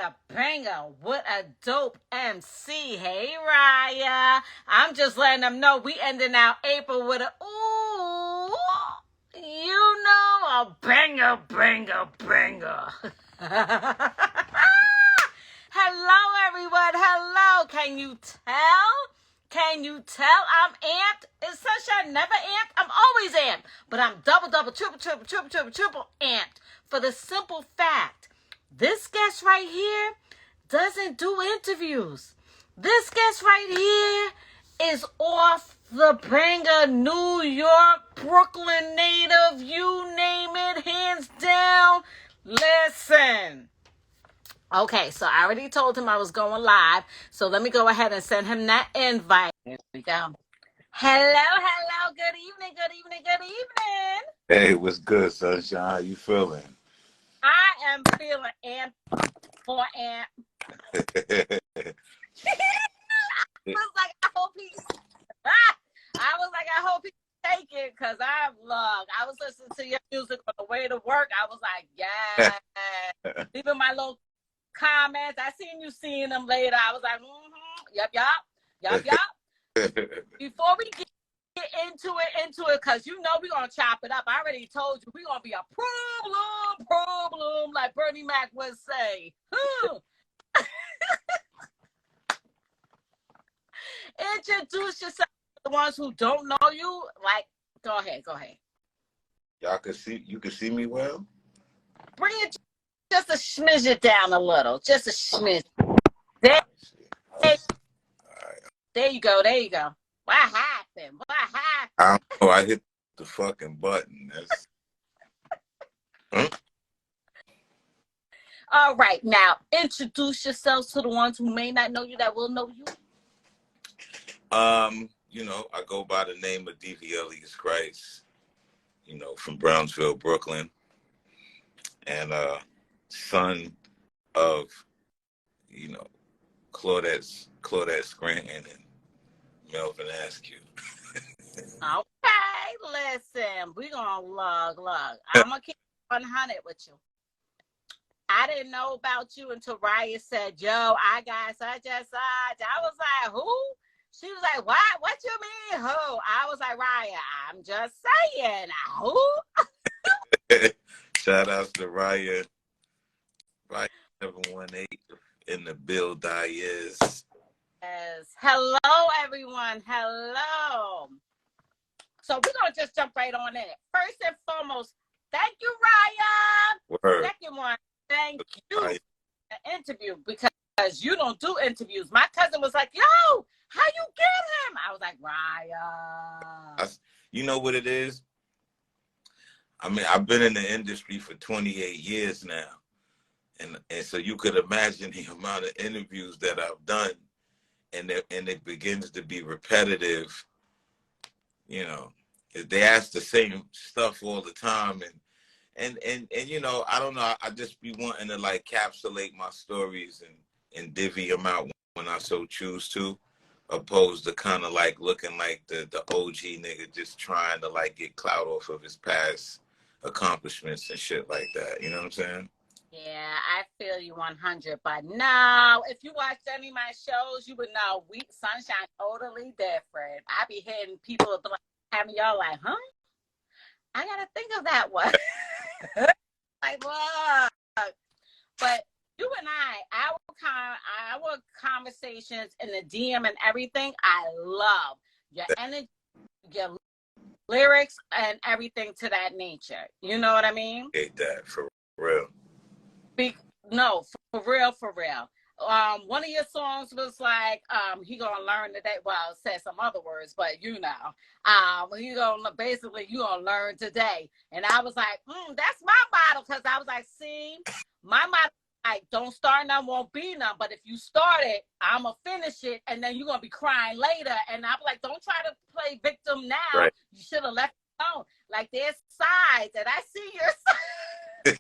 a banger. What a dope MC. Hey, Raya. I'm just letting them know we ending out April with a, ooh, you know, a banger, banger, banger. Hello, everyone. Hello. Can you tell? Can you tell I'm amped? Is Sunshine never amped? I'm always amped. But I'm double, triple amped. For the simple fact, this guest right here doesn't do interviews. This guest right here is off the banger, New York, Brooklyn native, you name it, hands down. Listen. Okay, so I already told him I was going live, so let me go ahead and send him that invite. Here we go. Hello, good evening. Hey, what's good, Sunshine? How you feeling? I am feeling amp for amp. I hope he take it, because I was listening to your music on the way to work. I was like, yeah. Leaving my little comments. I seen you seeing them later. I was like, yup. Before we get into it, because you know we're going to chop it up. I already told you we're going to be a problem, like Bernie Mac would say. Introduce yourself to the ones who don't know you. Like, go ahead. You can see me well? Bring it just a smidge it down a little. Just a smidge. There you go. What happened? I don't know. I hit the fucking button. All right. Now, introduce yourselves to the ones who may not know you that will know you. I go by the name of Alias Khryst, from Brownsville, Brooklyn. And son of, Claudette Scranton and Melvin Askew. Okay, listen, we're going to look. I'm going to keep 100 with you. I didn't know about you until Raya said, yo, I got such and such. I was like, who? She was like, what? What you mean, who? I was like, Raya, I'm just saying, who? Shout out to Raya 718 in the build. Yes. Hello, everyone. Hello. So we're going to just jump right on in it. First and foremost, thank you, Raya. Word. Second one, thank you for the interview, because you don't do interviews. My cousin was like, yo, how you get him? I was like, Raya. You know what it is? I mean, I've been in the industry for 28 years now. And so you could imagine the amount of interviews that I've done, and it begins to be repetitive. They ask the same stuff all the time, and I don't know. I just be wanting to like capsulate my stories and divvy them out when I so choose to, opposed to kind of like looking like the OG nigga just trying to like get clout off of his past accomplishments and shit like that. You know what I'm saying? Yeah, I feel you 100. But no, if you watched any of my shows, you would know Sunshine totally different. I be hitting people having y'all like, huh? I gotta think of that one. Like, look. But you and our conversations in the DM and everything, I love your energy, your lyrics, and everything to that nature. You know what I mean? Hate that for real. No, for real. One of your songs was like, he gonna learn today. Well, it said some other words, but you gonna learn today. And I was like, that's my motto, because I was like, see, my motto, like, don't start none, won't be none. But if you start it, I'ma finish it, and then you're gonna be crying later. And I'm like, don't try to play victim now. Right. You should have left it alone. Like, there's sides, and I see your side.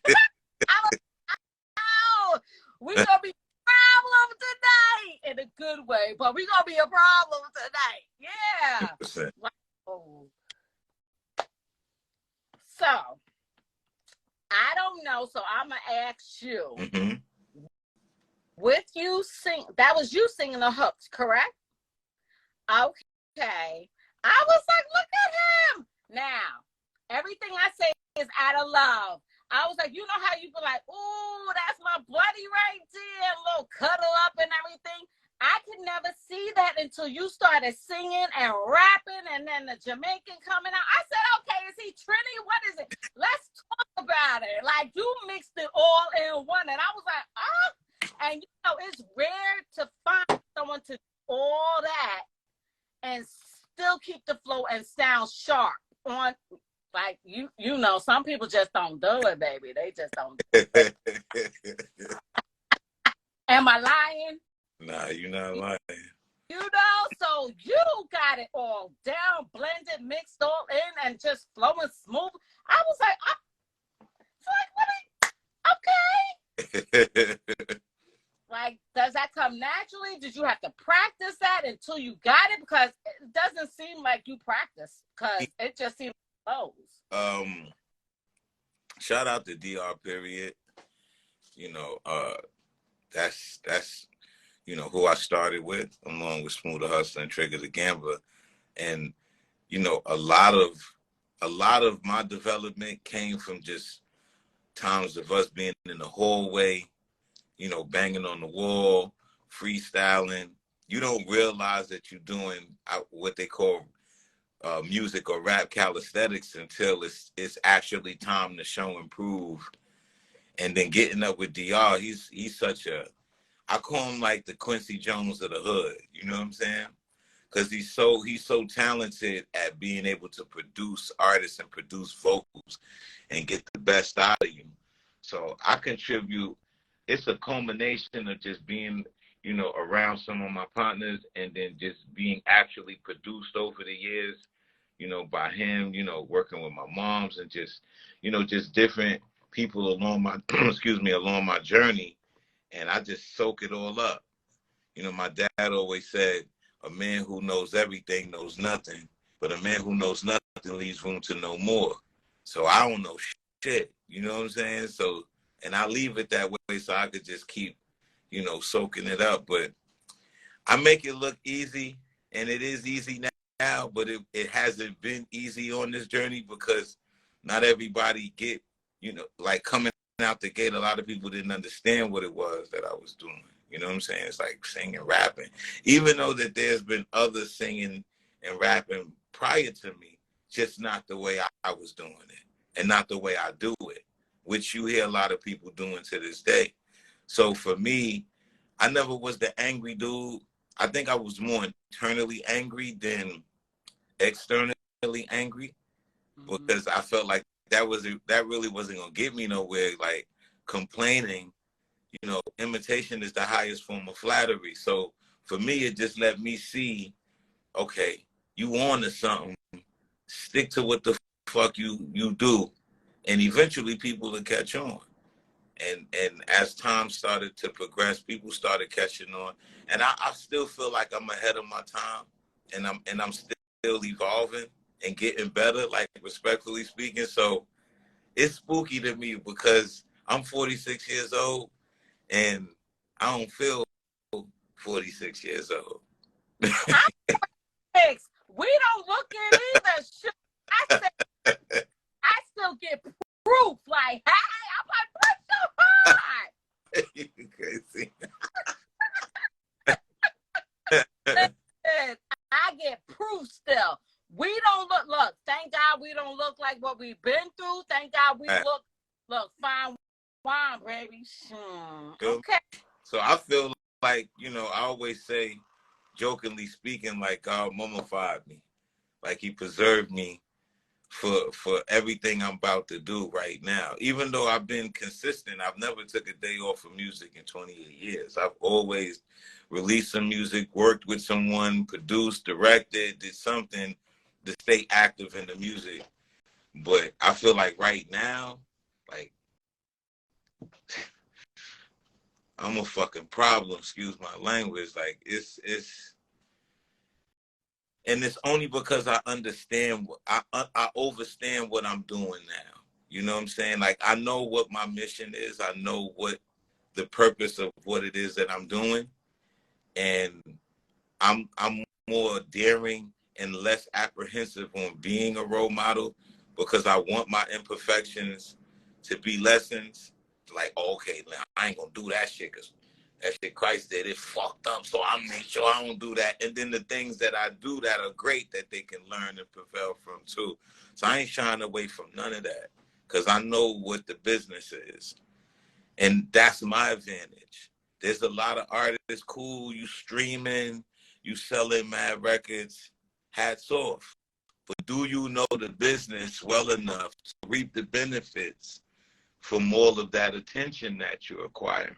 We're going to be a problem tonight in a good way, but we're going to be a problem tonight. Yeah. Wow. So, I don't know, so I'm going to ask you. Mm-hmm. with you sing. That was you singing the hooks, correct? Okay. I was like, look at him. Now, everything I say is out of love. I was like, you know how you be like, ooh, that's my buddy right there, a little cuddle up and everything. I could never see that until you started singing and rapping and then the Jamaican coming out. I said, okay, is he Trini? What is it? Let's talk about it. Like, you mixed it all in one. And I was like, oh. And, you know, it's rare to find someone to do all that and still keep the flow and sound sharp on, like, you know, some people just don't do it, baby. They just don't do it. Am I lying? Nah, you're not lying. You know, so you got it all down, blended, mixed all in, and just flowing smooth. I was like, okay. Like, does that come naturally? Did you have to practice that until you got it? Because it doesn't seem like you practiced, because it just seems like flows. Shout out to DR period. You know, that's you know who I started with, along with Smooth the Hustler and Trigger the Gambler. And you know, a lot of my development came from just times of us being in the hallway, you know, banging on the wall, freestyling. You don't realize that you're doing what they call music or rap calisthenics until it's actually time to show and prove. And then getting up with DR, he's such a, I call him like the Quincy Jones of the hood. You know what I'm saying? Because he's so talented at being able to produce artists and produce vocals and get the best out of you. So I contribute. It's a culmination of just being, you know, around some of my partners and then just being actually produced over the years, you know, by him, you know, working with my moms and just, you know, just different people along my, along my journey. And I just soak it all up. You know, my dad always said, a man who knows everything knows nothing, but a man who knows nothing leaves room to know more. So I don't know shit, you know what I'm saying? So, and I leave it that way so I could just keep, you know, soaking it up. But I make it look easy, and it is easy now, but it hasn't been easy on this journey because not everybody get, you know, like coming out the gate, a lot of people didn't understand what it was that I was doing. You know what I'm saying? It's like singing, rapping. Even though that there's been others singing and rapping prior to me, just not the way I was doing it and not the way I do it, which you hear a lot of people doing to this day. So for me, I never was the angry dude. I think I was more internally angry than externally angry because I felt like that really wasn't gonna get me nowhere. Like complaining, you know, imitation is the highest form of flattery. So for me, it just let me see, okay, you on to something. Stick to what the fuck you do, and eventually people will catch on. And as time started to progress, people started catching on. And I still feel like I'm ahead of my time, and I'm still evolving and getting better, like respectfully speaking. So it's spooky to me because I'm 46 years old and I don't feel 46 years old. We don't look it either. I said, I still get proof. Like, hey, I'm like, what's so hard? You crazy. I get proof still. We don't look, thank God we don't look like what we've been through. Thank God we look fine wine, baby. Okay. So I feel like, you know, I always say, jokingly speaking, like God mummified me. Like he preserved me for everything I'm about to do right now. Even though I've been consistent, I've never took a day off of music in 28 years. I've always released some music, worked with someone, produced, directed, did something to stay active in the music. But I feel like right now, like I'm a fucking problem, excuse my language. Like it's and it's only because I understand, I overstand what I'm doing now. You know what I'm saying? Like I know what my mission is. I know what the purpose of what it is that I'm doing, and I'm more daring and less apprehensive on being a role model because I want my imperfections to be lessons. Like, okay, I ain't gonna do that shit because that shit Christ did, it fucked up, so I make sure I don't do that. And then the things that I do that are great that they can learn and prevail from too. So I ain't shying away from none of that because I know what the business is. And that's my advantage. There's a lot of artists, cool, you streaming, you selling mad records, hats off. But do you know the business well enough to reap the benefits from all of that attention that you're acquiring?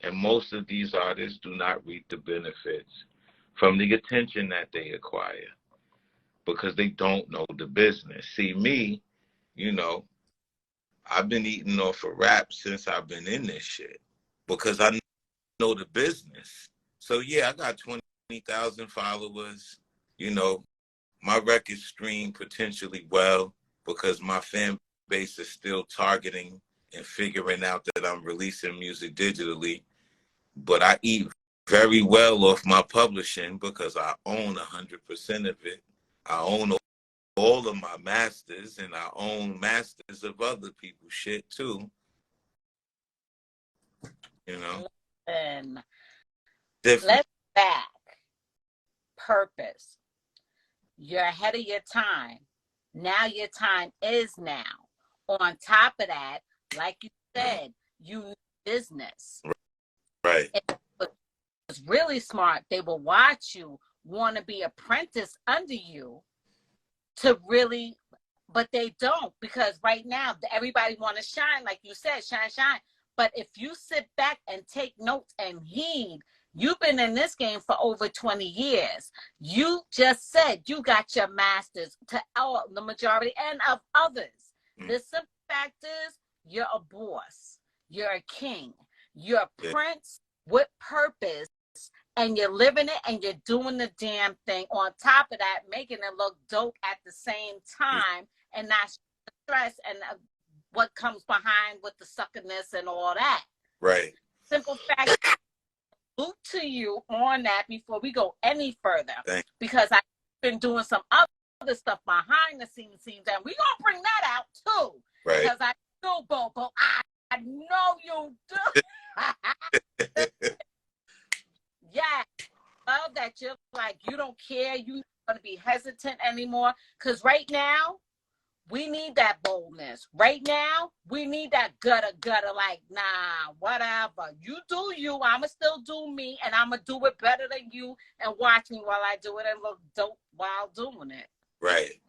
And most of these artists do not reap the benefits from the attention that they acquire because they don't know the business. See, me, you know, I've been eating off of rap since I've been in this shit because I know the business. So yeah, I got 20,000 followers. You know, my records stream potentially well because my fan base is still targeting and figuring out that I'm releasing music digitally. But I eat very well off my publishing because I own 100% of it. I own all of my masters, and I own masters of other people's shit too. You know? And Different. let's back. Purpose. You're ahead of your time. Now your time is now. On top of that, like you said, you need business. Right. It's really smart. They will watch you, want to be apprentice under you to really, but they don't, because right now everybody want to shine, like you said, shine. But if you sit back and take notes and heed, you've been in this game for over 20 years. You just said you got your masters to the majority and of others. The simple fact is you're a boss. You're a king. You're a prince with purpose. And you're living it and you're doing the damn thing. On top of that, making it look dope at the same time and not stress and what comes behind with the suckiness and all that. Right. Simple fact, salute to you on that before we go any further. Thanks. Because I've been doing some other stuff behind the scenes and we're going to bring that out too. Right. Because I know, Bobo, I know you do. Yeah, love that you're like, you don't care, you don't want to be hesitant anymore. Because right now, we need that boldness. Right now, we need that gutter, like, nah, whatever. You do you, I'ma still do me, and I'ma do it better than you, and watch me while I do it and look dope while doing it. Right.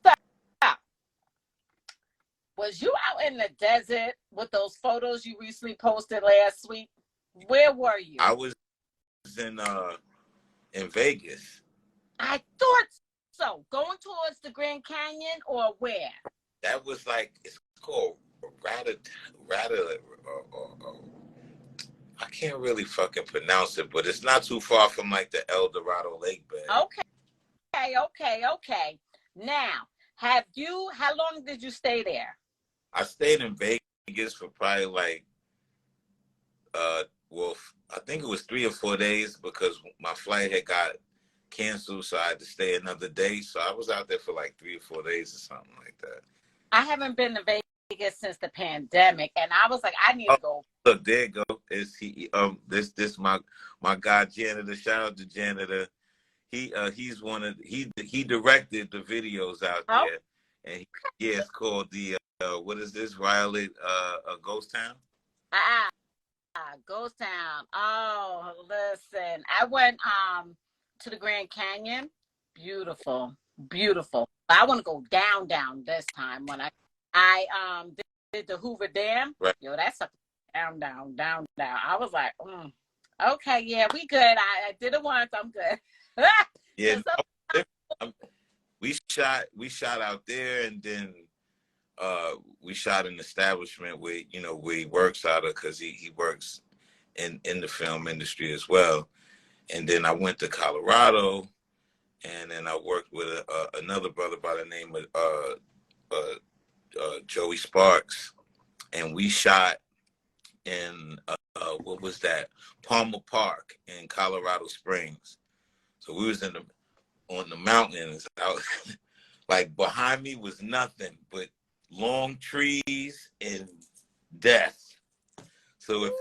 So, was you out in the desert with those photos you recently posted last week? Where were you? I was in Vegas. I thought so. Going towards the Grand Canyon or where? That was like, it's called Rata. I can't really fucking pronounce it, but it's not too far from like the El Dorado Lake bed. Okay. Now, how long did you stay there? I stayed in Vegas for probably like, I think it was 3 or 4 days because my flight had got canceled, so I had to stay another day. So I was out there for like 3 or 4 days or something like that. I haven't been to Vegas since the pandemic, and I was like, I need to go. Look, there you go. This my guy Janitor. Shout out to Janitor. He's he directed the videos out there, and it's called the what is this, Violet Ghost Town? Ghost Town. Oh, listen. I went to the Grand Canyon. Beautiful. I want to go down this time when I did the Hoover Dam. Right. Yo, that's down. I was like, okay, yeah, we good. I did it once. I'm good. Yeah. We shot out there, and then we shot an establishment where he works out of, because he works in the film industry as well. And then I went to Colorado, and then I worked with another brother by the name of Joey Sparks, and we shot in what was that? Palmer Park in Colorado Springs. So we was on the mountains. Like behind me was nothing but long trees and death. So if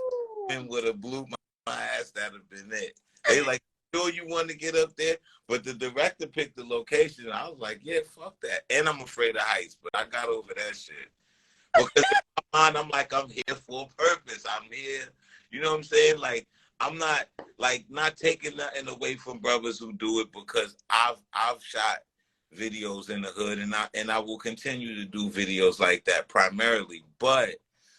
it would have blew my ass, that'd have been it. They like, sure you want to get up there, but the director picked the location. I was like, yeah, fuck that. And I'm afraid of heights, but I got over that shit. Because in my mind, I'm like, I'm here for a purpose. I'm here, you know what I'm saying? Like, I'm not taking nothing away from brothers who do it, because I've shot videos in the hood, and I will continue to do videos like that primarily. But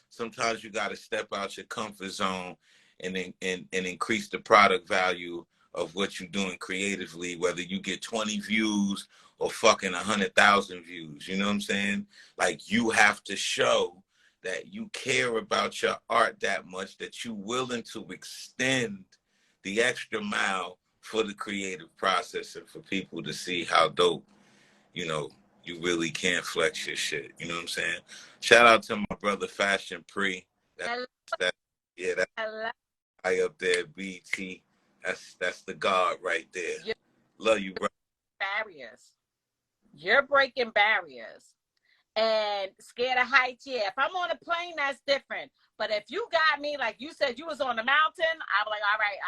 sometimes you got to step out your comfort zone and increase the product value of what you're doing creatively, whether you get 20 views or fucking 100,000 views. You know what I'm saying? Like, you have to show that you care about your art that much, that you're willing to extend the extra mile for the creative process and for people to see how dope, you know, you really can flex your shit. You know what I'm saying? Shout out to my brother Fashion Pre. That's high up there, BT. That's the God right there. Love you, bro. Barriers. You're breaking barriers. And scared of heights, yeah. If I'm on a plane, that's different. But if you got me, like you said, you was on the mountain, I'm like, all right,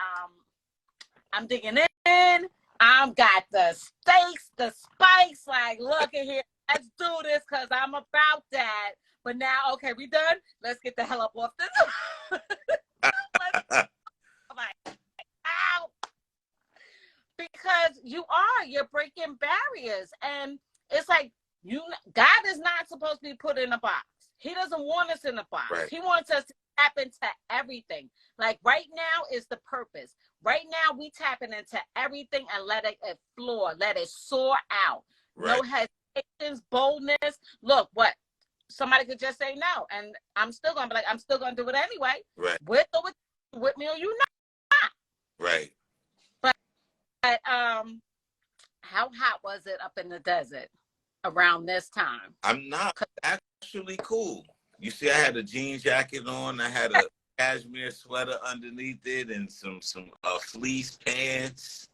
I'm digging in. I've got the stakes, the spikes. Like, look at here, let's do this, because I'm about that. But now, okay, we done? Let's get the hell up off this. Like, ow. Because you're breaking barriers. And it's like, God is not supposed to be put in a box. He doesn't want us in a box. Right. He wants us to tap into everything. Like right now is the purpose. Right now we tapping into everything and let it explore, let it soar out. Right. No hesitations, boldness. Look, what? Somebody could just say no, and I'm still gonna be like, I'm still gonna do it anyway. Right. With me or you not. Right. But how hot was it up in the desert around this time? I'm not actually cool. You see, I had a jean jacket on. I had a cashmere sweater underneath it and some fleece pants.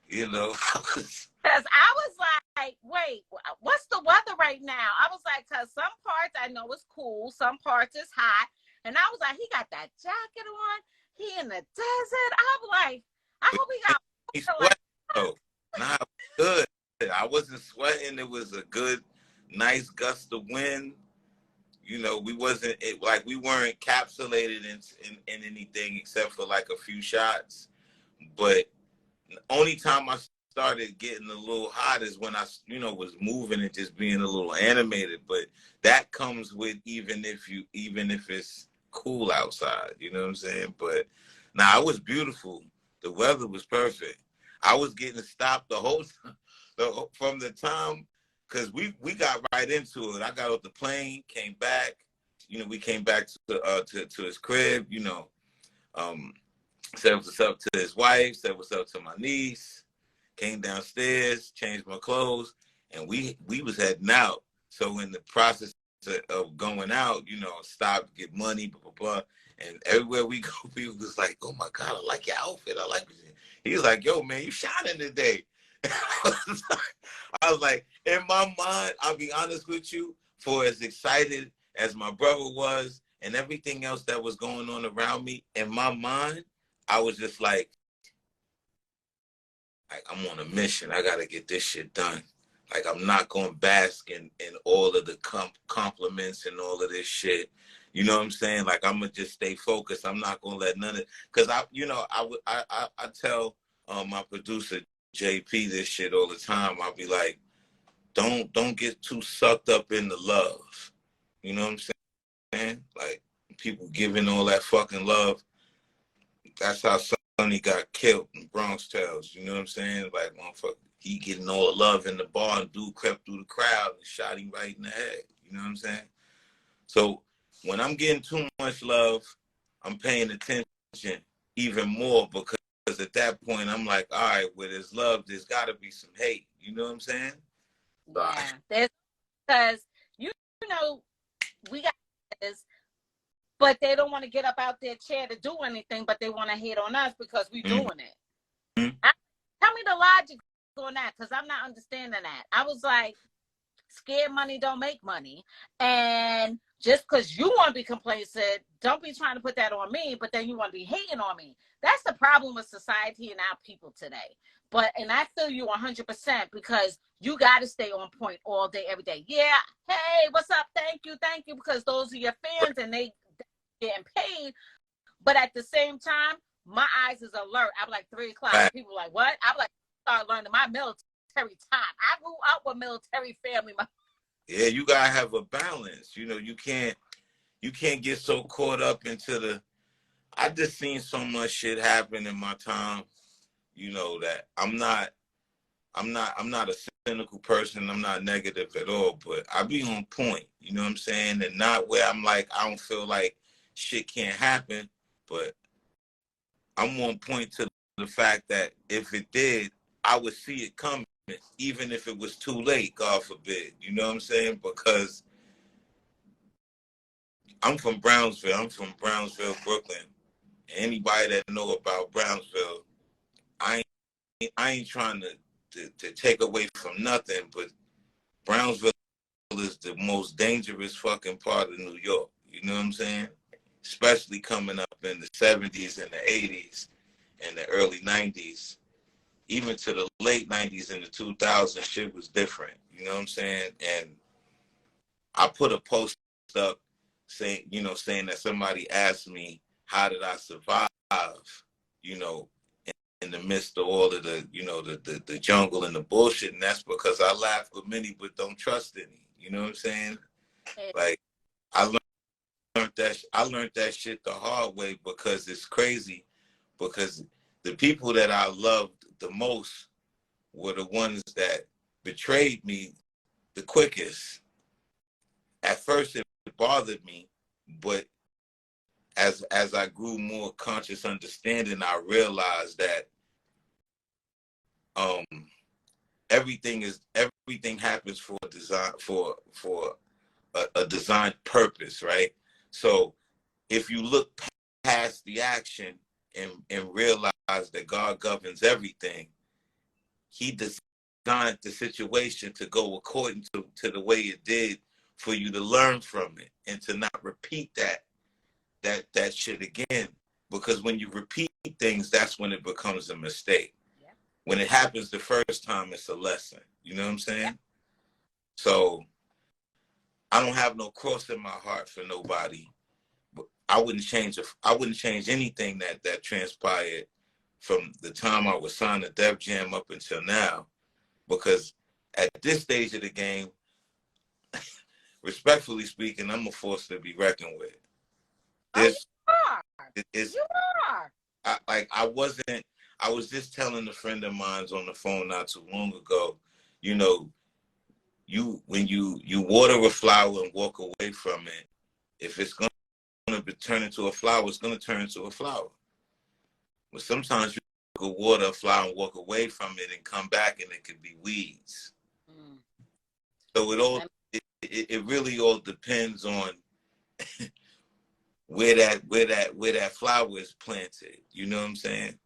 You know, because I was like, wait, what's the weather right now? I was like, because some parts I know is cool, some parts is hot, and I was like, he got that jacket on. He in the desert. I'm like, I hope he got. He sweat though. Nah, good. I wasn't sweating. It was a good, nice gust of wind. You know, we weren't encapsulated in anything except for like a few shots. But the only time I started getting a little hot is when I, was moving and just being a little animated. But that comes with even if it's cool outside. You know what I'm saying? But it was beautiful. The weather was perfect. I was getting stopped the whole time. From the time, because we got right into it. I got off the plane, came back. We came back to his crib. Said what's up to his wife. Said what's up to my niece. Came downstairs, changed my clothes, and we was heading out. So in the process of going out, stopped, get money, blah blah blah. And everywhere we go, people was like, "Oh my God, I like your outfit. I like it." He was like, "Yo, man, you shining today." I was like, in my mind, I'll be honest with you, for as excited as my brother was and everything else that was going on around me, in my mind, I was just like I'm on a mission. I got to get this shit done. Like, I'm not going to bask in all of the compliments and all of this shit. You know what I'm saying? Like, I'm going to just stay focused. I'm not going to let none of it. Because, I tell my producer, JP, this shit all the time. I'll be like, don't get too sucked up in the love. You know what I'm saying? Like, people giving all that fucking love. That's how Sonny got killed in Bronx Tales. You know what I'm saying? Like, motherfucker, he getting all the love in the bar, and dude crept through the crowd and shot him right in the head. You know what I'm saying? So when I'm getting too much love, I'm paying attention even more, because at that point, I'm like, all right, where there's love, there's got to be some hate. You know what I'm saying? Yeah, because we got this. but they don't want to get up out their chair to do anything, but they want to hate on us because we doing it. Tell me the logic on that, because I'm not understanding that. I was like, scared money don't make money. And just because you want to be complacent, don't be trying to put that on me, but then you want to be hating on me. That's the problem with society and our people today. And I feel you 100% because you got to stay on point all day, every day. Yeah, hey, what's up? Thank you, because those are your fans and they getting paid. But at the same time, my eyes is alert. I'm like 3 o'clock. And people are like, what? I'm like, start learning my military time. I grew up with military family. Yeah, you gotta have a balance. You know, you can't get so caught up into the. I just seen so much shit happen in my time. You know that I'm not a cynical person. I'm not negative at all, but I be on point. You know what I'm saying? And not where I'm like I don't feel like shit can't happen, but I'm on point to the fact that if it did, I would see it coming, even if it was too late, God forbid. You know what I'm saying? Because I'm from Brownsville. I'm from Brownsville, Brooklyn. Anybody that know about Brownsville, I ain't trying to take away from nothing, but Brownsville is the most dangerous fucking part of New York. You know what I'm saying? Especially coming up in the 70s and the 80s and the early 90s. Even to the late 90s and the 2000s, shit was different. You know what I'm saying? And I put a post up saying that somebody asked me, how did I survive, you know, in the midst of all of the, you know, the jungle and the bullshit. And that's because I laugh with many, but don't trust any. You know what I'm saying? Like, I learned that shit the hard way, because it's crazy, because the people that I loved the most were the ones that betrayed me the quickest. At first it bothered me, but as I grew more conscious understanding, I realized that everything happens for a design, for a designed purpose, right? So if you look past the action and realize that God governs everything, he designed the situation to go according to the way it did, for you to learn from it and to not repeat that shit again. Because when you repeat things, that's when it becomes a mistake. Yeah. When it happens the first time, it's a lesson. You know what I'm saying? Yeah. So I don't have no cross in my heart for nobody. But I wouldn't change anything that transpired from the time I was signed to Def Jam up until now, because at this stage of the game, respectfully speaking, I'm a force to be reckoned with. This is you are. I was just telling a friend of mine on the phone not too long ago, you know, when you water a flower and walk away from it, if it's going to turn into a flower, it's going to turn into a flower. But sometimes you could water a flower and walk away from it and come back and it could be weeds. So it really all depends on where that flower is planted. You know what I'm saying?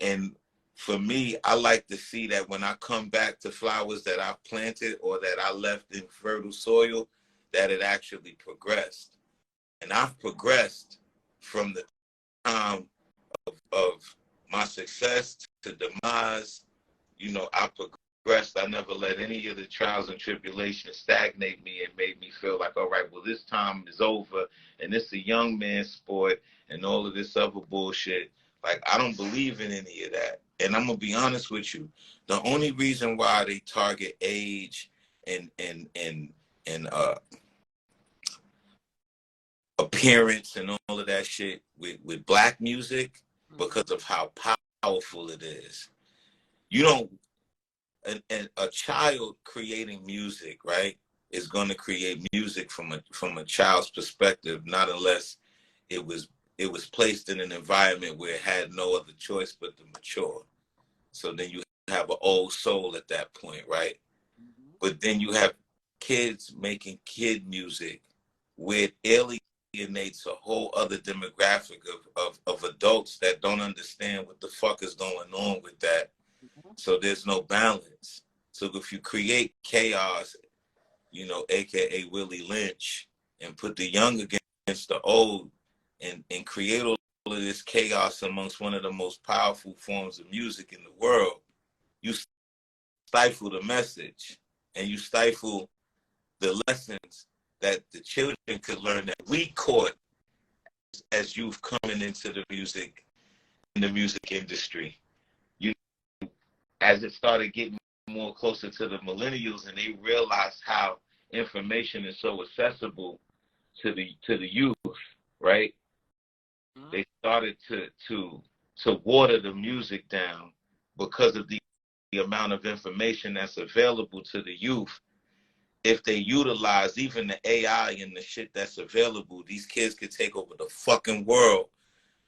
And for me, I like to see that when I come back to flowers that I've planted or that I left in fertile soil, that it actually progressed. And I've progressed from the time of my success to demise. You know, I progressed. I never let any of the trials and tribulations stagnate me and made me feel like, all right, well, this time is over and it's a young man's sport and all of this other bullshit. Like, I don't believe in any of that. And I'm going to be honest with you. The only reason why they target age and appearance and all of that shit with black music, because of how powerful it is. You don't, a child creating music, right, is going to create music from a child's perspective, not unless it was placed in an environment where it had no other choice but to mature. So then you have an old soul at that point, right? But then you have kids making kid music where it alienates a whole other demographic of adults that don't understand what the fuck is going on with that. So there's no balance. So if you create chaos, you know, AKA Willie Lynch, and put the young against the old and create all of this chaos amongst one of the most powerful forms of music in the world, you stifle the message and you stifle the lessons that the children could learn that we caught as youth coming into the music industry. You, as it started getting more closer to the millennials and they realized how information is so accessible to the youth, right? Mm-hmm. They started to water the music down because of the amount of information that's available to the youth. If they utilize even the AI and the shit that's available, these kids could take over the fucking world,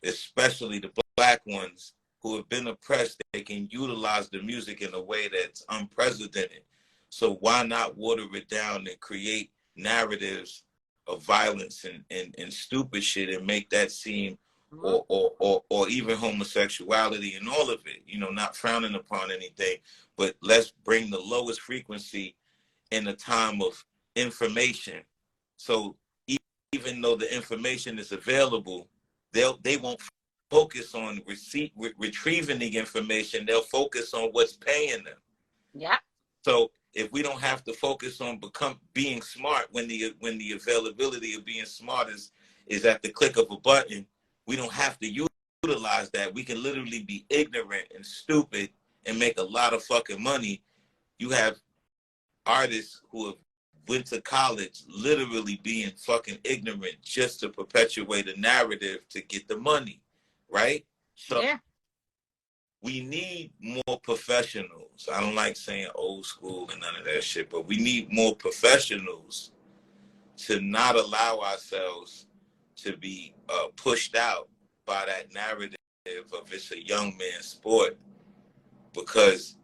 especially the black ones who have been oppressed. They can utilize the music in a way that's unprecedented. So why not water it down and create narratives of violence and stupid shit and make that seem, or even homosexuality and all of it, you know, not frowning upon anything, but let's bring the lowest frequency in a time of information. So even though the information is available, they won't focus on retrieving the information. They'll focus on what's paying them. Yeah. So if we don't have to focus on being smart when the availability of being smart is at the click of a button, we don't have to utilize that. We can literally be ignorant and stupid and make a lot of fucking money. You have artists who have went to college literally being fucking ignorant just to perpetuate a narrative to get the money, right? So yeah. We need more professionals. I don't like saying old school and none of that shit, but we need more professionals to not allow ourselves to be pushed out by that narrative of it's a young man's sport. Because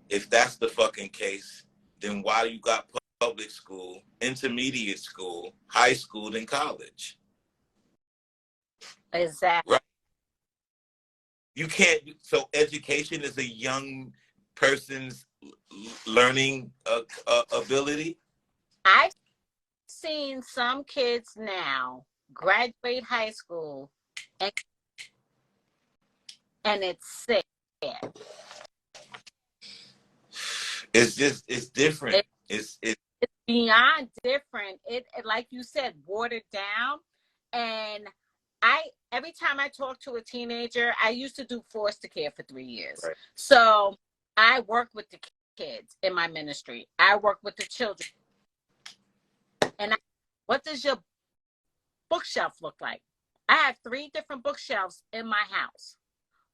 if that's the fucking case, then why you got public school, intermediate school, high school, then college? Exactly. Right. You can't. So education is a young person's learning ability. I've seen some kids now graduate high school and it's sad. It's different. It's beyond different. It like you said, watered down. And every time I talk to a teenager, I used to do foster care for 3 years. Right. So I work with the kids in my ministry. I work with the children. And what does your bookshelf look like? I have 3 different bookshelves in my house.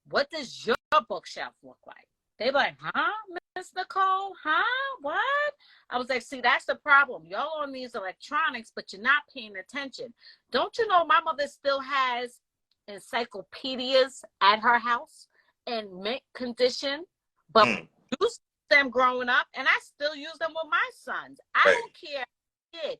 What does your bookshelf look like? They be like, huh, Miss Nicole? Huh? What? I was like, see, that's the problem. Y'all on these electronics, but you're not paying attention. Don't you know my mother still has encyclopedias at her house in mint condition, but used them growing up, and I still use them with my sons. I don't care, kid.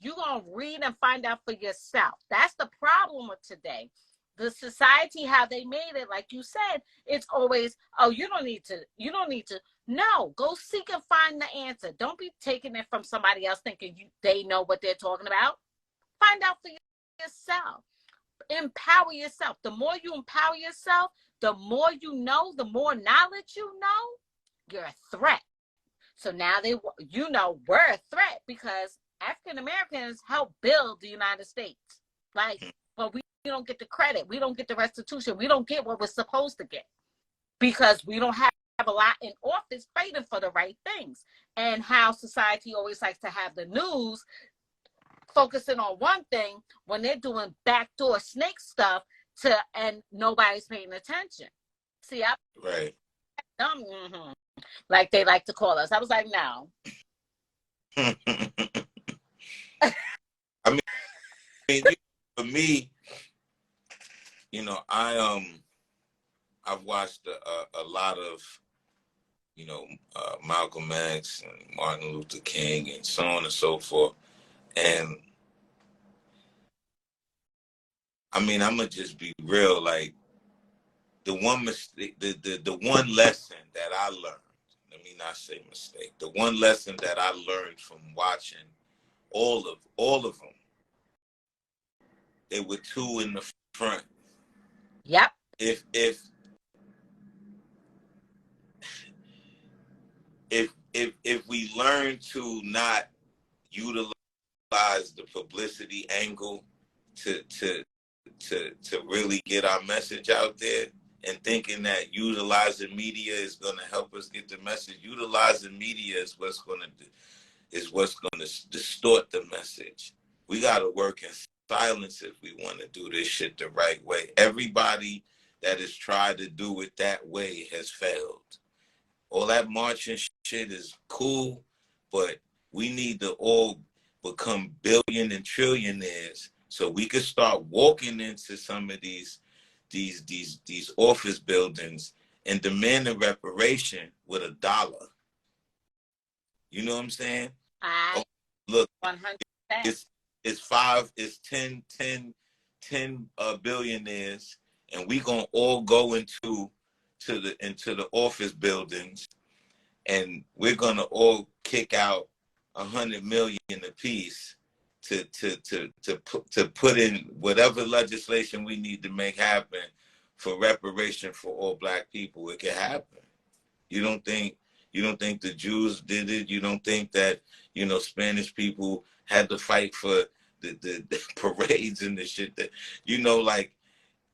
You're going to read and find out for yourself. That's the problem with today. The society, how they made it, like you said, it's always, oh, you don't need to. No, go seek and find the answer. Don't be taking it from somebody else thinking they know what they're talking about. Find out for yourself. Empower yourself. The more you empower yourself, the more you know, the more knowledge you know, you're a threat. So now we're a threat because African Americans help build the United States. But we don't get the credit. We don't get the restitution. We don't get what we're supposed to get because we don't have a lot in office fighting for the right things. And how society always likes to have the news focusing on one thing when they're doing backdoor snake stuff and nobody's paying attention. See, right. Like they like to call us. I was like, no. I mean, for me, you know, I've watched a lot of, you know, Malcolm X and Martin Luther King and so on and so forth, and I mean, I'm gonna just be real. Like the one mistake, the one lesson that I learned. Let me not say mistake. The one lesson that I learned from watching all of them. They were two in the front. Yep. If we learn to not utilize the publicity angle to really get our message out there, and thinking that utilizing media is going to help us get the message, utilizing media is what's going to distort the message. We got to work in silence if we want to do this shit the right way. Everybody that has tried to do it that way has failed. All that marching shit is cool, but we need to all become billion and trillionaires so we could start walking into some of these office buildings and demanding reparation with $1. You know what I'm saying? I look, 100%. it's 10 billionaires, and we gonna all go into the office buildings, and we're gonna all kick out 100 million apiece to put in whatever legislation we need to make happen for reparation for all Black people. It can happen. You don't think the Jews did it? You don't think that, Spanish people had to fight for the parades and the shit that, like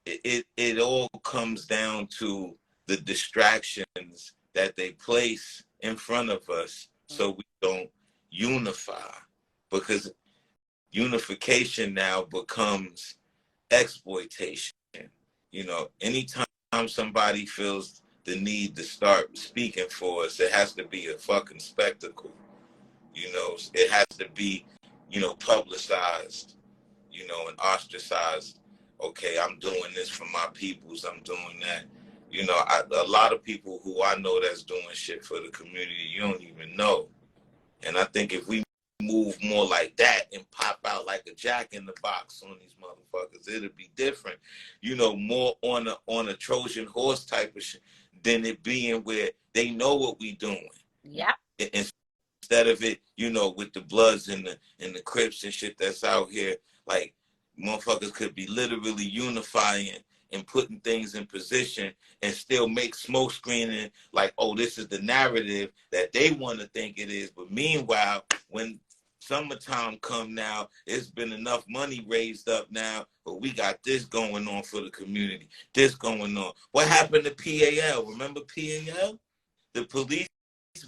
it all comes down to the distractions that they place in front of us so we don't unify, because unification now becomes exploitation. Anytime somebody feels the need to start speaking for us, it has to be a fucking spectacle. It has to be, publicized, and ostracized. Okay, I'm doing this for my peoples. I'm doing that. A lot of people who I know that's doing shit for the community, you don't even know. And I think if we move more like that and pop out like a jack in the box on these motherfuckers, it'll be different. More on a Trojan horse type of shit than it being where they know what we doing. Yep. Instead of it, with the Bloods and the Crips and shit that's out here, like motherfuckers could be literally unifying and putting things in position and still make smoke screening like, oh, this is the narrative that they want to think it is. But meanwhile, when summertime come now, it's been enough money raised up now, but we got this going on for the community, this going on. What happened to PAL? Remember PAL? The police,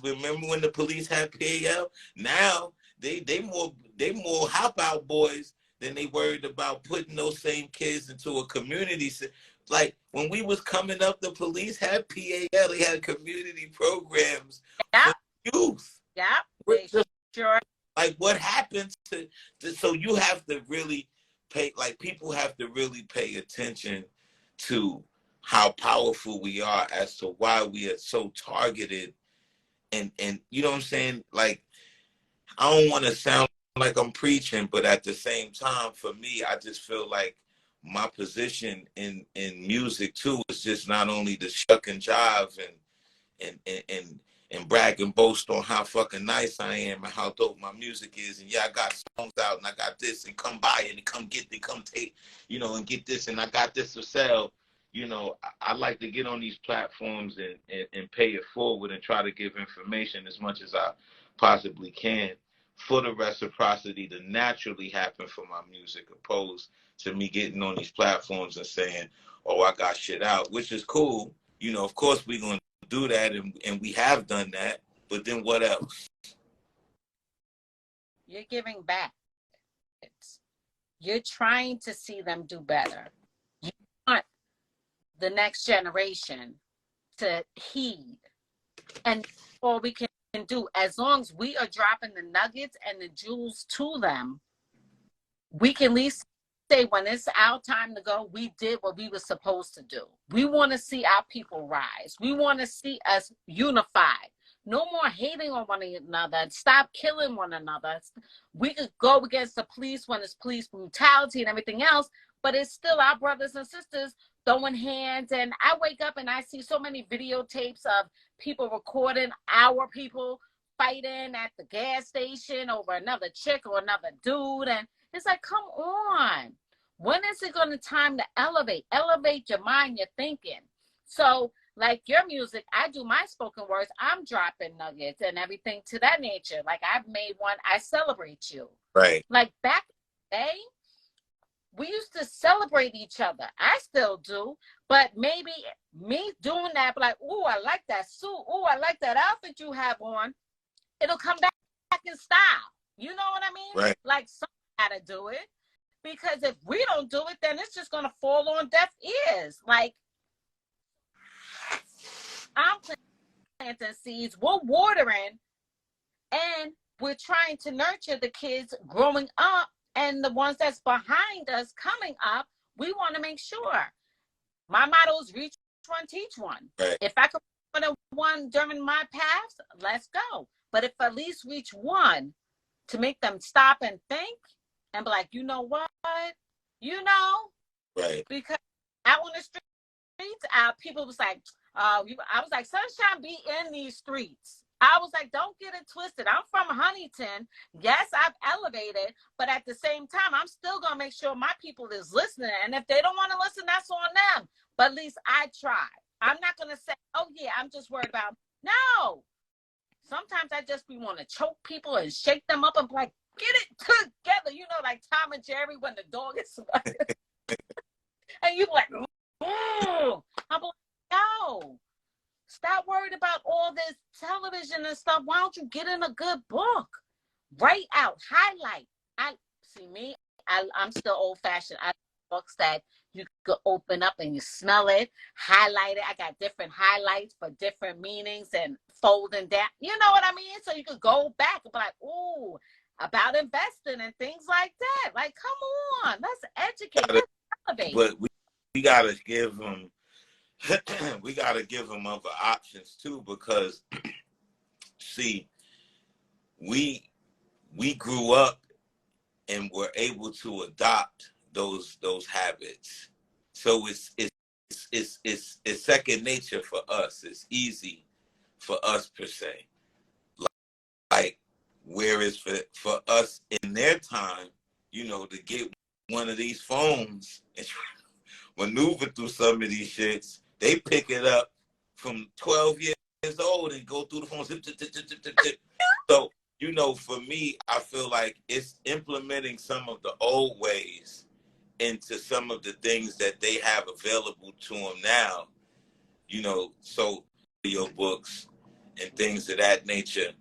remember when the police had PAL? Now they more hop out boys than they worried about putting those same kids into a community. Like when we was coming up, the police had PAL. They had community programs for youth. Yeah, sure. Like what happens to so you have to really pay, like people have to really pay attention to how powerful we are as to why we are so targeted. And you know what I'm saying? Like, I don't want to sound like I'm preaching, but at the same time, for me, I just feel like my position in music too is just not only to shuck and jive and brag and boast on how fucking nice I am and how dope my music is. And yeah, I got songs out and I got this, and come by and come get it, come take, and get this, and I got this to sell. I like to get on these platforms and pay it forward and try to give information as much as I possibly can for the reciprocity to naturally happen for my music, opposed to me getting on these platforms and saying, oh, I got shit out, which is cool. Of course we're going to do that, and we have done that, but then what else? You're giving back. You're trying to see them do better. You want the next generation to heed, and all we can do, as long as we are dropping the nuggets and the jewels to them, we can at least say when it's our time to go, we did what we were supposed to do. We want to see our people rise. We want to see us unified. No more hating on one another. Stop killing one another. We could go against the police when it's police brutality and everything else, but it's still our brothers and sisters throwing hands. And I wake up and I see so many videotapes of people recording our people fighting at the gas station over another chick or another dude. And it's like, come on. When is it going to time to elevate your mind, your thinking? So like your music, I do my spoken words. I'm dropping nuggets and everything to that nature. Like I've made one, I celebrate you. Right. Like back in the day, we used to celebrate each other. I still do, but maybe me doing that, like, ooh, I like that suit. Ooh, I like that outfit you have on. It'll come back in style. You know what I mean? Right. Like someone got to do it, because if we don't do it, then it's just gonna fall on deaf ears. Like I'm planting seeds, we're watering, and we're trying to nurture the kids growing up, and the ones that's behind us coming up. We want to make sure. My motto is reach one, teach one. Right. If I could put one during my path, let's go. But if at least reach one to make them stop and think and be like, you know what? You know? Right. Because out on the streets, people was like, I was like, sunshine be in these streets. I was like, don't get it twisted. I'm from Huntington. Yes, I've elevated, but at the same time, I'm still going to make sure my people is listening. And if they don't want to listen, that's on them. But at least I try. I'm not going to say, oh, yeah, I'm just worried about. No. Sometimes I just be want to choke people and shake them up and be like, get it together. You know, like Tom and Jerry when the dog is and you like, oh. I'm like, no. Stop worried about all this television and stuff. Why don't you get in a good book? Write out, highlight. I'm still old fashioned. I like books that you could open up and you smell it, highlight it. I got different highlights for different meanings and folding down. You know what I mean? So you could go back and be like, ooh, about investing and things like that. Like, come on, let's educate, let's elevate. But we gotta give them. We got to give them other options too, because see, we grew up and were able to adopt those habits. So it's second nature for us. It's easy for us per se. Like whereas for us in their time, you know, to get one of these phones and maneuver through some of these shits, they pick it up from 12 years old and go through the phone. Zip, zip, zip, zip, zip, zip. So, you know, for me, I feel like it's implementing some of the old ways into some of the things that they have available to them now, you know, so your books and things of that nature.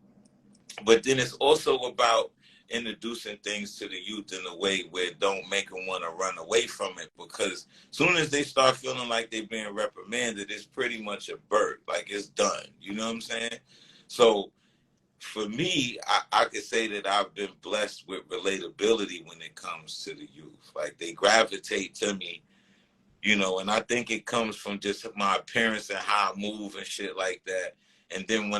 But then it's also about introducing things to the youth in a way where it don't make them want to run away from it, because soon as they start feeling like they're being reprimanded, it's pretty much a bird, like it's done. You know what I'm saying? So for me, I could say that I've been blessed with relatability when it comes to the youth. Like they gravitate to me, you know, and I think it comes from just my appearance and how I move and shit like that. And then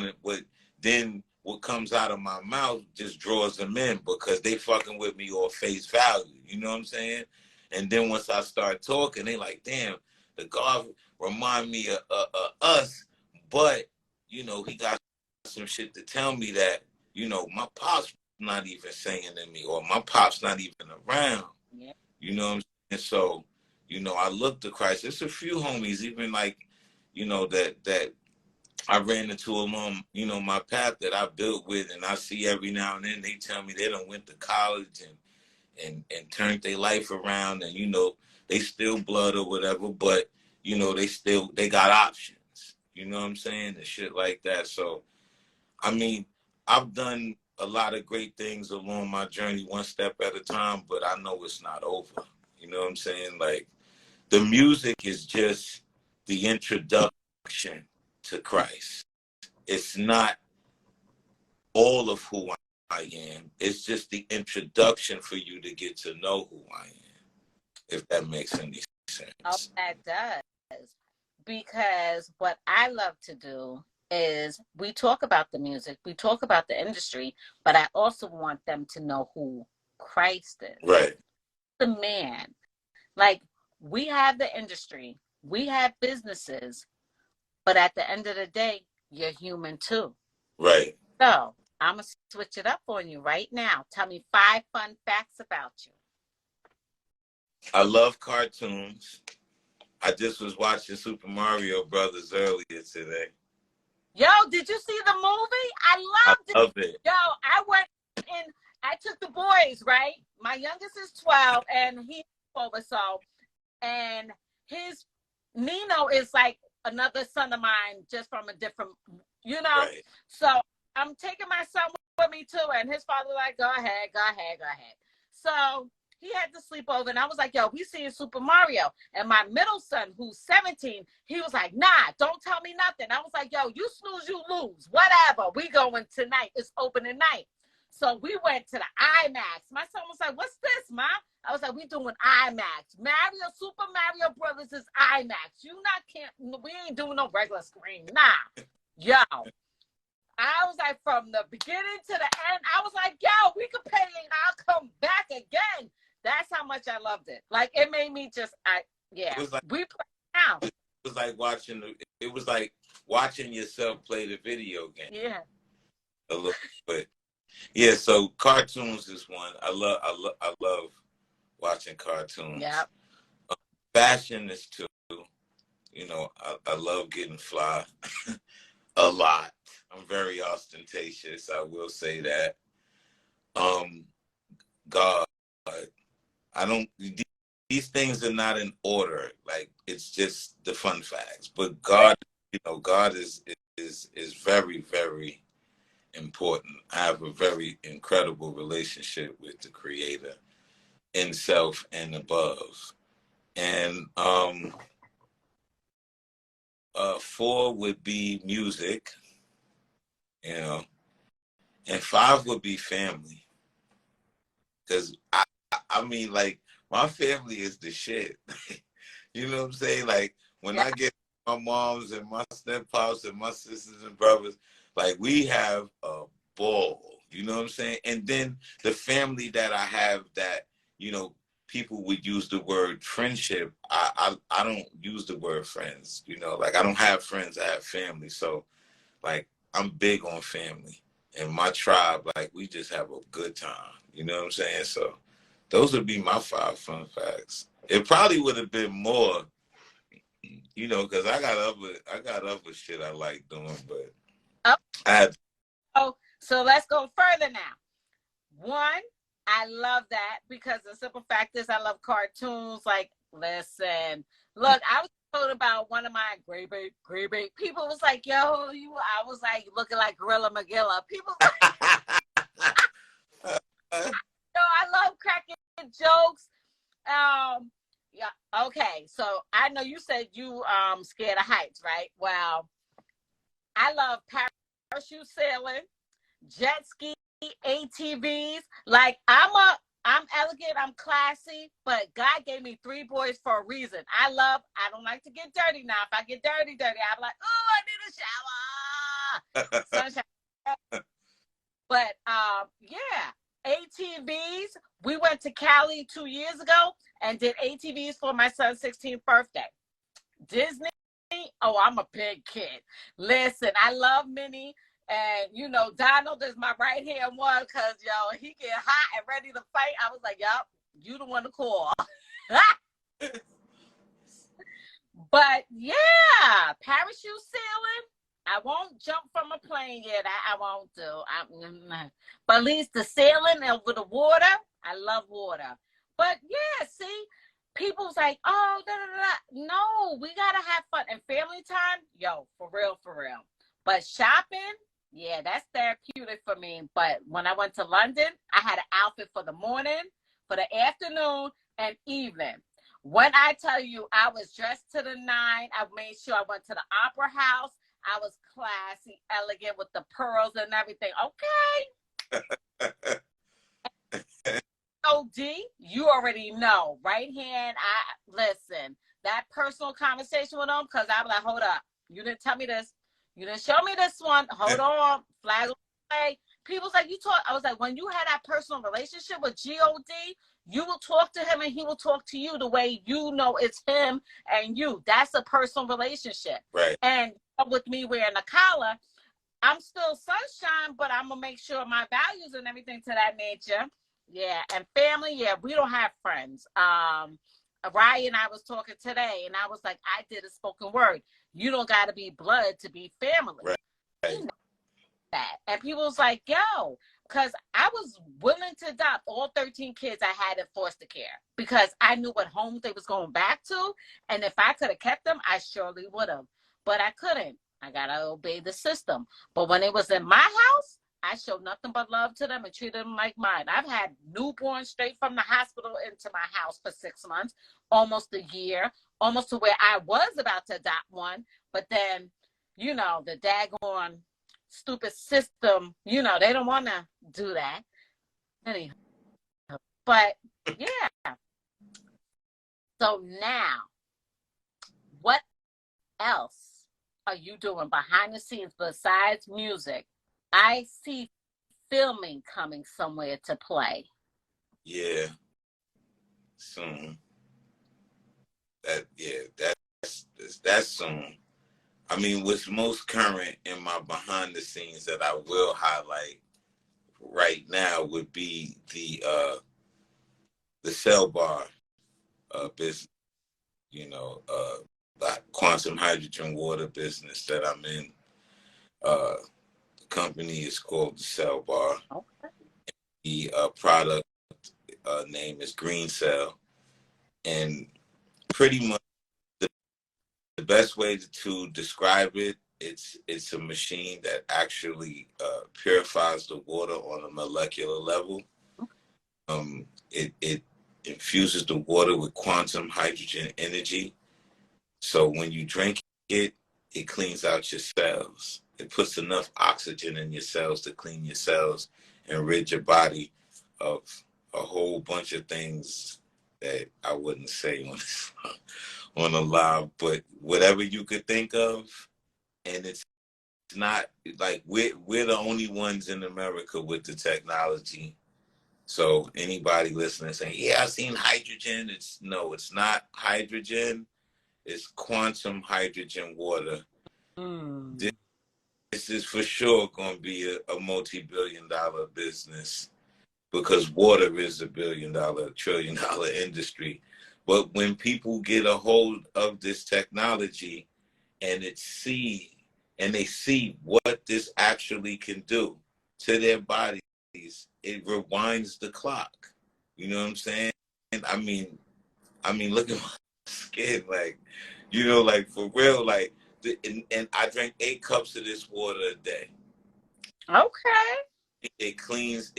what comes out of my mouth just draws them in, because they fucking with me or face value. You know what I'm saying? And then once I start talking, they like, damn, the God remind me of us, but, you know, he got some shit to tell me that, you know, my pop's not even saying to me, or my pop's not even around. Yeah. You know what I'm saying? So, you know, I look to Christ. There's a few homies, even like, you know, that I ran into along, you know, my path that I built with, and I see every now and then they tell me they done went to college and turned their life around, and, you know, they still blood or whatever, but, you know, they got options, you know what I'm saying, and shit like that. So, I mean, I've done a lot of great things along my journey, one step at a time, but I know it's not over. You know what I'm saying? Like, the music is just the introduction to Christ. It's not all of who I am. It's just the introduction for you to get to know who I am, if that makes any sense. Oh, that does. Because what I love to do is we talk about the music, we talk about the industry, but I also want them to know who Christ is. Right. The man Like, we have the industry, we have businesses, but at the end of the day, you're human too. Right. So I'm going to switch it up on you right now. Tell me 5 fun facts about you. I love cartoons. I just was watching Super Mario Brothers earlier today. Yo, did you see the movie? I loved I love it. Yo, I went and I took the boys, right? My youngest is 12 and he's over, so, and his Nino is like another son of mine, just from a different, you know? Right. So I'm taking my son with me too, and his father like, go ahead. So he had to sleep over, and I was like, yo, we seeing Super Mario. And my middle son, who's 17, he was like, nah, don't tell me nothing. I was like, yo, you snooze, you lose. Whatever. We going tonight. It's opening night. So we went to the IMAX. My son was like, what's this, Mom? I was like, we doing IMAX. Super Mario Brothers is IMAX. We ain't doing no regular screen. Nah. Yo. I was like, from the beginning to the end, I was like, yo, we could pay and I'll come back again. That's how much I loved it. Like, it made me just, It was like, we play now. It was like watching yourself play the video game. Yeah. A little bit. Yeah, so cartoons is one. I love watching cartoons. Yeah. Fashion is two. You know, I love getting fly a lot. I'm very ostentatious. I will say that. God, I don't. These things are not in order. Like, it's just the fun facts. But God, you know, God is very, very important. I have a very incredible relationship with the Creator, in self and above. And 4 would be music, you know, and 5 would be family. Because I mean, like, my family is the shit. You know what I'm saying? Like, when I get my moms and my step-pops and my sisters and brothers, like, we have a ball. You know what I'm saying? And then the family that I have that, you know, people would use the word friendship. I don't use the word friends. You know, like, I don't have friends. I have family. So, like, I'm big on family. And my tribe, like, we just have a good time. You know what I'm saying? So those would be my 5 fun facts. It probably would have been more, you know, because I got other shit I like doing, but I had to. So let's go further now. 1, I love that because the simple fact is I love cartoons. Like, listen, look, I was told about one of my gray bait. People was like, yo, I was like looking like Gorilla Magilla. People I love cracking jokes. Yeah, okay. So I know you said you scared of heights, right? Well, I love parachute sailing, jet ski, ATVs. Like, I'm elegant, I'm classy, but God gave me 3 boys for a reason. I don't like to get dirty now. If I get dirty, I'm like, oh, I need a shower. Sunshine. But yeah, ATVs. We went to Cali 2 years ago and did ATVs for my son's 16th birthday. Disney. Oh, I'm a big kid. Listen, I love Minnie. And, you know, Donald is my right-hand one because, yo, he get hot and ready to fight. I was like, yup, you the one to call. But, yeah, parachute sailing. I won't jump from a plane yet. I won't do. But at least the sailing over the water, I love water. But, yeah, see, people's like, oh, no, we got to have fun. And family time, yo, for real. But shopping, yeah, that's therapeutic for me. But when I went to London, I had an outfit for the morning, for the afternoon, and evening. When I tell you I was dressed to the 9, I made sure I went to the opera house. I was classy, elegant with the pearls and everything. Okay. So D, you already know. Right hand, listen. That personal conversation with them, because I was like, hold up. You didn't tell me this. You didn't show me this one. Hold on. Flag away. people's like, you talk. I was like, when you had that personal relationship with God, you will talk to him and he will talk to you the way you know it's him and you. That's a personal relationship. Right. And with me wearing a collar, I'm still sunshine, but I'm gonna make sure my values and everything to that nature. Yeah, and family. Yeah, we don't have friends. Ryan and I was talking today, and I was like, I did a spoken word. You don't got to be blood to be family. Right. You know that. And people was like, yo, because I was willing to adopt all 13 kids I had in foster care because I knew what homes they was going back to, and if I could have kept them, I surely would have. But I couldn't. I gotta obey the system. But when it was in my house, I showed nothing but love to them and treated them like mine. I've had newborns straight from the hospital into my house for 6 months, almost a year, almost to where I was about to adopt one. But then, you know, the daggone stupid system, you know, they don't want to do that. Anyhow, but yeah. So now, what else are you doing behind the scenes besides music? I see filming coming somewhere to play. Yeah, soon. That's soon. I mean, what's most current in my behind the scenes that I will highlight right now would be the cell bar business. You know, the quantum hydrogen water business that I'm in. The company is called the Cell Bar. Okay. The product name is Green Cell, and pretty much the best way to describe it, it's a machine that actually purifies the water on a molecular level. It infuses the water with quantum hydrogen energy. So when you drink it, it cleans out your cells. It puts enough oxygen in your cells to clean your cells and rid your body of a whole bunch of things that I wouldn't say on a live, but whatever you could think of. And it's not like we're the only ones in America with the technology. So anybody listening saying, yeah, I've seen hydrogen. It's not hydrogen. It's quantum hydrogen water. Mm. This is for sure going to be a multi-billion-dollar business because water is a billion-dollar, trillion-dollar industry. But when people get a hold of this technology and they see what this actually can do to their bodies, it rewinds the clock. You know what I'm saying? I mean, look at my skin, like, you know, like for real, like, and I drink 8 cups of this water a day. Okay. It cleans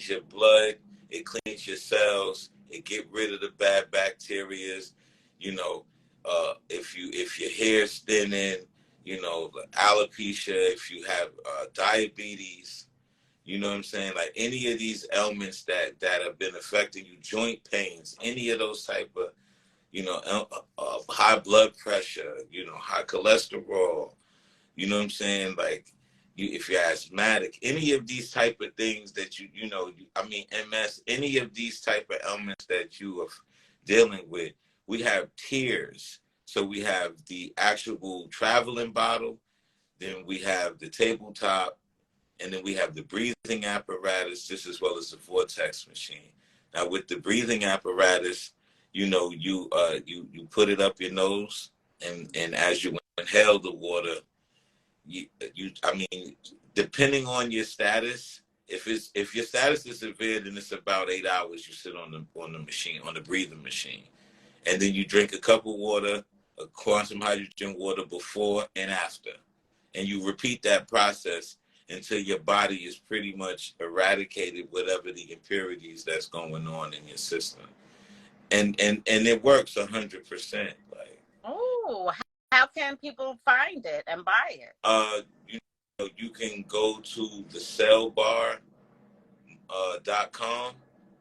your blood, it cleans your cells, it get rid of the bad bacteria. You know, if your hair's thinning, you know, alopecia, if you have diabetes, you know what I'm saying? Like any of these ailments that have been affecting you, joint pains, any of those type of, you know, high blood pressure, you know, high cholesterol, you know what I'm saying? Like, if you're asthmatic, any of these type of things that MS, any of these type of ailments that you are dealing with, we have tiers. So we have the actual traveling bottle, then we have the tabletop, and then we have the breathing apparatus, just as well as the vortex machine. Now, with the breathing apparatus, you know, you put it up your nose, and as you inhale the water, depending on your status, if your status is severe, then it's about 8 hours you sit on the machine, on the breathing machine, and then you drink a cup of water, a quantum hydrogen water before and after, and you repeat that process until your body is pretty much eradicated whatever the impurities that's going on in your system, and it works 100%. Like, Oh, how can people find it and buy it? you know, you can go to the cellbar.com,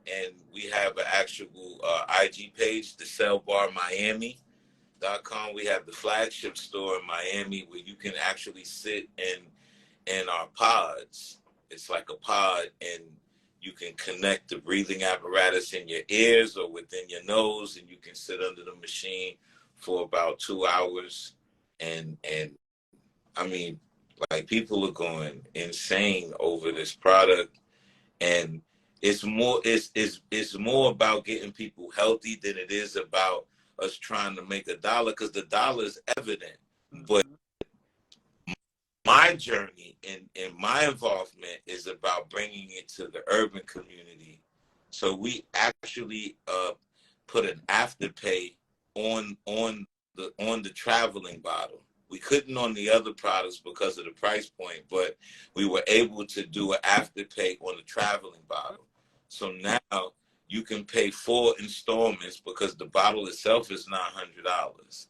and we have an actual IG page, the cellbarmiami.com. We have the flagship store in Miami where you can actually sit in our pods it's like a pod, and you can connect the breathing apparatus in your ears or within your nose, and you can sit under the machine for about 2 hours. And I mean, like, people are going insane over this product, and it's more about getting people healthy than it is about us trying to make a dollar, because the dollar is evident. But my journey and my involvement is about bringing it to the urban community. So we actually put an afterpay on the traveling bottle. We couldn't on the other products because of the price point, but we were able to do an afterpay on the traveling bottle. So now you can pay 4 installments because the bottle itself is $900.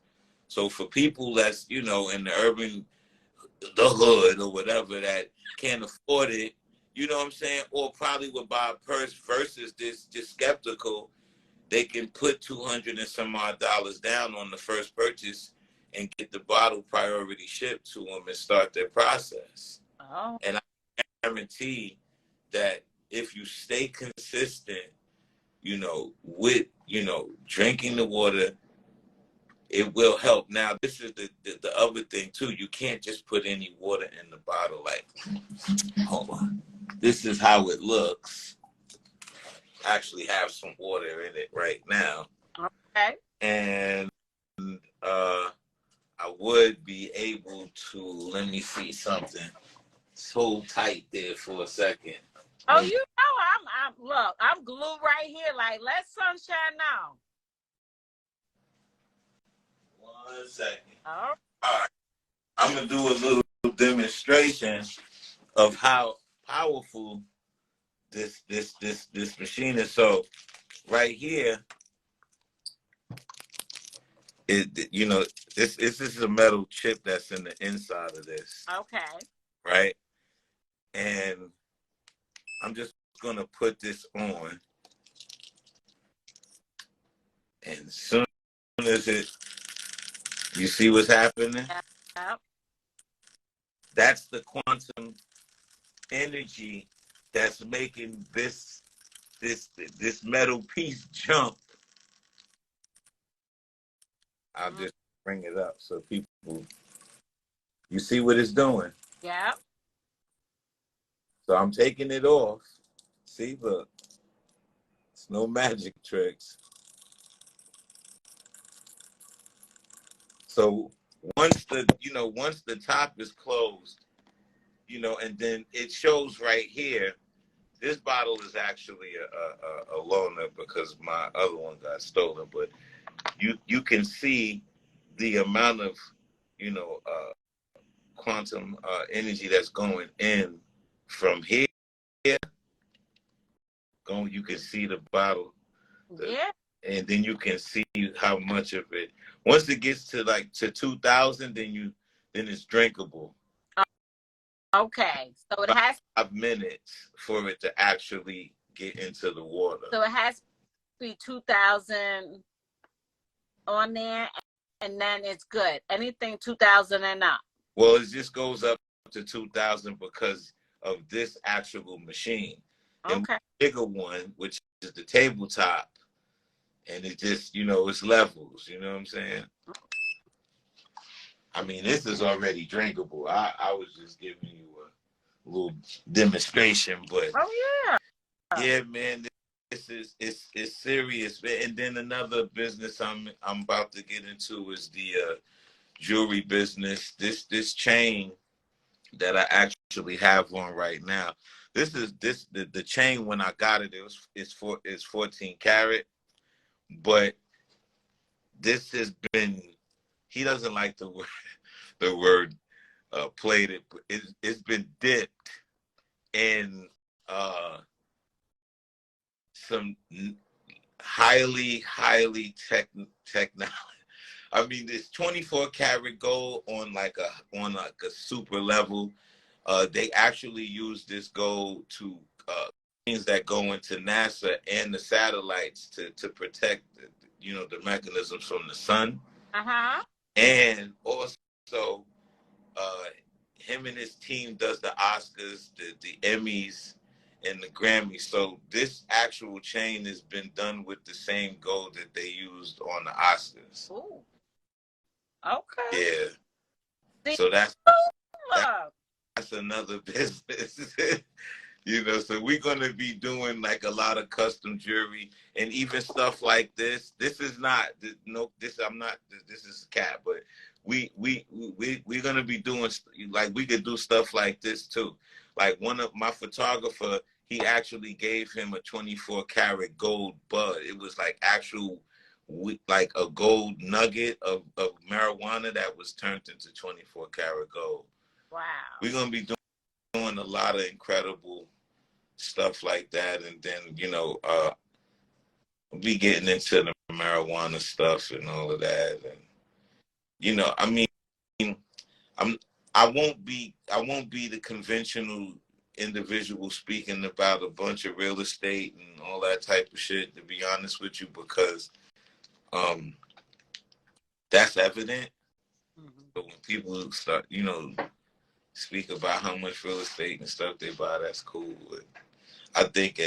So for people that's, in the hood or whatever, that can't afford it, you know what I'm saying, or probably would buy a purse versus this just skeptical, they can put $200 and some odd dollars down on the first purchase and get the bottle priority shipped to them and start their process. Oh. And I guarantee that if you stay consistent, with, drinking the water, it will help. Now, this is the other thing too. You can't just put any water in the bottle. Like, hold on. This is how it looks. I actually have some water in it right now. Okay. And I would be able to, let me see something. It's hold tight there for a second. Oh, look, I'm glued right here. Like, let sunshine now. 1 second. All right. I'm gonna do a little demonstration of how powerful this machine is. So right here, this is a metal chip that's in the inside of this. Okay. Right? And I'm just gonna put this on, and as soon as you see what's happening? Yep. That's the quantum energy that's making this metal piece jump. I'll just bring it up so people, you see what it's doing? Yep. So I'm taking it off. See, look, it's no magic tricks. So once the top is closed, and then it shows right here, this bottle is actually a loaner because my other one got stolen, but you can see the amount of, quantum energy that's going in from here. You can see the bottle. Yeah. And then you can see how much of it. Once it gets to 2,000, then it's drinkable. Okay. So it has 5 minutes for it to actually get into the water. So it has to be 2,000 on there, and then it's good. Anything 2,000 and up. Well, it just goes up to 2,000 because of this actual machine. Okay. And the bigger one, which is the tabletop, and it just, it's levels. You know what I'm saying? I mean, this is already drinkable. I was just giving you a little demonstration, but yeah, man, it's serious. And then another business I'm about to get into is the jewelry business. This chain that I actually have on right now. The chain when I got it, it's 14 karat, but this has been, he doesn't like the word plated, but it's been dipped in some highly technology. I mean, this 24 karat gold on like a super level. They actually use this gold to things that go into NASA and the satellites to protect the mechanisms from the sun. Uh-huh. And also him and his team does the Oscars, the Emmys, and the Grammys. So this actual chain has been done with the same gold that they used on the Oscars. Ooh. Okay. Yeah. See, So that's look. another business. You know, so we're gonna be doing like a lot of custom jewelry and even stuff like this. This is not no. This I'm not. This is cap, but we're gonna be doing like we could do stuff like this too. Like one of my photographer, he actually gave him a 24 karat gold bud. It was like actual, like a gold nugget of marijuana that was turned into 24 karat gold. Wow. We're gonna be doing a lot of incredible stuff like that, and then be getting into the marijuana stuff and all of that, and I mean, I won't be the conventional individual speaking about a bunch of real estate and all that type of shit, to be honest with you, because that's evident. Mm-hmm. But when people start speak about how much real estate and stuff they buy, that's cool. I think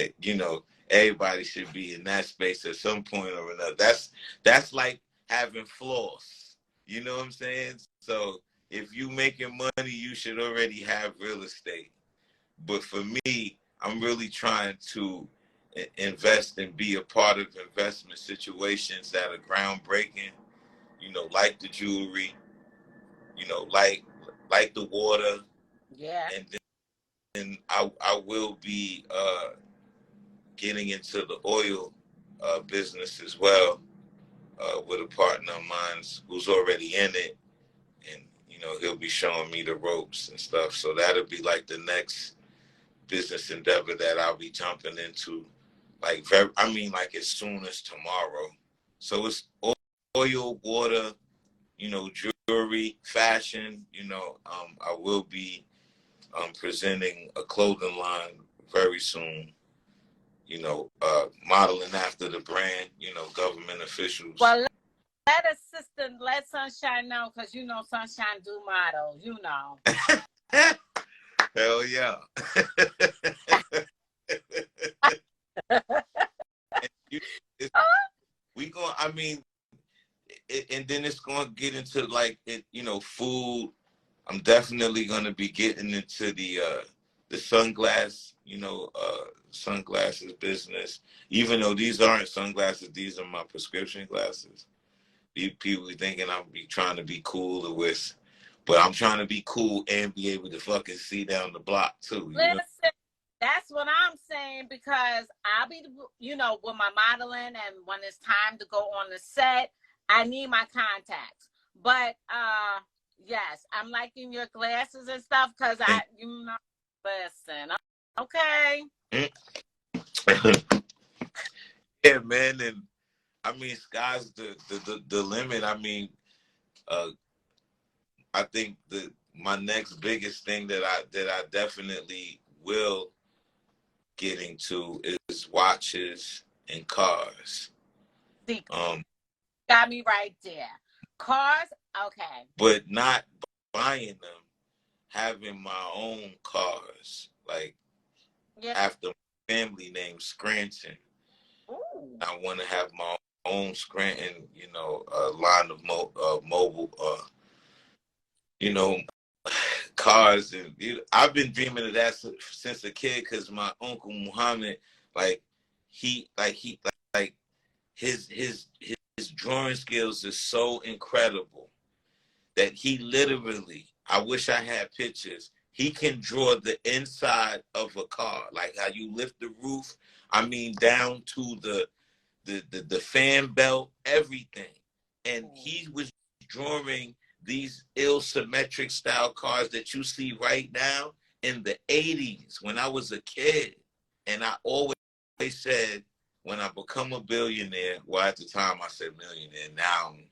everybody should be in that space at some point or another. That's like having floss. You know what I'm saying? So if you making money, you should already have real estate. But for me, I'm really trying to invest and be a part of investment situations that are groundbreaking. Like the jewelry. Like the water. Yeah. And then I will be getting into the oil business as well, with a partner of mine who's already in it, and he'll be showing me the ropes and stuff. So that'll be like the next business endeavor that I'll be jumping into, like like as soon as tomorrow. So it's oil, water, jewelry, fashion. I will be presenting a clothing line very soon. Modeling after the brand, government officials. Well, let Sunshine know, because Sunshine do models, Hell yeah. We going, I mean, and then it's going to get into like food. I'm definitely going to be getting into the sunglasses business. Even though these aren't sunglasses, these are my prescription glasses. These people be thinking I'm be trying to be cool with, but I'm trying to be cool and be able to fucking see down the block too. Listen, that's what I'm saying, because I'll be, with my modeling, and when it's time to go on the set, I need my contacts. But yes, I'm liking your glasses and stuff, because listen, okay. Yeah, man, and I mean, sky's the limit. I mean, I think my next biggest thing that I definitely will get into is watches and cars. See, got me right there. Cars, okay. But not buying them, having my own cars, like after my family name Scranton. Ooh. I want to have my own Scranton, line of mobile, cars, and I've been dreaming of that since a kid, because my uncle Muhammad, his drawing skills is so incredible that he literally, I wish I had pictures, he can draw the inside of a car, like how you lift the roof, I mean down to the fan belt, everything. And he was drawing these ill-symmetric style cars that you see right now in the 80s when I was a kid. And I always said, when I become a billionaire, well, at the time I said millionaire, now I'm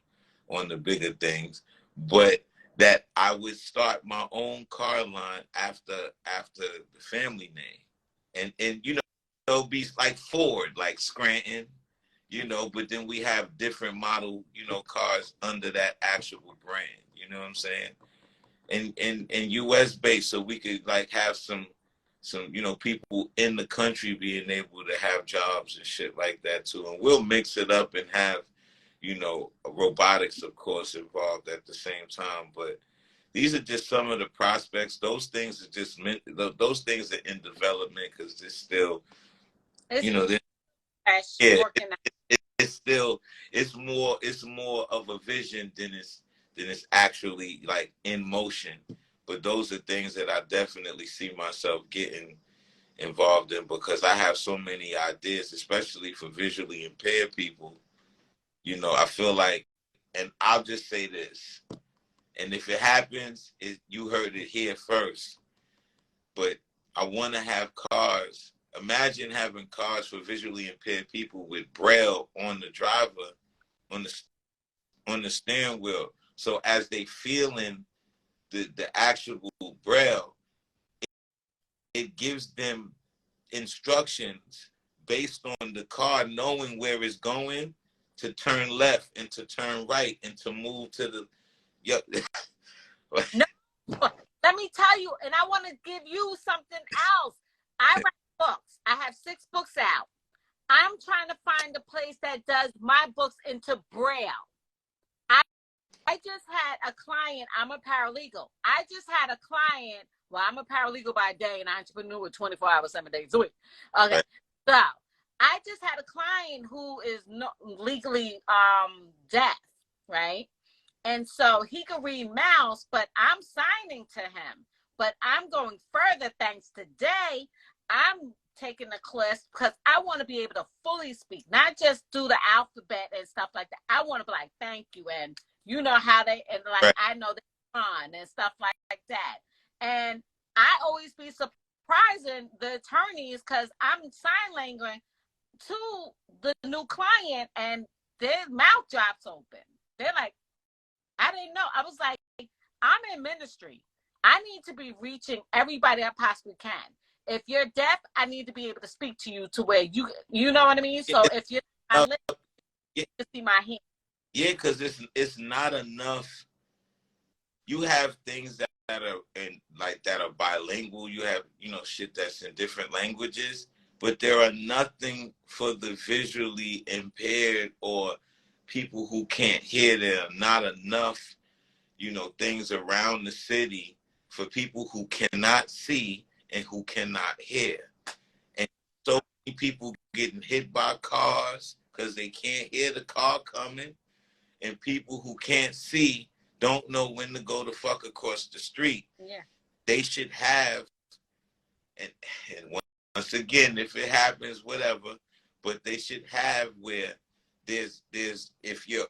on the bigger things, but that I would start my own car line after the family name. And it'll be like Ford, like Scranton, but then we have different model, cars under that actual brand. You know what I'm saying? and US based, so we could like have some people in the country being able to have jobs and shit like that too. And we'll mix it up and have robotics, of course, involved at the same time. But these are just some of the prospects. Those things are just meant. Those things are in development because they're still, it's yeah, working. it's still it's more of a vision than it's actually like in motion. But those are things that I definitely see myself getting involved in because I have so many ideas, especially for visually impaired people. I feel like, and I'll just say this, and if it happens, you heard it here first. But I want to have cars. Imagine having cars for visually impaired people with braille on the driver, on the steering wheel. So as they feeling the actual braille, it gives them instructions based on the car knowing where it's going to turn left and to turn right and to move to the No, let me tell you, and I want to give you something else. I write books. I have 6 books out. I'm trying to find a place that does my books into braille. I just had a client. I'm a paralegal. I just had a client. Well, I'm a paralegal by day and an entrepreneur 24 hours, 7 days a week. Okay. Right. So I just had a client who is legally deaf, right? And so he could read mouse, but I'm signing to him. But I'm going further thanks to Day. I'm taking the class because I want to be able to fully speak, not just do the alphabet and stuff like that. I want to be like, thank you. And you know how they, and like, right. I know they're on and stuff like that. And I always be surprising the attorneys because I'm sign language to the new client and their mouth drops open. They're like, I didn't know. I was like, I'm in ministry. I need to be reaching everybody I possibly can. If you're deaf, I need to be able to speak to you to where you know what I mean? So if you're not listening, you see my hand. Yeah, because it's not enough. You have things that are bilingual. You have, shit that's in different languages, but there are nothing for the visually impaired or people who can't hear. There are not enough, things around the city for people who cannot see and who cannot hear. And so many people getting hit by cars because they can't hear the car coming. And people who can't see don't know when to go the fuck across the street. Yeah. They should have, and once again, if it happens, whatever, but they should have where there's if you're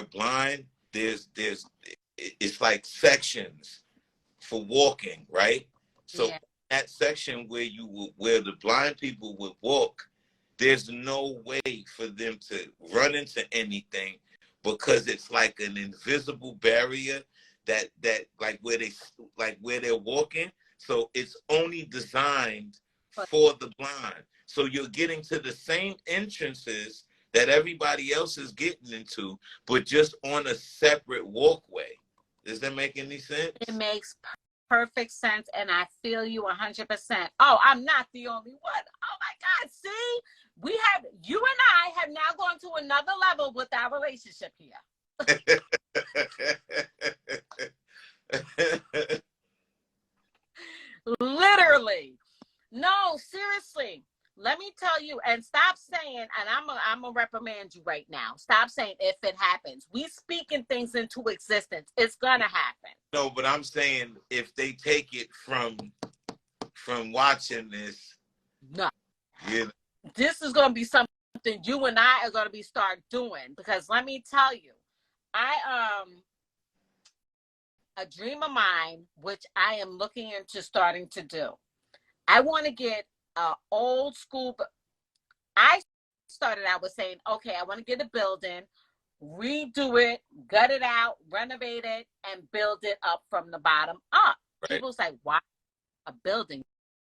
blind, it's like sections for walking, right? So yeah. That section where the blind people would walk, there's no way for them to run into anything because it's like an invisible barrier that like where they're walking. So it's only designed for the blind. So you're getting to the same entrances that everybody else is getting into, but just on a separate walkway. Does that make any sense? It makes perfect sense, and I feel you 100%. Oh, I'm not the only one. Oh my God, see? You and I have now gone to another level with our relationship here. Literally. No, seriously. Let me tell you, and stop saying, and I'm gonna reprimand you right now. Stop saying if it happens. We speaking things into existence. It's gonna happen. No, but I'm saying if they take it from watching this. No. Yeah. This is gonna be something you and I are gonna be start doing, because let me tell you, a dream of mine, which I am looking into starting to do. I want to get old school. I started out with saying, okay, I want to get a building, redo it, gut it out, renovate it, and build it up from the bottom up. Right. People say, why a building?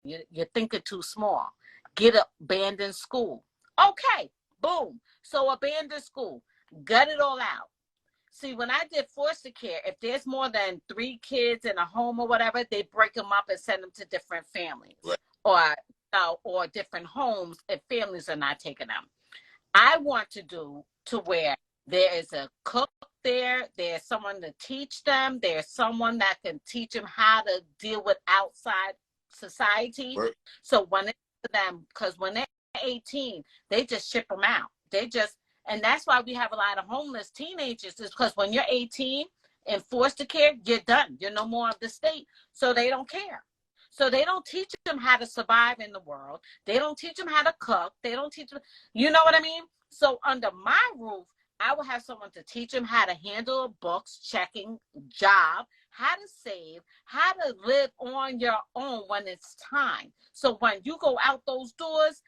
You're thinking too small. Get an abandoned school. Okay, boom. So abandoned school, gut it all out. See, when I did foster care, if there's more than 3 kids in a home or whatever, they break them up and send them to different families, Right. or different homes if families are not taking them. I want to do to where there is a cook there, there's someone to teach them, there's someone that can teach them how to deal with outside society. Right. So when it's for them, because when they're 18, they just ship them out. And that's why we have a lot of homeless teenagers, is because when you're 18 in foster care, you're done. You're no more of the state. So they don't care. So they don't teach them how to survive in the world. They don't teach them how to cook. They don't teach them, you know what I mean? So under my roof, I will have someone to teach them how to handle a books, checking, job, how to save, how to live on your own when it's time. So when you go out those doors,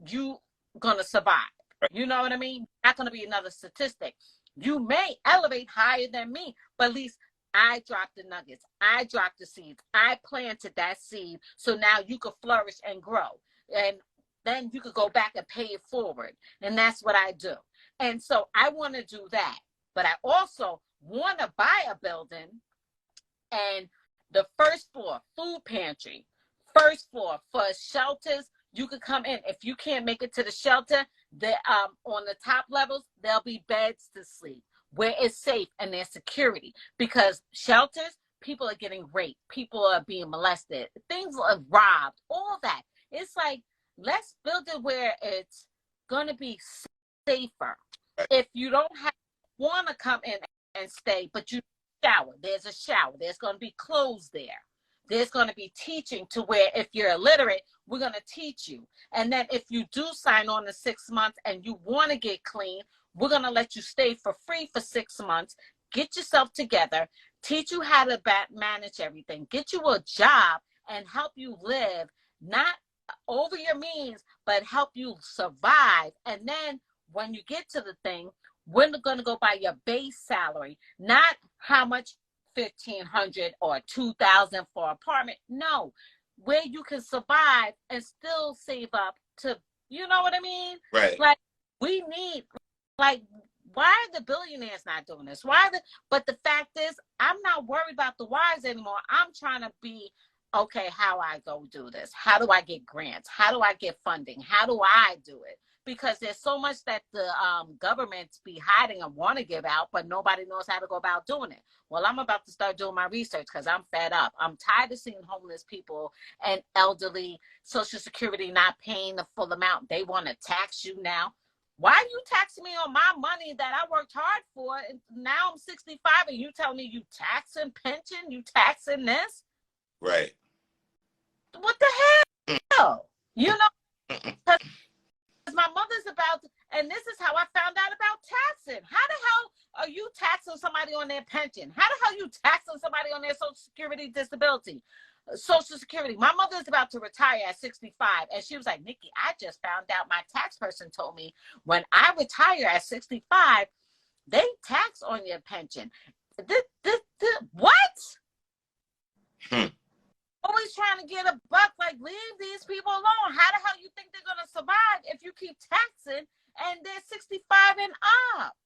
you gonna survive. You know what I mean? Not gonna be another statistic. You may elevate higher than me, but at least I dropped the nuggets. I dropped the seeds. I planted that seed. So now you could flourish and grow. And then you could go back and pay it forward. And that's what I do. And so I want to do that. But I also want to buy a building, and the first floor, food pantry, first floor for shelters. You could come in. If you can't make it to the shelter, on the top levels, there'll be beds to sleep where it's safe and there's security. Because shelters, people are getting raped, people are being molested, things are robbed, all that. It's like, let's build it where it's going to be safer. If you don't want to come in and stay, but you shower, there's a shower, there's going to be clothes there. There's going to be teaching to where if you're illiterate, we're going to teach you. And then if you do sign on to 6 months and you want to get clean, we're going to let you stay for free for 6 months, get yourself together, teach you how to manage everything, get you a job and help you live, not over your means, but help you survive. And then when you get to the thing, we're going to go by your base salary, not how much, 1,500 or 2,000 for an apartment. No, where you can survive and still save up to, you know what I mean? Right. Like, we need, like, why are the billionaires not doing this? But the fact is, I'm not worried about the whys anymore. I'm trying to be, okay, how I go do this? How do I get grants? How do I get funding? How do I do it? Because there's so much that the governments be hiding and want to give out, but nobody knows how to go about doing it. Well, I'm about to start doing my research because I'm fed up. I'm tired of seeing homeless people and elderly, Social Security not paying the full amount. They want to tax you now. Why are you taxing me on my money that I worked hard for? And now I'm 65 and you tell me you taxing pension, you taxing this? Right. What the hell? You know, because my mother's about, and this is how I found out about taxing. How the hell are you taxing somebody on their pension? How the hell are you taxing somebody on their Social Security disability? Social Security. My mother's about to retire at 65, and she was like, Nikki, I just found out, my tax person told me when I retire at 65, they tax on your pension. What? Always trying to get a buck. Like, leave these people alone. How the hell you think they're going to survive if you keep taxing and they're 65 and up?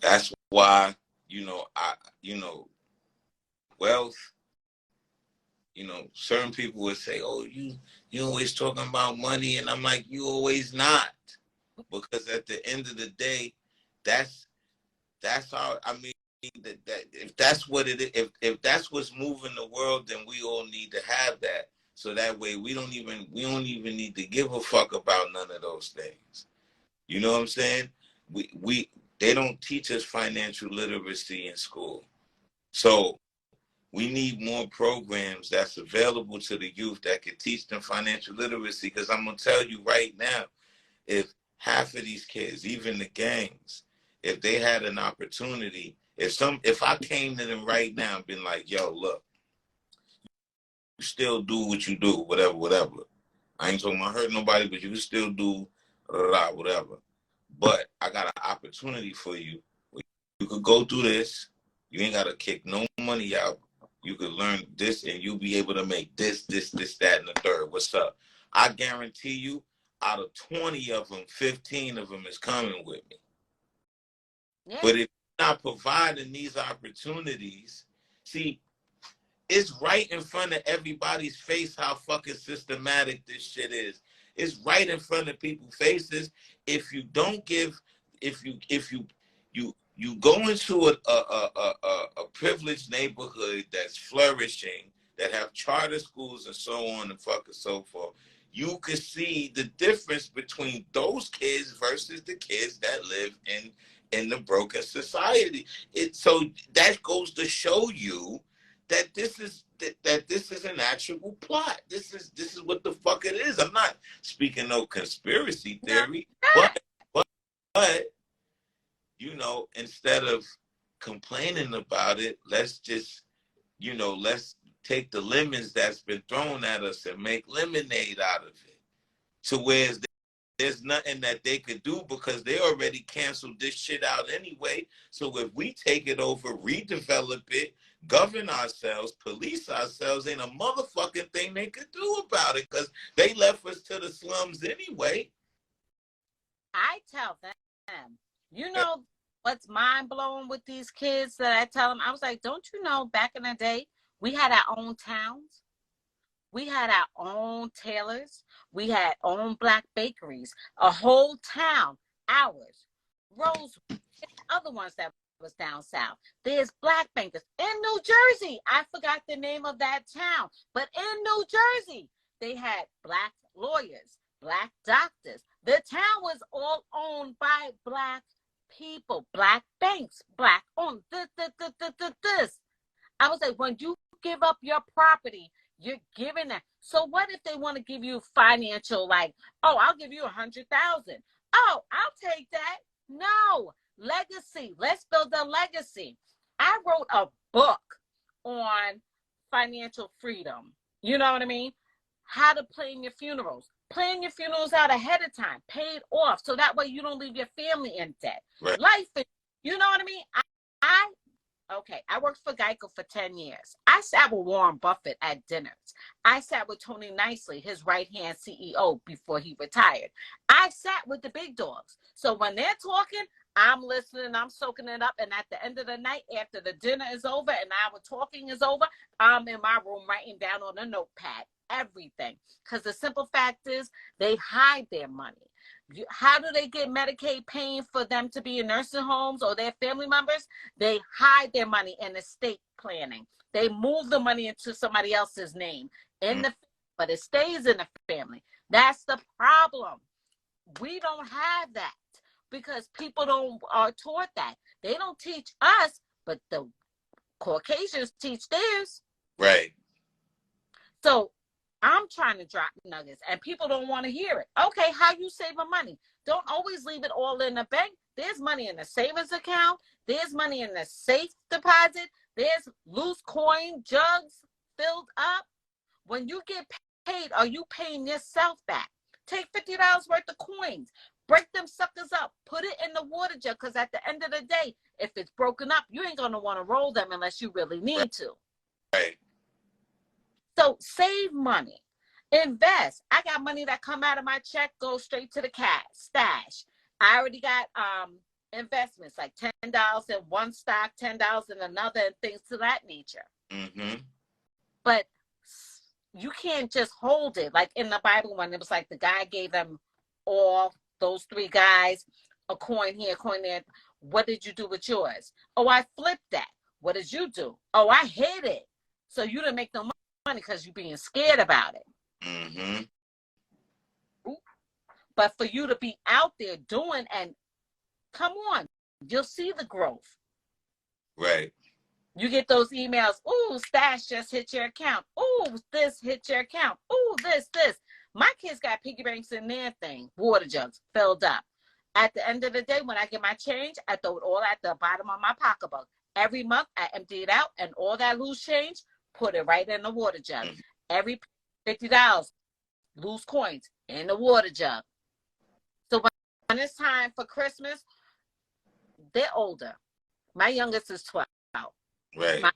That's why, wealth, certain people would say, oh, you always talking about money. And I'm like, you always not. Because at the end of the day, that's how, I mean, that if that's what it is, if that's what's moving the world, then we all need to have that. So that way we don't even need to give a fuck about none of those things. You know what I'm saying? They don't teach us financial literacy in school. So we need more programs that's available to the youth that can teach them financial literacy. Because I'm gonna tell you right now, if half of these kids, even the gangs, if they had an opportunity, if I came to them right now and been like, yo, look, you still do what you do, whatever. I ain't talking about hurting nobody, but you can still do whatever. But I got an opportunity for you. You could go do this. You ain't got to kick no money out. You could learn this and you'll be able to make this, that, and the third. What's up? I guarantee you, out of 20 of them, 15 of them is coming with me. Yeah. But if you're not providing these opportunities, see, it's right in front of everybody's face how fucking systematic this shit is. It's right in front of people's faces. If you don't give, if you go into a privileged neighborhood that's flourishing, that have charter schools and so on and fucking so forth, you can see the difference between those kids versus the kids that live in the broken society. So that goes to show you that this is an actual plot. This is what the fuck it is. I'm not speaking no conspiracy No. theory, but you know, instead of complaining about it, let's just, you know, let's take the lemons that's been thrown at us and make lemonade out of it. To where there's nothing that they could do because they already canceled this shit out anyway. So if we take it over, redevelop it, govern ourselves, police ourselves, ain't a motherfucking thing they could do about it because they left us to the slums anyway. I tell them, you know what's mind blowing with these kids that I tell them? I was like, don't you know back in the day, we had our own towns? We had our own tailors. We had own black bakeries. A whole town, ours. Rose, other ones that was down south. There's black bankers in New Jersey. I forgot the name of that town, but in New Jersey, they had black lawyers, black doctors. The town was all owned by black people, black banks, black owned. This. I was like, when you give up your property, you're giving that. So what if they want to give you financial, like, oh, I'll give you 100,000. Oh, I'll take that. No, legacy. Let's build a legacy. I wrote a book on financial freedom. You know what I mean? How to plan your funerals. Plan your funerals out ahead of time, paid off, so that way you don't leave your family in debt. Right. Life, you know what I mean? I worked for Geico for 10 years. I sat with Warren Buffett at dinners. I sat with Tony Nicely, his right-hand CEO, before he retired. I sat with the big dogs. So when they're talking, I'm listening, I'm soaking it up. And at the end of the night, after the dinner is over and our talking is over, I'm in my room writing down on a notepad everything. Because the simple fact is, they hide their money. How do they get Medicaid paying for them to be in nursing homes or their family members? They hide their money in estate planning. They move the money into somebody else's name, but it stays in the family. That's the problem. We don't have that because people are taught that. They don't teach us, but the Caucasians teach theirs. Right. So I'm trying to drop nuggets and people don't want to hear it. Okay, how you saving money? Don't always leave it all in the bank. There's money in the savings account. There's money in the safe deposit. There's loose coin jugs filled up. When you get paid, are you paying yourself back? Take $50 worth of coins. Break them suckers up. Put it in the water jug because at the end of the day, if it's broken up, you ain't going to want to roll them unless you really need to. Right. So save money, invest. I got money that come out of my check, go straight to the stash. I already got investments like $10 in one stock, $10 in another, and things to that nature. Mm-hmm. But you can't just hold it. Like in the Bible, when it was like the guy gave them all, those three guys, a coin here, a coin there. What did you do with yours? Oh, I flipped that. What did you do? Oh, I hid it. So you didn't make no money because you're being scared about it. Mm-hmm. But for you to be out there doing, and come on, you'll see the growth. Right. You get those emails, ooh, stash just hit your account. Ooh, this hit your account. Ooh, this. My kids got piggy banks in their thing, water jugs filled up. At the end of the day, when I get my change, I throw it all at the bottom of my pocketbook. Every month, I empty it out, and all that loose change, put it right in the water jug. Mm-hmm. Every $50, loose coins in the water jug. So when it's time for Christmas, they're older. My youngest is 12. Right. My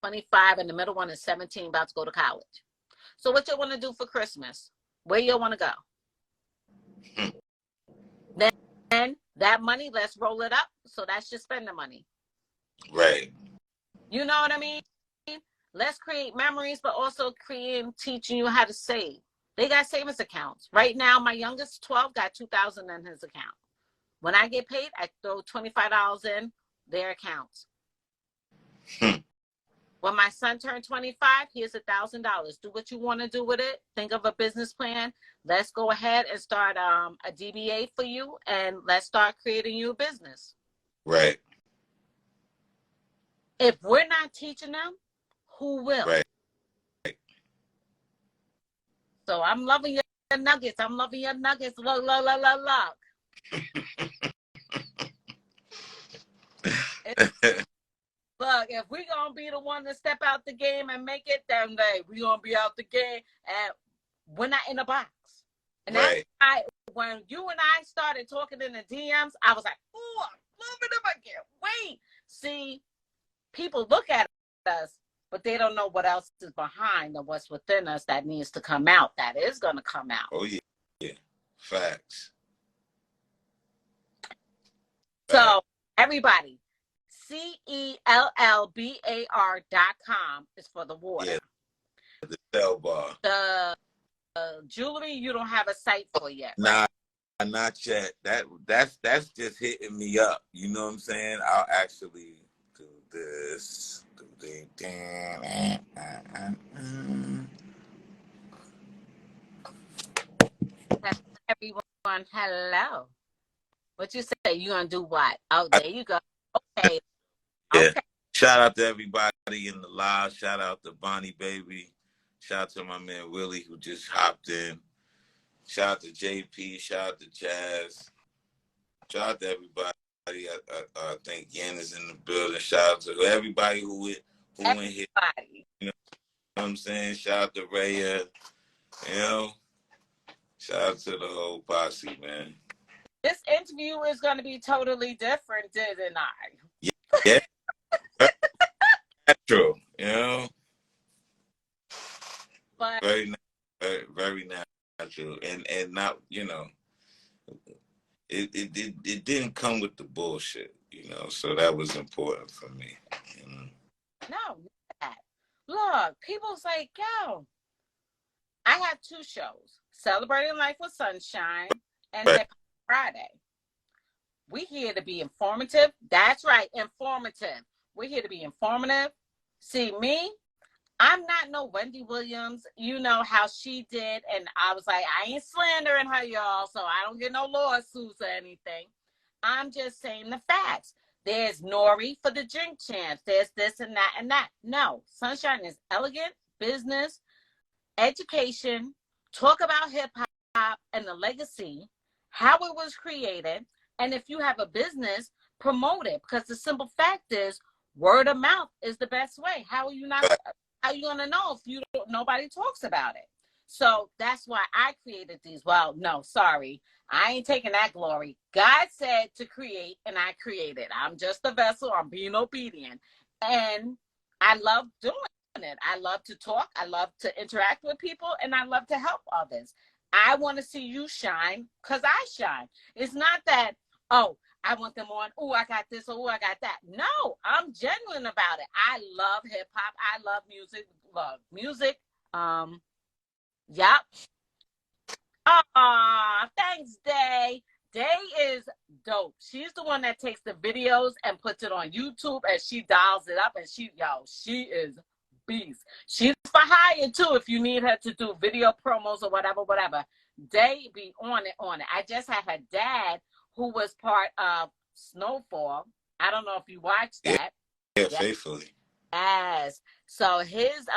25, and the middle one is 17, about to go to college. So what you want to do for Christmas? Where you want to go? Then That money, let's roll it up. So that's your spending money. Right. You know what I mean? Let's create memories, but also teaching you how to save. They got savings accounts. Right now, my youngest 12 got $2,000 in his account. When I get paid, I throw $25 in their accounts. When my son turned 25, here's $1,000. Do what you want to do with it. Think of a business plan. Let's go ahead and start a DBA for you, and let's start creating you a business. Right. If we're not teaching them, who will? Right. So I'm loving your nuggets. I'm loving your nuggets. Look, look, look, look, look. Look, if we're going to be the one to step out the game and make it, then we're going to be out the game and we're not in a box. And right. that's why when you and I started talking in the DMs, I was like, oh, I'm loving them. I can't wait. See, people look at us, but they don't know what else is behind and what's within us that needs to come out. That is going to come out. Oh, yeah. Yeah. Facts. So, everybody, CELLBAR.com is for the water. Yeah, the cell bar. The jewelry, you don't have a site for yet. Right? Nah, not yet. That's just hitting me up. You know what I'm saying? I'll actually do this. Everyone, hello. What you say? You gonna do what? Oh, there you go. Okay. Yeah. Okay. Shout out to everybody in the live. Shout out to Bonnie Baby. Shout out to my man Willie who just hopped in. Shout out to JP. Shout out to Jazz. Shout out to everybody. I think Yen is in the building. Shout out to everybody who in here. You know what I'm saying? Shout out to Raya. You know, shout out to the whole posse, man. This interview is going to be totally different, didn't I? Yeah. Natural, you know. But very, very natural, and not, you know, it didn't come with the bullshit, you know. So that was important for me. You know? No, look, people's like, yo, I have 2 shows: Celebrating Life with Sunshine and Right. Hip Hop Friday. We here to be informative. That's right, informative. We're here to be informative. See, me, I'm not no Wendy Williams. You know how she did, and I was like, I ain't slandering her, y'all, so I don't get no lawsuits or anything. I'm just saying the facts. There's Nori for the drink champs. There's this and that and that. No, Sunshine is elegant, business, education, talk about hip hop and the legacy, how it was created. And if you have a business, promote it, because the simple fact is word of mouth is the best way. How are you gonna know if nobody talks about it? So that's why I created these. Well, no, sorry. I ain't taking that glory. God said to create, and I created. I'm just a vessel. I'm being obedient. And I love doing it. I love to talk. I love to interact with people, and I love to help others. I want to see you shine because I shine. It's not that, oh, I want them on, oh, I got this, oh, I got that. No, I'm genuine about it. I love hip hop. I love music. Yep. Thanks, Day. Day is dope. She's the one that takes the videos and puts it on YouTube, and she dials it up, and she is beast. She's for hire too if you need her to do video promos or whatever. Day be on it. I just had her dad, who was part of Snowfall. I don't know if you watched that. Yeah, faithfully. Yes. So his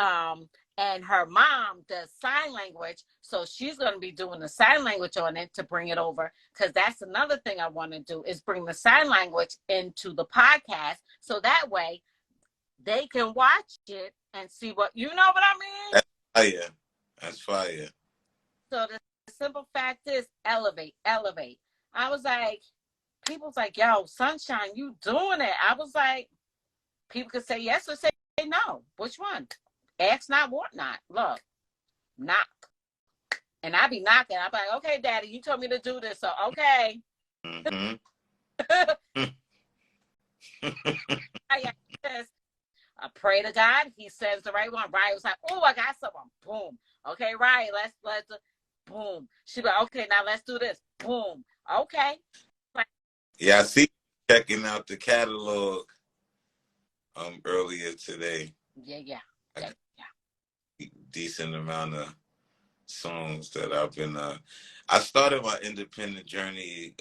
and her mom does sign language, so she's going to be doing the sign language on it to bring it over, because that's another thing I want to do is bring the sign language into the podcast, so that way they can watch it and see what, you know what I mean? That's fire. That's fire. So the simple fact is elevate. I was like, people's like, yo, Sunshine, you doing it. I was like, people could say yes or say no. Which one? Ask not, want not. Look, knock. And I be knocking. I'm like, okay, Daddy, you told me to do this, so okay. Mm-hmm. I pray to God. He says the right one. Ryan was like, "Oh, I got someone." Boom. Okay, Ryan, let's boom. She be like, "Okay, now let's do this." Boom. Okay. Yeah, I see you checking out the catalog earlier today. Yeah. Decent amount of songs that I've been I started my independent journey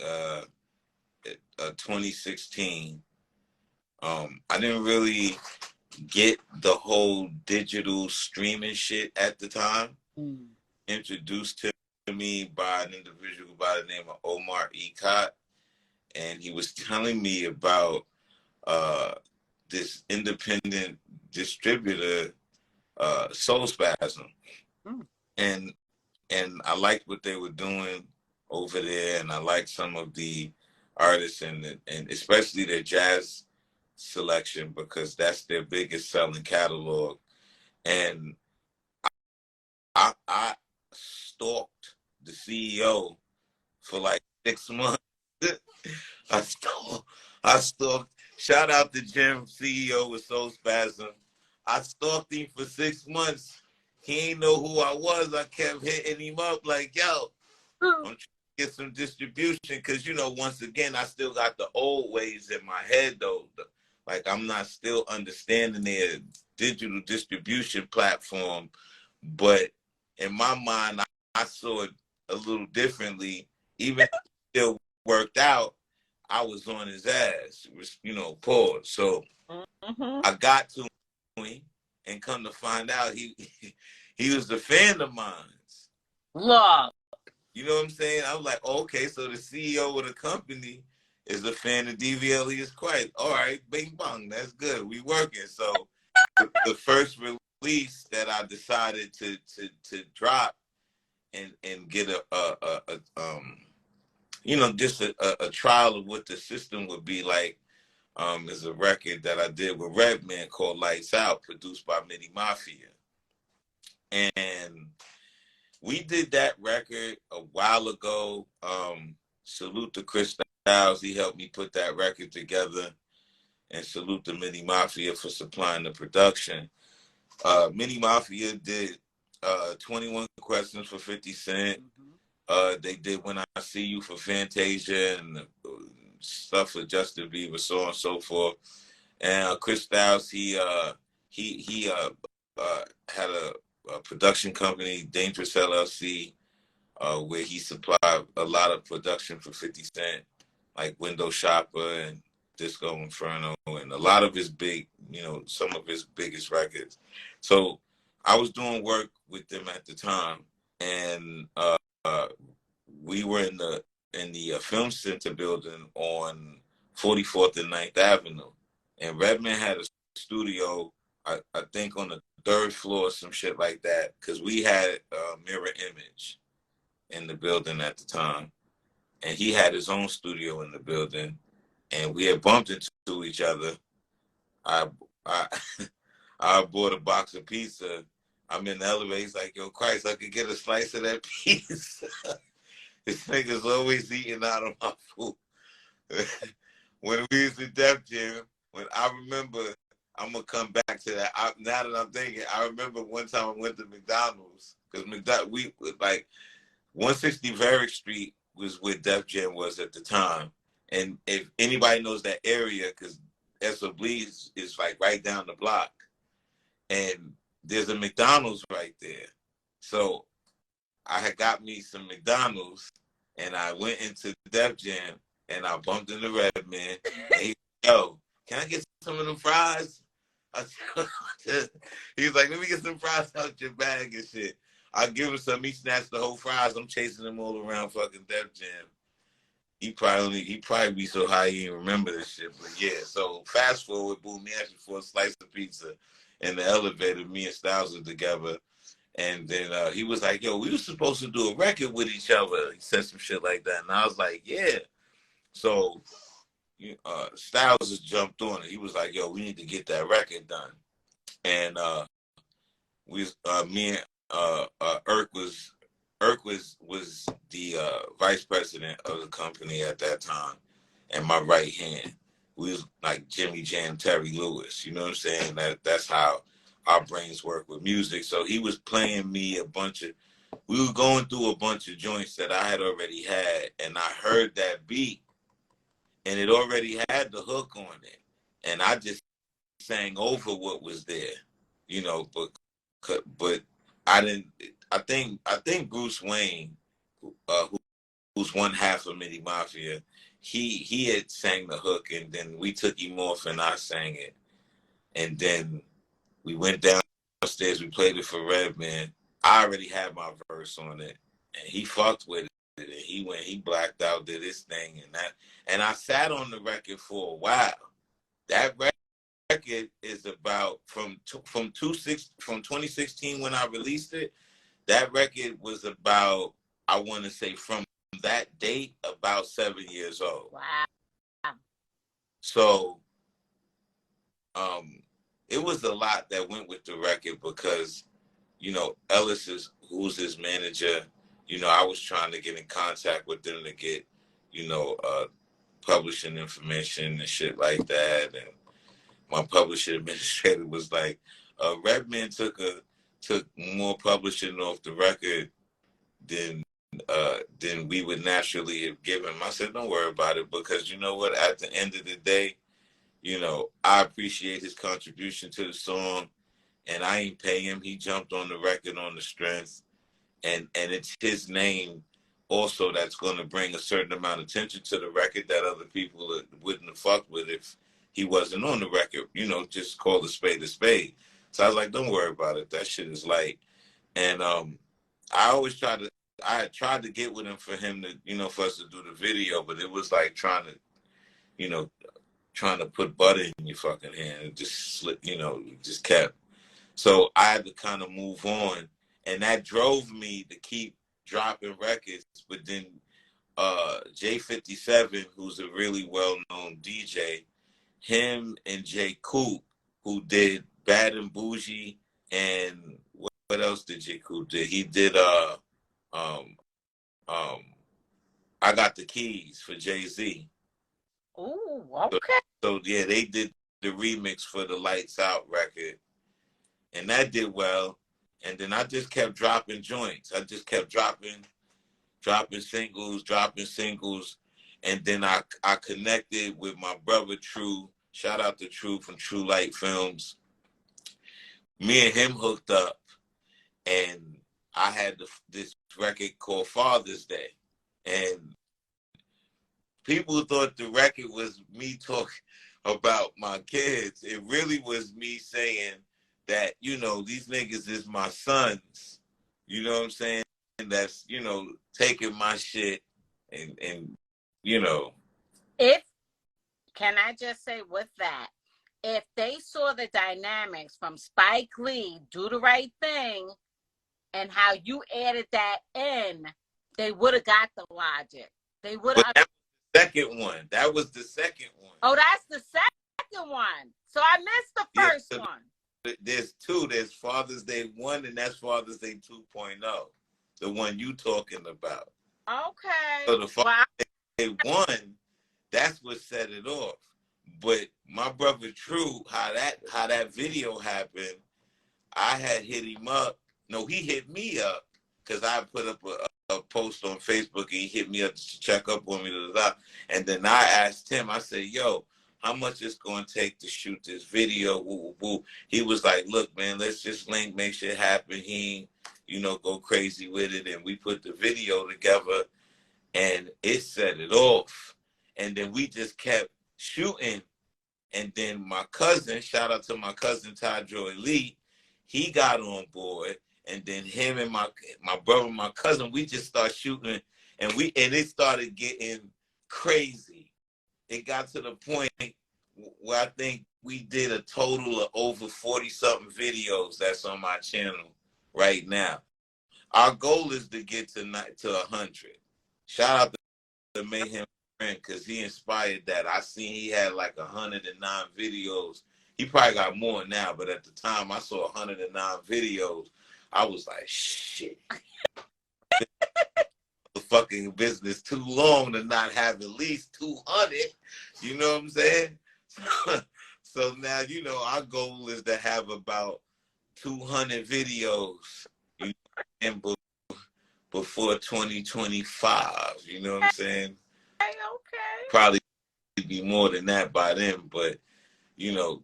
2016. I didn't really get the whole digital streaming shit at the time. Introduced to me by an individual by the name of Omar Ecott, and he was telling me about this independent distributor, Soulspazm, and I liked what they were doing over there, and I liked some of the artists and especially their jazz selection because that's their biggest selling catalog. And I stalked the CEO for like 6 months. I stalked. Shout out to Jim, CEO with Soulspazm. I stalked him for 6 months. He ain't know who I was. I kept hitting him up like, yo, I'm trying to get some distribution because, once again, I still got the old ways in my head, though. Like, I'm not still understanding their digital distribution platform. But in my mind, I saw it a little differently. Even if it still worked out, I was on his ass, pause. So I got to him and come to find out he was a fan of mine. Love. You know what I'm saying? I was like, okay, so the CEO of the company is a fan of Alias Khryst. All right, bing bong, that's good. We working. So the first release that I decided to drop and get just a trial of what the system would be like is a record that I did with Redman called Lights Out, produced by Mini Mafia. And we did that record a while ago. Salute to Chris Styles. He helped me put that record together. And salute to Mini Mafia for supplying the production. Mini Mafia did 21 Questions for 50 Cent. They did When I See You for Fantasia and stuff for Justin Bieber, so on and so forth. And Chris Styles, he had a production company, Dangerous LLC, where he supplied a lot of production for 50 Cent, like Window Shopper and Disco Inferno, and a lot of his some of his biggest records. So I was doing work with them at the time, and we were in the film center building on 44th and 9th Avenue, and Redman had a studio, I think on the 3rd floor or some shit like that, because we had a mirror image in the building at the time, and he had his own studio in the building, and we had bumped into each other. I I bought a box of pizza. I'm in the elevator. He's like, yo, Christ, I could get a slice of that pizza. This nigga's always eating out of my food. When we was in Def Jam, when I remember, I'm going to come back to that. Now that I'm thinking, I remember one time I went to McDonald's, because we, like, 160 Varick Street was where Def Jam was at the time. And if anybody knows that area, because SOB is like right down the block. And there's a McDonald's right there. So I had got me some McDonald's, and I went into Def Jam, and I bumped into Redman. And he, yo, can I get some of them fries? He's like, let me get some fries out your bag and shit. I give him some. He snatched the whole fries. I'm chasing him all around fucking Def Jam. He probably be so high he didn't remember this shit. But yeah, so fast forward, boom, he asked me for a slice of pizza in the elevator. Me and Styles were together. And then he was like, yo, we were supposed to do a record with each other. He said some shit like that. And I was like, yeah. So Styles just jumped on it. He was like, yo, we need to get that record done. And me and Irk was the vice president of the company at that time. and my right hand. We was like Jimmy Jam, Terry Lewis. You know what I'm saying? That's how our brains work with music. So he was playing me we were going through a bunch of joints that I had already had, and I heard that beat, and it already had the hook on it, and I just sang over what was there, you know. But I didn't. I think Bruce Wayne, who's one half of Midi Mafia, he had sang the hook, and then we took him off, and I sang it, and then we went downstairs. We played it for Redman. I already had my verse on it, and he fucked with it. And he blacked out, did his thing, and I sat on the record for a while. That record is about from 2016 when I released it. That record was about, I want to say, from that date, about 7 years old. Wow. So, it was a lot that went with the record because, you know, who's his manager, you know, I was trying to get in contact with them to get, you know, publishing information and shit like that. And my publishing administrator was like, Redman took more publishing off the record than we would naturally have given him. I said, don't worry about it, because you know what? At the end of the day, you know, I appreciate his contribution to the song, and I ain't pay him. He jumped on the record on the strength, and it's his name also that's going to bring a certain amount of attention to the record that other people wouldn't have fucked with if he wasn't on the record. You know, just call a spade a spade. So I was like, don't worry about it. That shit is light. And I had tried to get with him for him to, you know, for us to do the video, but it was like trying to put butter in your fucking hand. It just slipped, you know, it just kept. So I had to kind of move on, and that drove me to keep dropping records. But then J57, who's a really well-known DJ, him and J Coop, who did Bad and Bougie, and what else did J Coop do? He did I Got the Keys for Jay-Z. Oh, okay. So yeah, they did the remix for the Lights Out record, and that did well. And then I just kept dropping joints. I just kept dropping singles. And then I connected with my brother True. Shout out to True from True Light Films. Me and him hooked up, and I had this record called Father's Day. And people thought the record was me talking about my kids. It really was me saying that, you know, these niggas is my sons. You know what I'm saying? That's, you know, taking my shit and you know. Can I just say with that, if they saw the dynamics from Spike Lee, Do the Right Thing, and how you added that in, they would have got the logic. They would have. That was the second one. Oh, that's the second one. So I missed the first one. There's two. There's Father's Day 1, and that's Father's Day 2.0. The one you talking about. Okay. So the Father's Day 1, that's what set it off. But my brother True, how that video happened, I had hit him up. No, he hit me up because I put up a post on Facebook, and he hit me up to check up on me. And then I asked him, I said, yo, how much it's going to take to shoot this video? Woo, woo, woo. He was like, look, man, let's just link, make shit happen. He, you know, go crazy with it. And we put the video together, and it set it off. And then we just kept shooting. And then my cousin, shout out to my cousin Tadro Elite, he got on board. And then him and my brother, my cousin, we just started shooting, and it started getting crazy. It got to the point where I think we did a total of over 40-something videos that's on my channel right now. Our goal is to get to 100. Shout out to Mayhem friend, because he inspired that. I seen he had like 109 videos. He probably got more now, but at the time I saw 109 videos. I was like, shit. The fuck fucking business too long to not have at least 200. You know what I'm saying? So now, you know, our goal is to have about 200 videos, you know, before 2025. You know what I'm saying? Okay. Probably be more than that by then, but you know,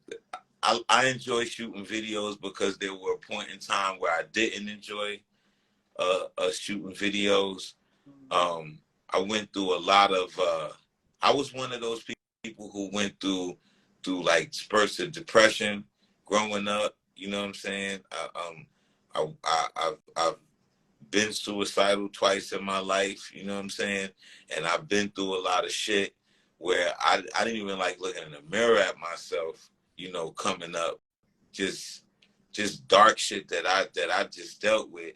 I enjoy shooting videos because there were a point in time where I didn't enjoy shooting videos. I went through a lot of I was one of those people who went through like spurts of depression growing up. You know what I'm saying? I've been suicidal twice in my life. You know what I'm saying? And I've been through a lot of shit where I didn't even like looking in the mirror at myself. You know, coming up, just dark shit that I just dealt with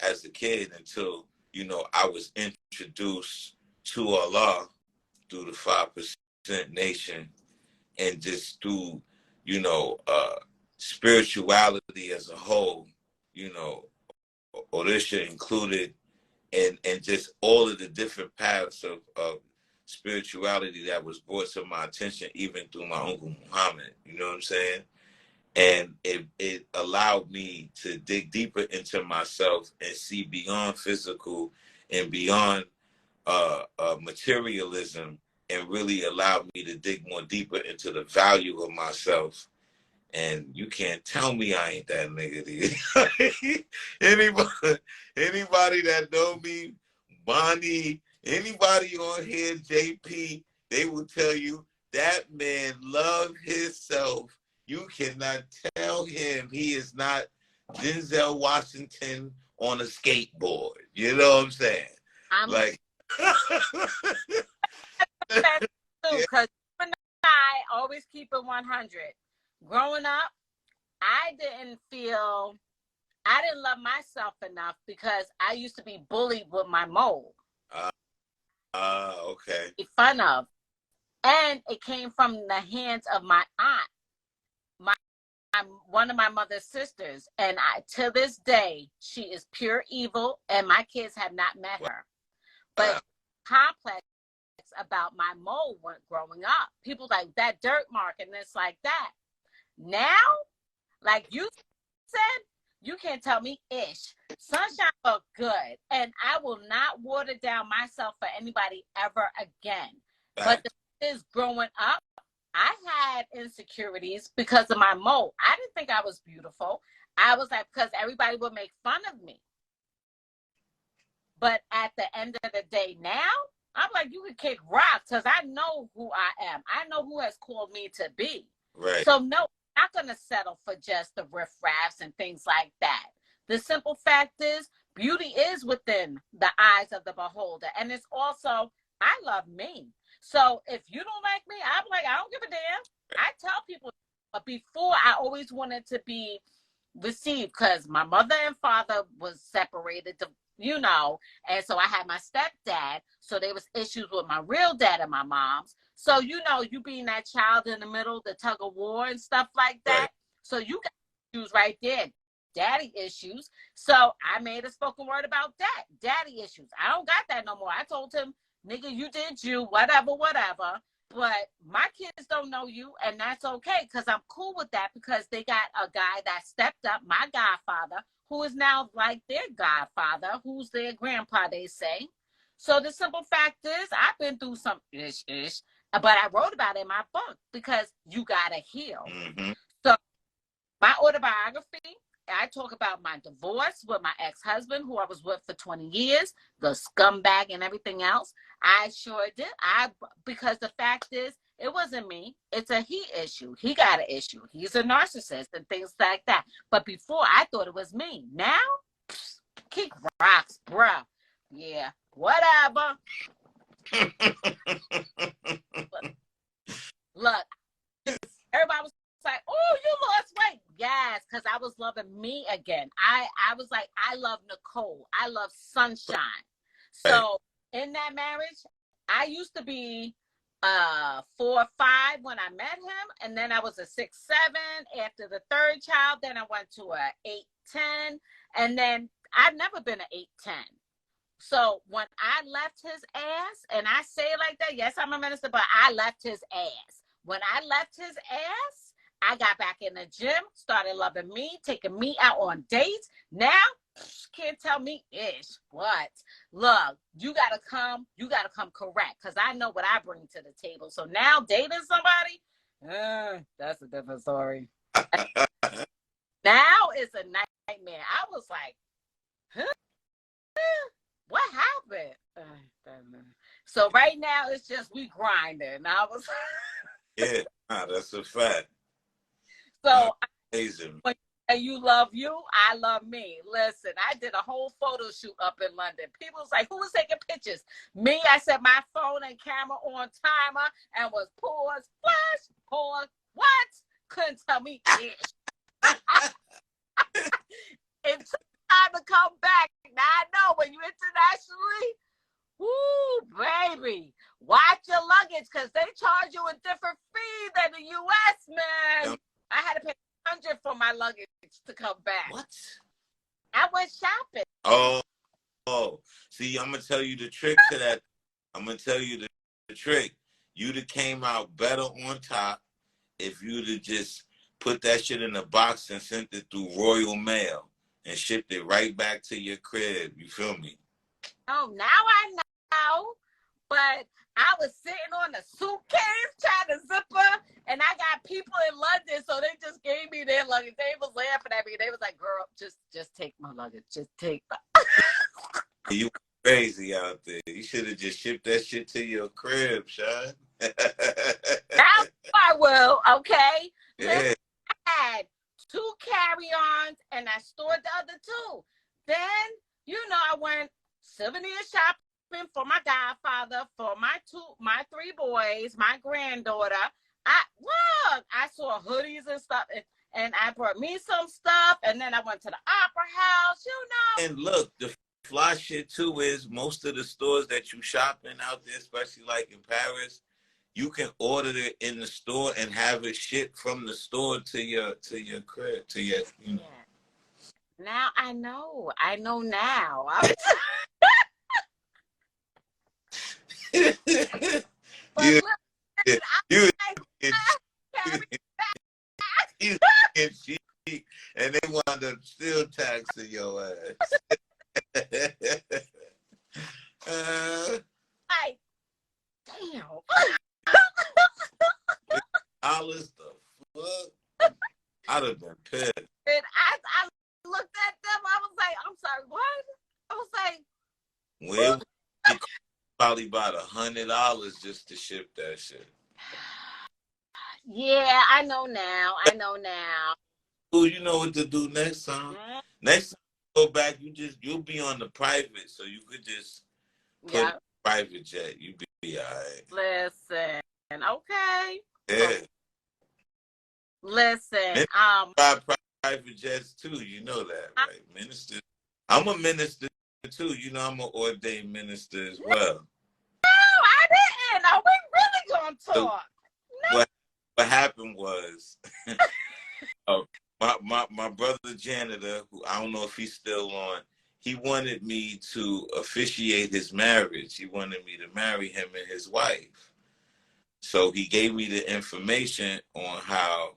as a kid until, you know, I was introduced to Allah through the 5% Nation, and just through, you know, spirituality as a whole, you know, Odisha included, and just all of the different paths of spirituality that was brought to my attention, even through my uncle Muhammad. You know what I'm saying? And it allowed me to dig deeper into myself and see beyond physical and beyond materialism, and really allowed me to dig more deeper into the value of myself. And you can't tell me I ain't that nigga, dude. anybody that know me, Bonnie, anybody on here, JP, they will tell you that man love himself. You cannot tell him he is not Denzel Washington on a skateboard. You know what I'm saying? I'm like, because I always keep it 100. Growing up, I didn't love myself enough because I used to be bullied with my mole. Okay. Fun of. And it came from the hands of my aunt, one of my mother's sisters. And to this day, she is pure evil, and my kids have not met her. But complex about my mole growing up. People like that dirt mark and it's like that. Now, like you said, you can't tell me ish. Sunshine look good, and I will not water down myself for anybody ever again. But the thing is, growing up, I had insecurities because of my mole. I didn't think I was beautiful. I was like, because everybody would make fun of me. But at the end of the day now, I'm like, you can kick rocks because I know who I am. I know who has called me to be. Right. So no, I'm not going to settle for just the riffraffs and things like that. The simple fact is, beauty is within the eyes of the beholder. And it's also, I love me. So if you don't like me, I'm like, I don't give a damn. I tell people, but before I always wanted to be received because my mother and father was separated, you know, and so I had my stepdad. So there was issues with my real dad and my mom's. So, you know, you being that child in the middle, the tug of war and stuff like that. Right. So you got issues right there, daddy issues. So I made a spoken word about that, daddy issues. I don't got that no more. I told him, nigga, you did you, whatever. But my kids don't know you, and that's okay, because I'm cool with that, because they got a guy that stepped up, my godfather, who is now like their godfather, who's their grandpa, they say. So the simple fact is, I've been through some ish, but I wrote about it in my book, because you got to heal. Mm-hmm. So my autobiography, I talk about my divorce with my ex-husband, who I was with for 20 years, the scumbag and everything else. I sure did. Because the fact is, it wasn't me. It's a he issue. He got an issue. He's a narcissist and things like that. But before, I thought it was me. Now, kick rocks, bruh. Yeah, whatever. Look, everybody was like, oh, you lost weight. Yes, because I was loving me again. I was like, I love Nicole. I love Sunshine. So in that marriage, I used to be 4 or 5 when I met him, and then I was a 6, 7 after the third child. Then I went to a 8, 10, and then I've never been an 8, 10. So when I left his ass, and I say it like that, yes, I'm a minister, but I left his ass. When I left his ass, I got back in the gym, started loving me, taking me out on dates. Now, can't tell me ish. What? Look, you gotta come correct, because I know what I bring to the table. So now dating somebody, that's a different story. Now it's a nightmare. I was like, huh? What happened? So right now it's just we grinding. I was Yeah, that's a fact. so Amazing. And you love you, I love me. Listen, I did a whole photo shoot up in London. People was like, who was taking pictures? Me, I set my phone and camera on timer and was pause, flash, pause. What? Couldn't tell me it. It took time to come back. Now I know when you internationally, woo, baby, watch your luggage, because they charge you a different fee than the U.S., man. Yep. I had to pay $100 for my luggage to come back. What? I went shopping. Oh. See, I'm gonna tell you the trick to that. I'm gonna tell you the trick. You'd have came out better on top if you'd have just put that shit in a box and sent it through Royal Mail and shipped it right back to your crib. You feel me? Oh, now I know. But I was sitting on a suitcase trying to zipper, and I got people in London, so they just gave me their luggage. They was laughing at me. They was like, "Girl, just take my luggage. Just take my." You crazy out there. You should have just shipped that shit to your crib, Sean. Now I will, okay? Yeah. Listen, I had 2 carry-ons, and I stored the other 2. Then, I went souvenir shopping for my godfather, for my 3 boys, my granddaughter. I saw hoodies and stuff, and I brought me some stuff, and then I went to the opera house, And look, the fly shit too is most of the stores that you shop in out there, especially like in Paris, you can order it in the store and have it shipped from the store to your crib, to your, Yeah. Now I know now. And they wound up still taxing your ass. Like, damn. $, the fuck? I'd have been pissed. And I looked at them. I was like, I'm sorry, what? I was like, well, it probably about $100 just to ship that shit. Yeah, I know now. Oh, you know what to do next time. Mm-hmm. Next time you go back, you'll be on the private, so you could just put a private jet. You be all right. Listen, okay. Yeah. Listen, private jets too. You know that, right? Minister. I'm a minister too. I'm an ordained minister as well. No, I didn't. Are we really gonna talk? So, what happened was, my brother janitor, who I don't know if he's still on, he wanted me to officiate his marriage. He wanted me to marry him and his wife. So he gave me the information on how,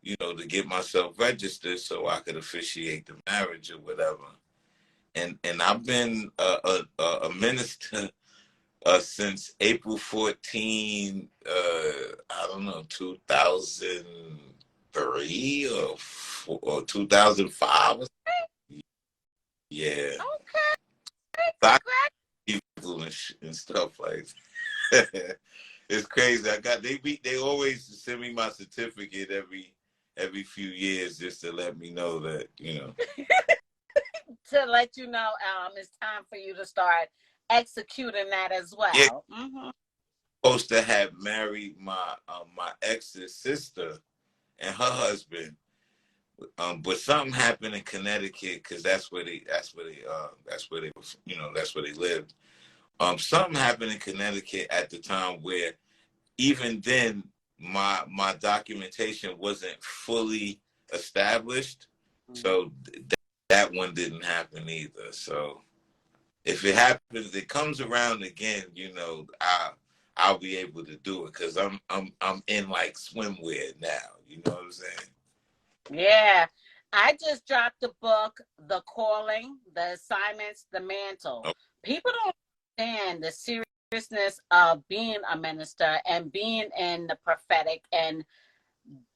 to get myself registered so I could officiate the marriage or whatever. And I've been a minister since April 14, I don't know, 2003 or 2005. Yeah. Okay. People and stuff like that. It's crazy. They always send me my certificate every few years just to let me know that, to let you know, it's time for you to start executing that as well. Yeah. Mm-hmm. Supposed to have married my ex's sister and her husband, but something happened in Connecticut because that's where they lived. Something happened in Connecticut at the time where even then my documentation wasn't fully established, so that one didn't happen either. So if it happens, it comes around again, you know, I'll be able to do it because I'm in like swimwear now. You know what I'm saying? Yeah. I just dropped the book, The Calling, The Assignments, The Mantle. Oh, People don't understand the seriousness of being a minister and being in the prophetic and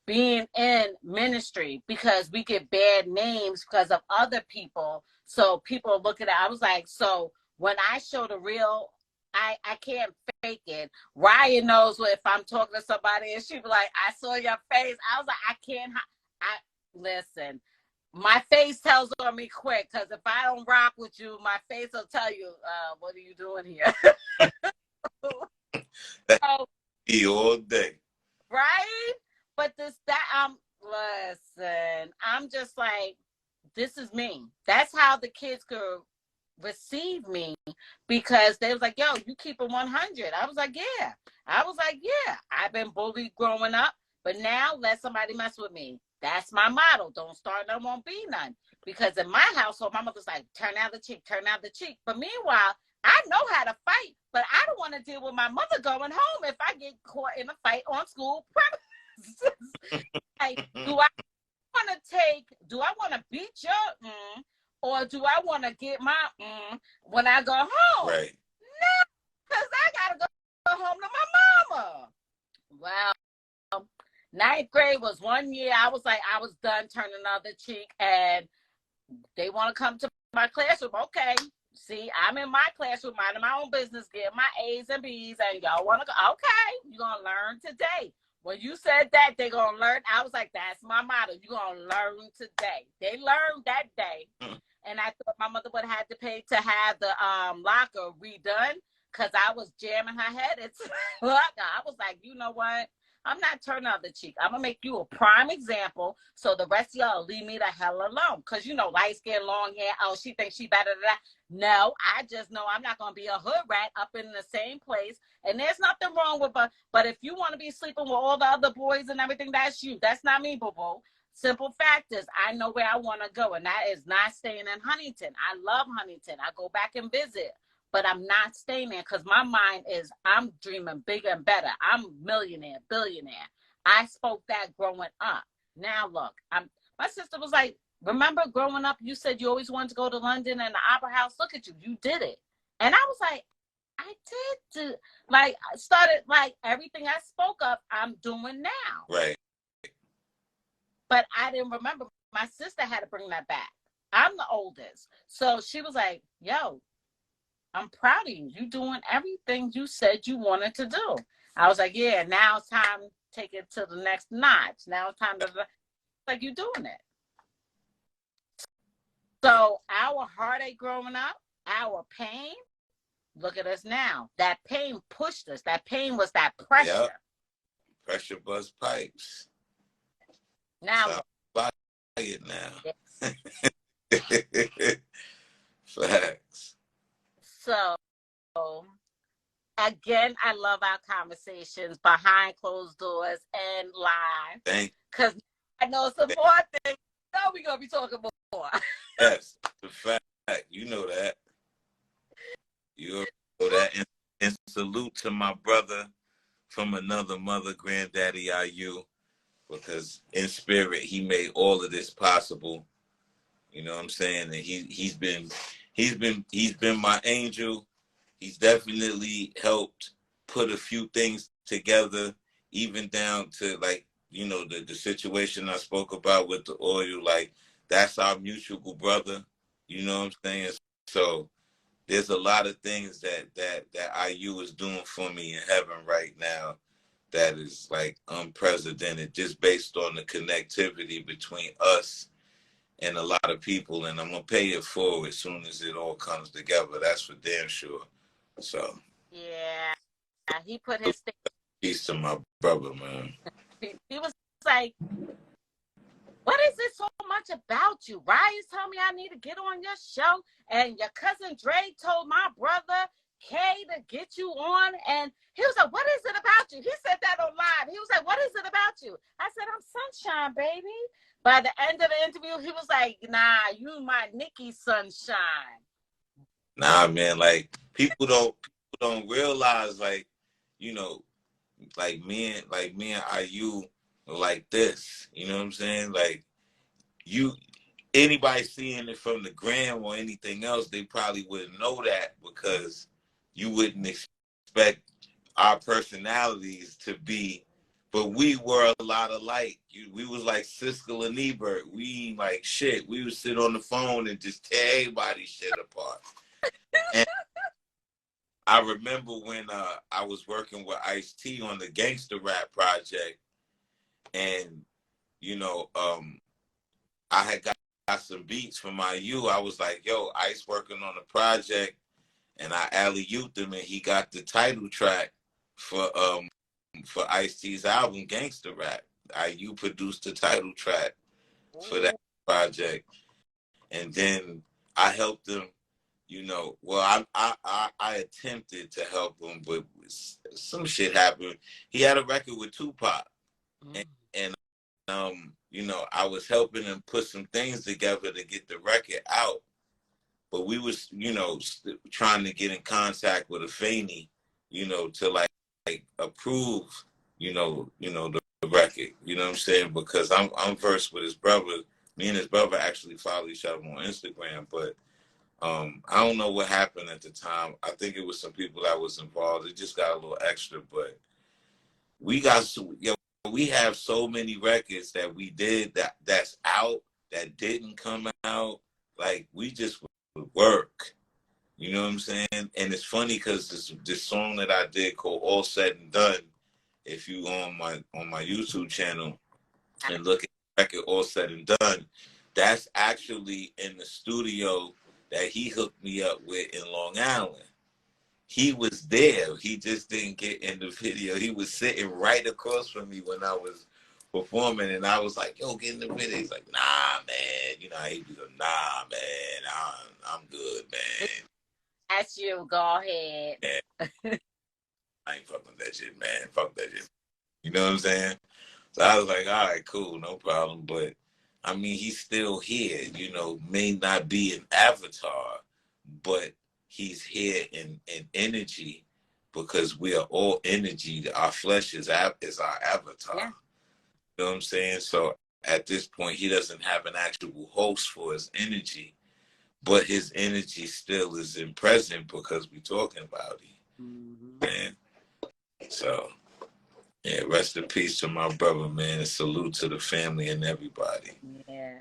being in ministry, because we get bad names because of other people. So people look at it. I was like, so when I show the real, I can't fake it. Ryan knows if I'm talking to somebody and she be like, I saw your face. I was like, I can't. I listen. My face tells on me quick, because if I don't rock with you, my face will tell you, what are you doing here? that's So, me all day. right? But listen, I'm just like, this is me. That's how the kids could receive me, because they was like, yo, you keep it 100. I was like, yeah. I've been bullied growing up, but now let somebody mess with me. That's my motto. Don't start, no, won't be none. Because in my household, my mother's like, turn out the cheek, turn out the cheek. But meanwhile, I know how to fight, but I don't want to deal with my mother going home if I get caught in a fight on school premises. Like, do I want to beat your or do I want to get my when I go home? Right. No, because I got to go home to my mama. Well, ninth grade was 1 year. I was like, I was done turning the other cheek, and they want to come to my classroom. Okay. See, I'm in my classroom, minding my own business, getting my A's and B's, and y'all want to go. Okay, you're going to learn today. When you said that, they're going to learn. I was like, that's my motto. You're going to learn today. They learned that day. And I thought my mother would have had to pay to have the locker redone, because I was jamming her head. It's I was like, you know what? I'm not turning out the cheek. I'm going to make you a prime example, so the rest of y'all leave me the hell alone. Because, you know, light skin, long hair, oh, she thinks she better than that. No, I just know I'm not going to be a hood rat up in the same place. And there's nothing wrong with her. But if you want to be sleeping with all the other boys and everything, that's you. That's not me, boo-boo. Simple fact is, I know where I want to go, and that is not staying in Huntington. I love Huntington. I go back and visit. But I'm not staying there, because my mind is, I'm dreaming bigger and better. I'm millionaire, billionaire. I spoke that growing up. Now look, my sister was like, remember growing up, you said you always wanted to go to London and the Opera House. Look at you, you did it. And I was like, I did do, like, I started, like, everything I spoke of, I'm doing now. Right. But I didn't remember. My sister had to bring that back. I'm the oldest. So she was like, yo, I'm proud of you. You doing everything you said you wanted to do. I was like, yeah, now it's time to take it to the next notch. Now it's time to, like, you doing it. So our heartache growing up, our pain, look at us now. That pain pushed us. That pain was that pressure. Yep. Pressure bust pipes. Now, It now. yes. Facts. So, again, I love our conversations behind closed doors and live. Thank you. Because I know some more things. Now we're going to be talking more. Yes, the fact. You know that. You know that. And salute to my brother from another mother, Granddaddy IU, because in spirit, he made all of this possible. You know what I'm saying? And he's been my angel. He's definitely helped put a few things together, even down to, like, you know, the situation I spoke about with the oil. Like, that's our mutual brother. You know what I'm saying? So there's a lot of things that IU is doing for me in heaven right now that is, like, unprecedented, just based on the connectivity between us and a lot of people. And I'm going to pay it forward as soon as it all comes together. That's for damn sure. So, yeah, he put his thing. Peace to my brother, man. He was like, what is it so much about you? Ryan's telling me I need to get on your show, and your cousin Dre told my brother Kay to get you on. And he was like, what is it about you? He said that on live. He was like, what is it about you? I said, I'm sunshine, baby. By the end of the interview, he was like, nah, you my Nikki sunshine. Nah, man, like people don't realize, like, you know, like me and IU are like this. You know what I'm saying? Like, you anybody seeing it from the gram or anything else, they probably wouldn't know that because you wouldn't expect our personalities to be. But we were a lot alike. We was like Siskel and Ebert. We like shit. We would sit on the phone and just tear everybody's shit apart. And I remember when I was working with Ice-T on the Gangster Rap project, and you know, I had got some beats from IU. I was like, "Yo, Ice working on a project," and I alley-ooped him, and he got the title track for Ice-T's album Gangster Rap. IU produced the title track for that project, and then I helped him. You know, well, I attempted to help him, but some shit happened. He had a record with Tupac, and you know, I was helping him put some things together to get the record out, but we was, you know, trying to get in contact with Afeni, you know, to like approve, the record. You know what I'm saying? Because I'm versed with his brother. Me and his brother actually follow each other on Instagram, but I don't know what happened at the time. I think it was some people that was involved. It just got a little extra, but we got we have so many records that we did that's out that didn't come out. Like we just would work. You know what I'm saying? And it's funny because this song that I did called All Said and Done, if you on my YouTube channel and look at the record All Said and Done, that's actually in the studio that he hooked me up with in Long Island. He was there. He just didn't get in the video. He was sitting right across from me when I was performing, and I was like, "Yo, get in the video." He's like, "Nah, man." You know, he'd be like, "Nah, man, I'm good, man." That's you. Go ahead. Yeah. I ain't fucking with that shit, man. Fuck that shit. You know what I'm saying? So I was like, all right, cool, no problem. But I mean, he's still here, you know, may not be an avatar, but he's here in energy because we are all energy. Our flesh is our avatar. Yeah. You know what I'm saying? So at this point, he doesn't have an actual host for his energy, but his energy still is in present because we're talking about it. Mm-hmm. Man. So yeah, rest in peace to my brother, man. And salute to the family and everybody. Yeah.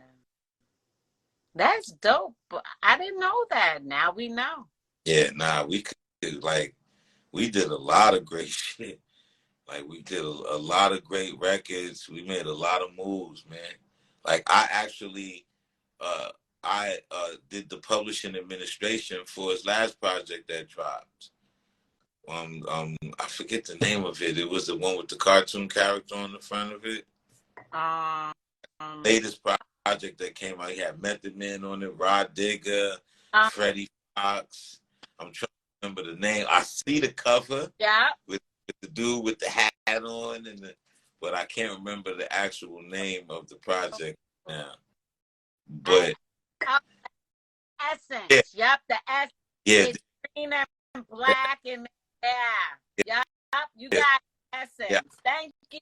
That's dope. I didn't know that. Now we know. Yeah, nah, we did a lot of great shit. Like we did a lot of great records. We made a lot of moves, man. Like I actually did the publishing administration for his last project that dropped. I forget the name of it. It was the one with the cartoon character on the front of it. Latest project that came out, he had Method Man on it, Rod Digger, Freddie Fox. I'm trying to remember the name. I see the cover. Yeah. With the dude with the hat on, but I can't remember the actual name of the project now. But Essence. Yeah. Yep, the essence. Yeah. It's green and black and yeah. Yep, you got essence. Yeah. Thank you.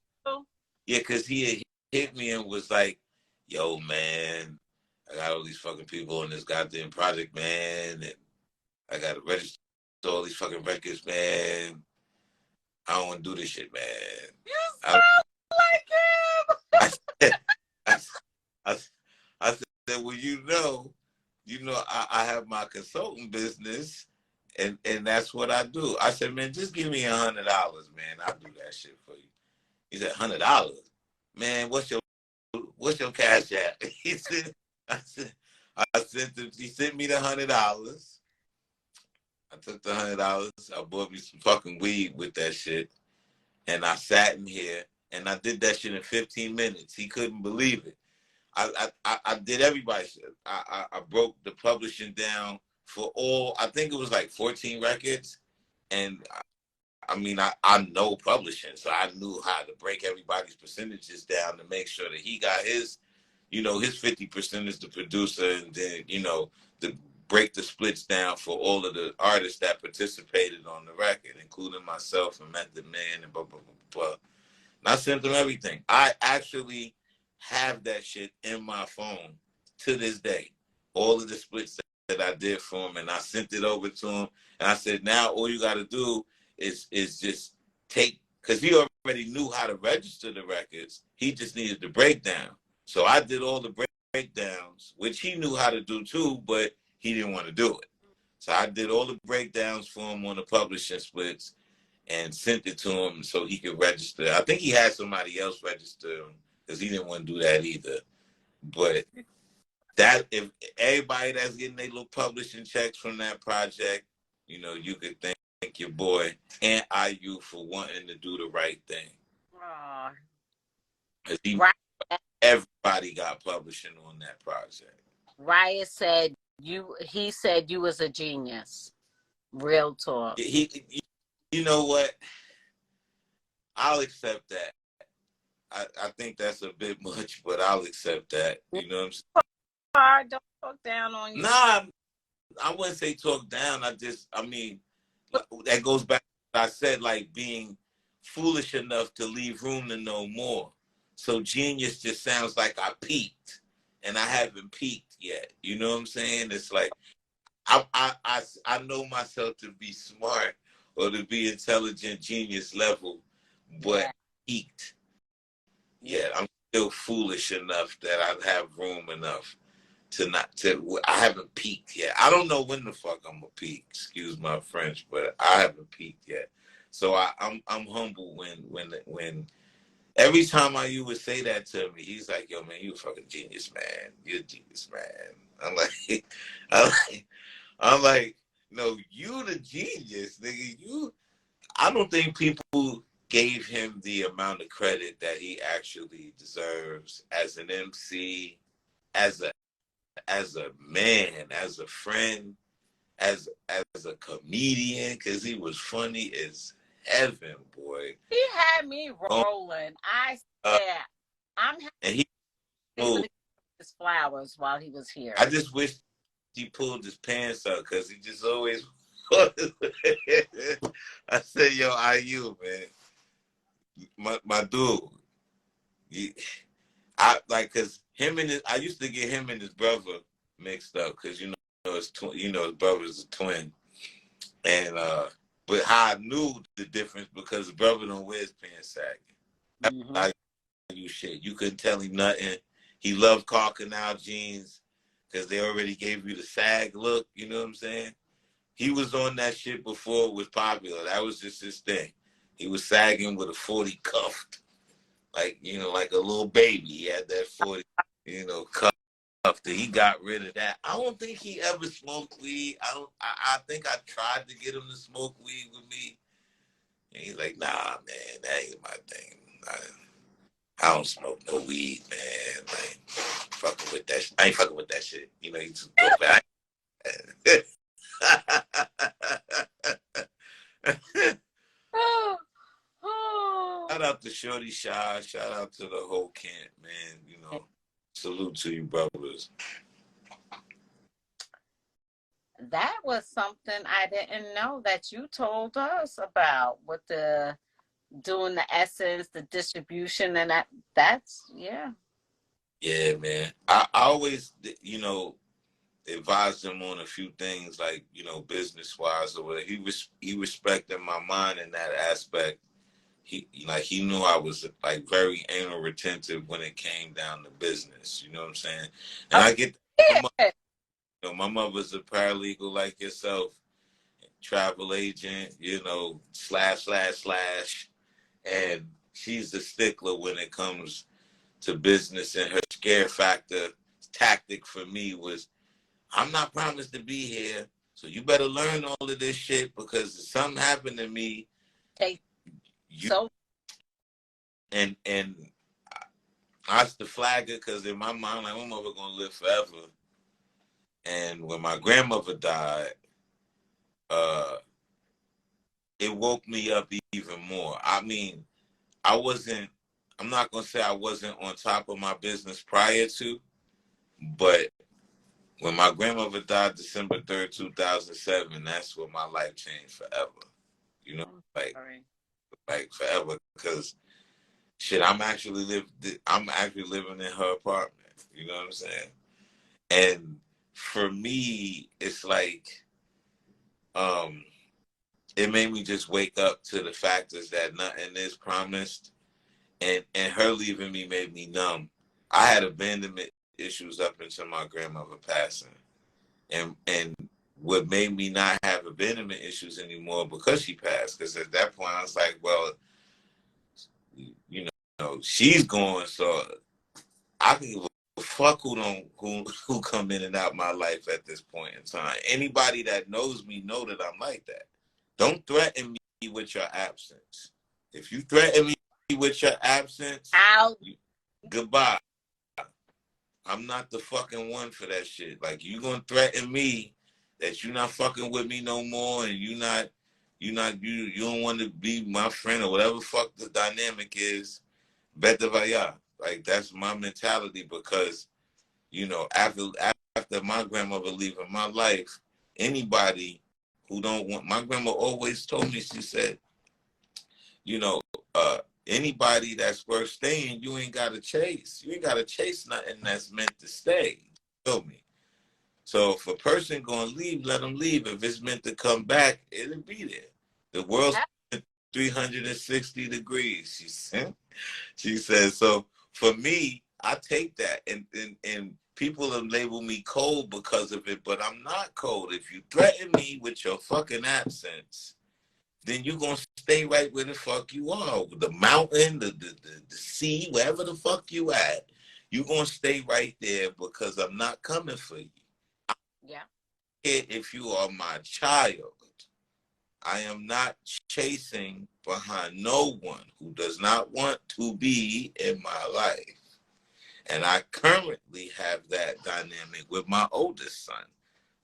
Yeah, because he had hit me and was like, "Yo, man, I got all these fucking people on this goddamn project, man, and I got to register all these fucking records, man. I don't want to do this shit, man." You sound like him. I said, well, I have my consulting business, and that's what I do. I said, man, just give me $100, man. I'll do that shit for you. He said, $100, man. What's your cash app? He said, he sent me the $100. I took the $100. I bought me some fucking weed with that shit, and I sat in here and I did that shit in 15 minutes. He couldn't believe it. I did everybody shit. I broke the publishing down for all. I think it was like 14 records, and I mean I know publishing, so I knew how to break everybody's percentages down to make sure that he got his, his 50% is the producer, and then the break the splits down for all of the artists that participated on the record, including myself and Method Man and blah, blah, blah, blah. And I sent them everything. I actually have that shit in my phone to this day. All of the splits that I did for him, and I sent it over to him. And I said, now all you got to do is just take, because he already knew how to register the records. He just needed the breakdown. So I did all the breakdowns, which he knew how to do too, but he didn't want to do it. So I did all the breakdowns for him on the publishing splits and sent it to him so he could register. I think he had somebody else register him because he didn't want to do that either. But that, if everybody that's getting their little publishing checks from that project, you know, you could thank your boy and IU for wanting to do the right thing. Because everybody got publishing on that project. Riot said he said you was a genius. Real talk. You know what? I'll accept that. I think that's a bit much, but I'll accept that. You know what I'm saying? Don't talk down on you. Nah, I wouldn't say talk down. I mean, that goes back to what I said, like being foolish enough to leave room to know more. So genius just sounds like I peaked, and I haven't peaked yet. You know what I'm saying? It's like I know myself to be smart or to be intelligent, genius level, but peaked. Yeah, I'm still foolish enough that I have room enough I haven't peaked yet. I don't know when the fuck I'm gonna peak, excuse my French, but I haven't peaked yet. So I'm humble when every time you would say that to me, he's like, yo man, you a fucking genius, man. You're a genius, man. I'm like, no, you the genius, nigga. I don't think people gave him the amount of credit that he actually deserves as an MC, as a man, as a friend, as a comedian, because he was funny as heaven, boy. He had me rolling. I said, and he moved his flowers while he was here. I just wish he pulled his pants up because he just always. I said, yo, IU, man, my dude. Cause I used to get him and his brother mixed up because his brother's a twin, and but how I knew the difference because the brother don't wear his pants sagging. Mm-hmm. Like you couldn't tell him nothing. He loved car canal jeans because they already gave you the sag look. You know what I'm saying? He was on that shit before it was popular. That was just his thing. He was sagging with a 40 cuffed. Like, like a little baby. He had that 40, cuffed. He got rid of that. I don't think he ever smoked weed. I think I tried to get him to smoke weed with me. And he's like, nah, man, that ain't my thing. I don't smoke no weed, man. Like, fucking with that. I ain't fucking with that shit. He just go back. Shout out to Shorty Shy. Shout out to the whole camp, man. Salute to you, brothers. That was something I didn't know that you told us about with the doing the essence, the distribution, and that's. Yeah, man. I always, advised him on a few things like, business wise or whatever. He respected my mind in that aspect. He knew I was like very anal retentive when it came down to business. You know what I'm saying? And I get my mother's a paralegal like yourself, travel agent, / and she's a stickler when it comes to business. And her scare factor tactic for me was, I'm not promised to be here, so you better learn all of this shit because if something happened to me, and I was the flagger because in my mind, like, my mother gonna live forever. And when my grandmother died, it woke me up even more. I mean, I'm not gonna say I wasn't on top of my business prior to, but When my grandmother died December 3rd, 2007, that's when my life changed forever. You know, like forever, because shit, I'm actually living in her apartment. You know what I'm saying? And for me, it's like, it made me just wake up to the fact is that nothing is promised, and her leaving me made me numb. I had abandonment issues up until my grandmother passing, and what made me not have abandonment issues anymore because she passed. Because at that point, I was like, well, you know, she's gone, so I can give a fuck who come in and out my life at this point in time. Anybody that knows me know that I'm like that. Don't threaten me with your absence. If you threaten me with your absence, goodbye. I'm not the fucking one for that shit. Like, you gonna threaten me that you're not fucking with me no more, and you don't want to be my friend or whatever fuck the dynamic is. Better vaya. Like, that's my mentality, because, you know, after my grandmother leaving my life, anybody who don't want, my grandma always told me, she said, you know, anybody that's worth staying, you ain't gotta chase. You ain't gotta chase nothing that's meant to stay. You feel me? So if a person gonna leave, let them leave. If it's meant to come back, it'll be there. The world's 360 degrees, she said. She says, so for me, I take that, and people have labeled me cold because of it, but I'm not cold. If you threaten me with your fucking absence, then you're going to stay right where the fuck you are. The mountain, the sea, wherever the fuck you at, you're going to stay right there, because I'm not coming for you. Yeah. If you are my child, I am not chasing behind no one who does not want to be in my life. And I currently have that dynamic with my oldest son.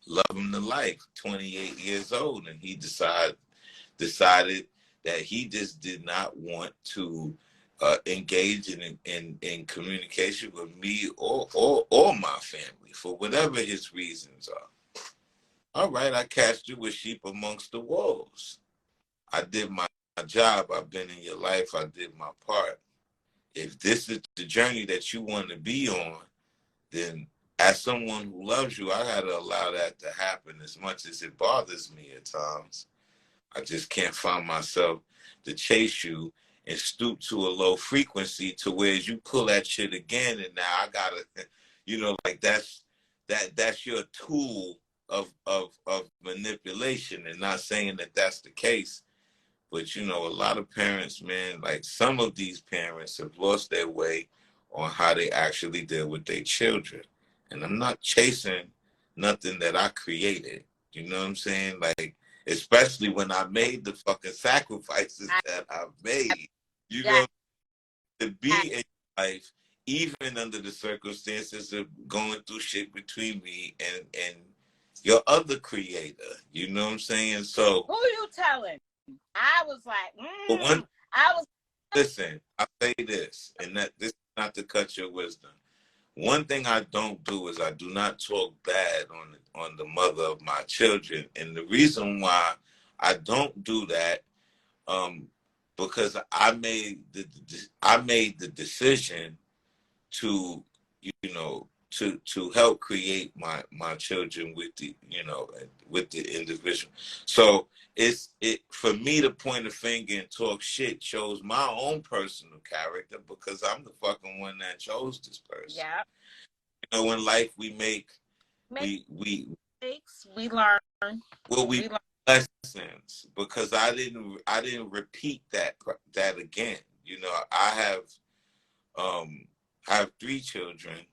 Love him to life, 28 years old, and he decided that he just did not want to engage in communication with me or my family for whatever his reasons are. All right, I cast you with sheep amongst the wolves. I did my job. I've been in your life. I did my part. If this is the journey that you want to be on, then as someone who loves you, I got to allow that to happen, as much as it bothers me at times. I just can't find myself to chase you and stoop to a low frequency to where you pull that shit again, and now I gotta, you know, like that's your tool of manipulation. And not saying that that's the case, but you know, a lot of parents, man, like some of these parents have lost their way on how they actually deal with their children. And I'm not chasing nothing that I created. You know what I'm saying? Like, especially when I made the fucking sacrifices that I've made, you know, to be in life, even under the circumstances of going through shit between me and your other creator. You know what I'm saying? So who you telling? I was like, listen, I say this, and that this is not to cut your wisdom. One thing I don't do is I do not talk bad on the mother of my children, and the reason why I don't do that, because I made the decision to, you know, to help create my children with the, you know, with the individual. So it for me to point a finger and talk shit shows my own personal character, because I'm the fucking one that chose this person. yeah. You know, in life we learn. we learn lessons, because I didn't repeat that again. You know, I have 3 children,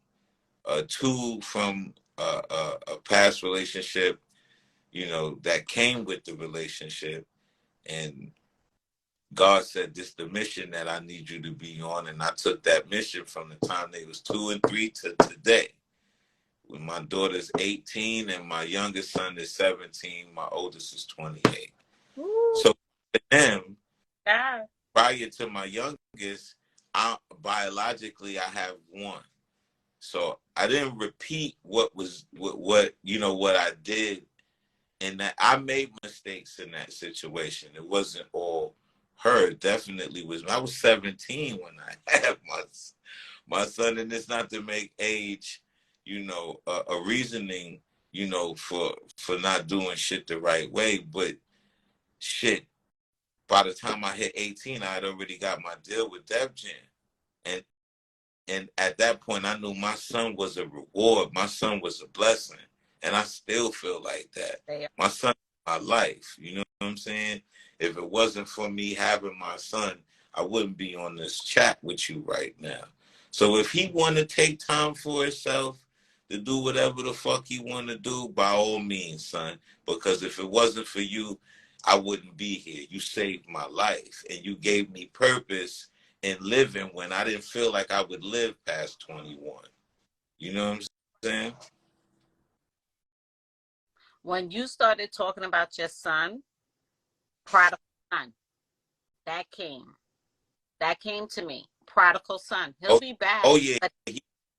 2 from a past relationship, you know, that came with the relationship, and God said, this is the mission that I need you to be on. And I took that mission from the time they was 2 and 3 to today. When my daughter's 18 and my youngest son is 17, my oldest is 28. Ooh. So for them, prior to my youngest, biologically I have 1. So I didn't repeat what what I did, and that I made mistakes in that situation. It wasn't all her. It definitely was. I was 17 when I had my son, and it's not to make age, a reasoning, for not doing shit the right way, but shit. By the time I hit 18, I had already got my deal with Def Jam, and at that point, I knew my son was a reward. My son was a blessing. And I still feel like that. My son is my life. You know what I'm saying? If it wasn't for me having my son, I wouldn't be on this chat with you right now. So if he want to take time for himself to do whatever the fuck he want to do, by all means, son. Because if it wasn't for you, I wouldn't be here. You saved my life. And you gave me purpose and living when I didn't feel like I would live past 21. You know what I'm saying? When you started talking about your son, prodigal son, that came to me. Prodigal son. He'll be back. Oh yeah.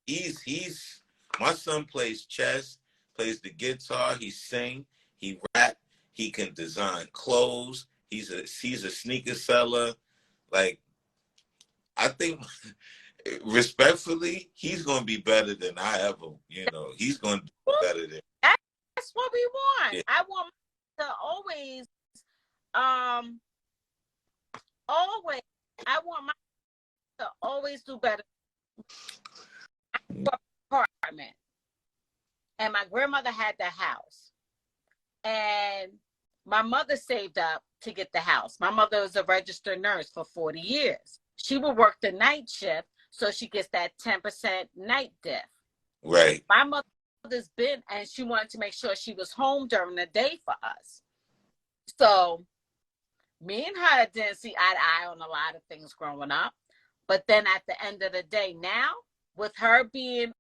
He's my son plays chess, plays the guitar, he sing, he rap, he can design clothes, he's a sneaker seller. Like, I think, respectfully, he's going to be better than I ever, he's going to do better than. That's what we want. Yeah. I want to always, I want my to always do better. Apartment, and my grandmother had the house, and my mother saved up to get the house. My mother was a registered nurse for 40 years. She would work the night shift, so she gets that 10% night diff. Right. My mother's been, and she wanted to make sure she was home during the day for us. So me and her didn't see eye to eye on a lot of things growing up. But then at the end of the day, now, with her being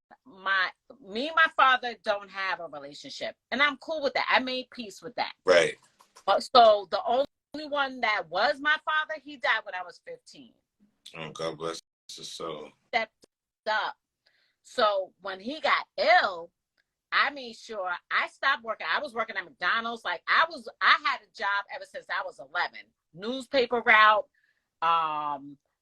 me and my father don't have a relationship. And I'm cool with that. I made peace with that. Right. So the only one that was my father, he died when I was 15. Oh, God bless his soul. Stepped up. So when he got ill, I made sure I stopped working. I was working at McDonald's. Like I had a job ever since I was 11. Newspaper route,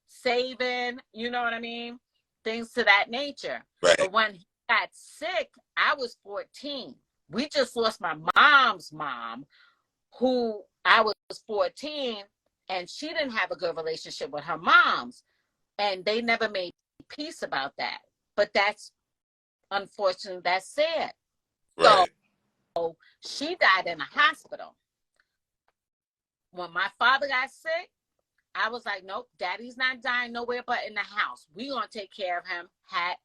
saving, you know what I mean? Things to that nature. Right. But when he got sick, I was 14. We just lost my mom's mom, who I was 14, and she didn't have a good relationship with her moms. And they never made peace about that. But that's unfortunate. That's sad. Right. So she died in a hospital. When my father got sick, I was like, nope, daddy's not dying nowhere but in the house. We gonna take care of him.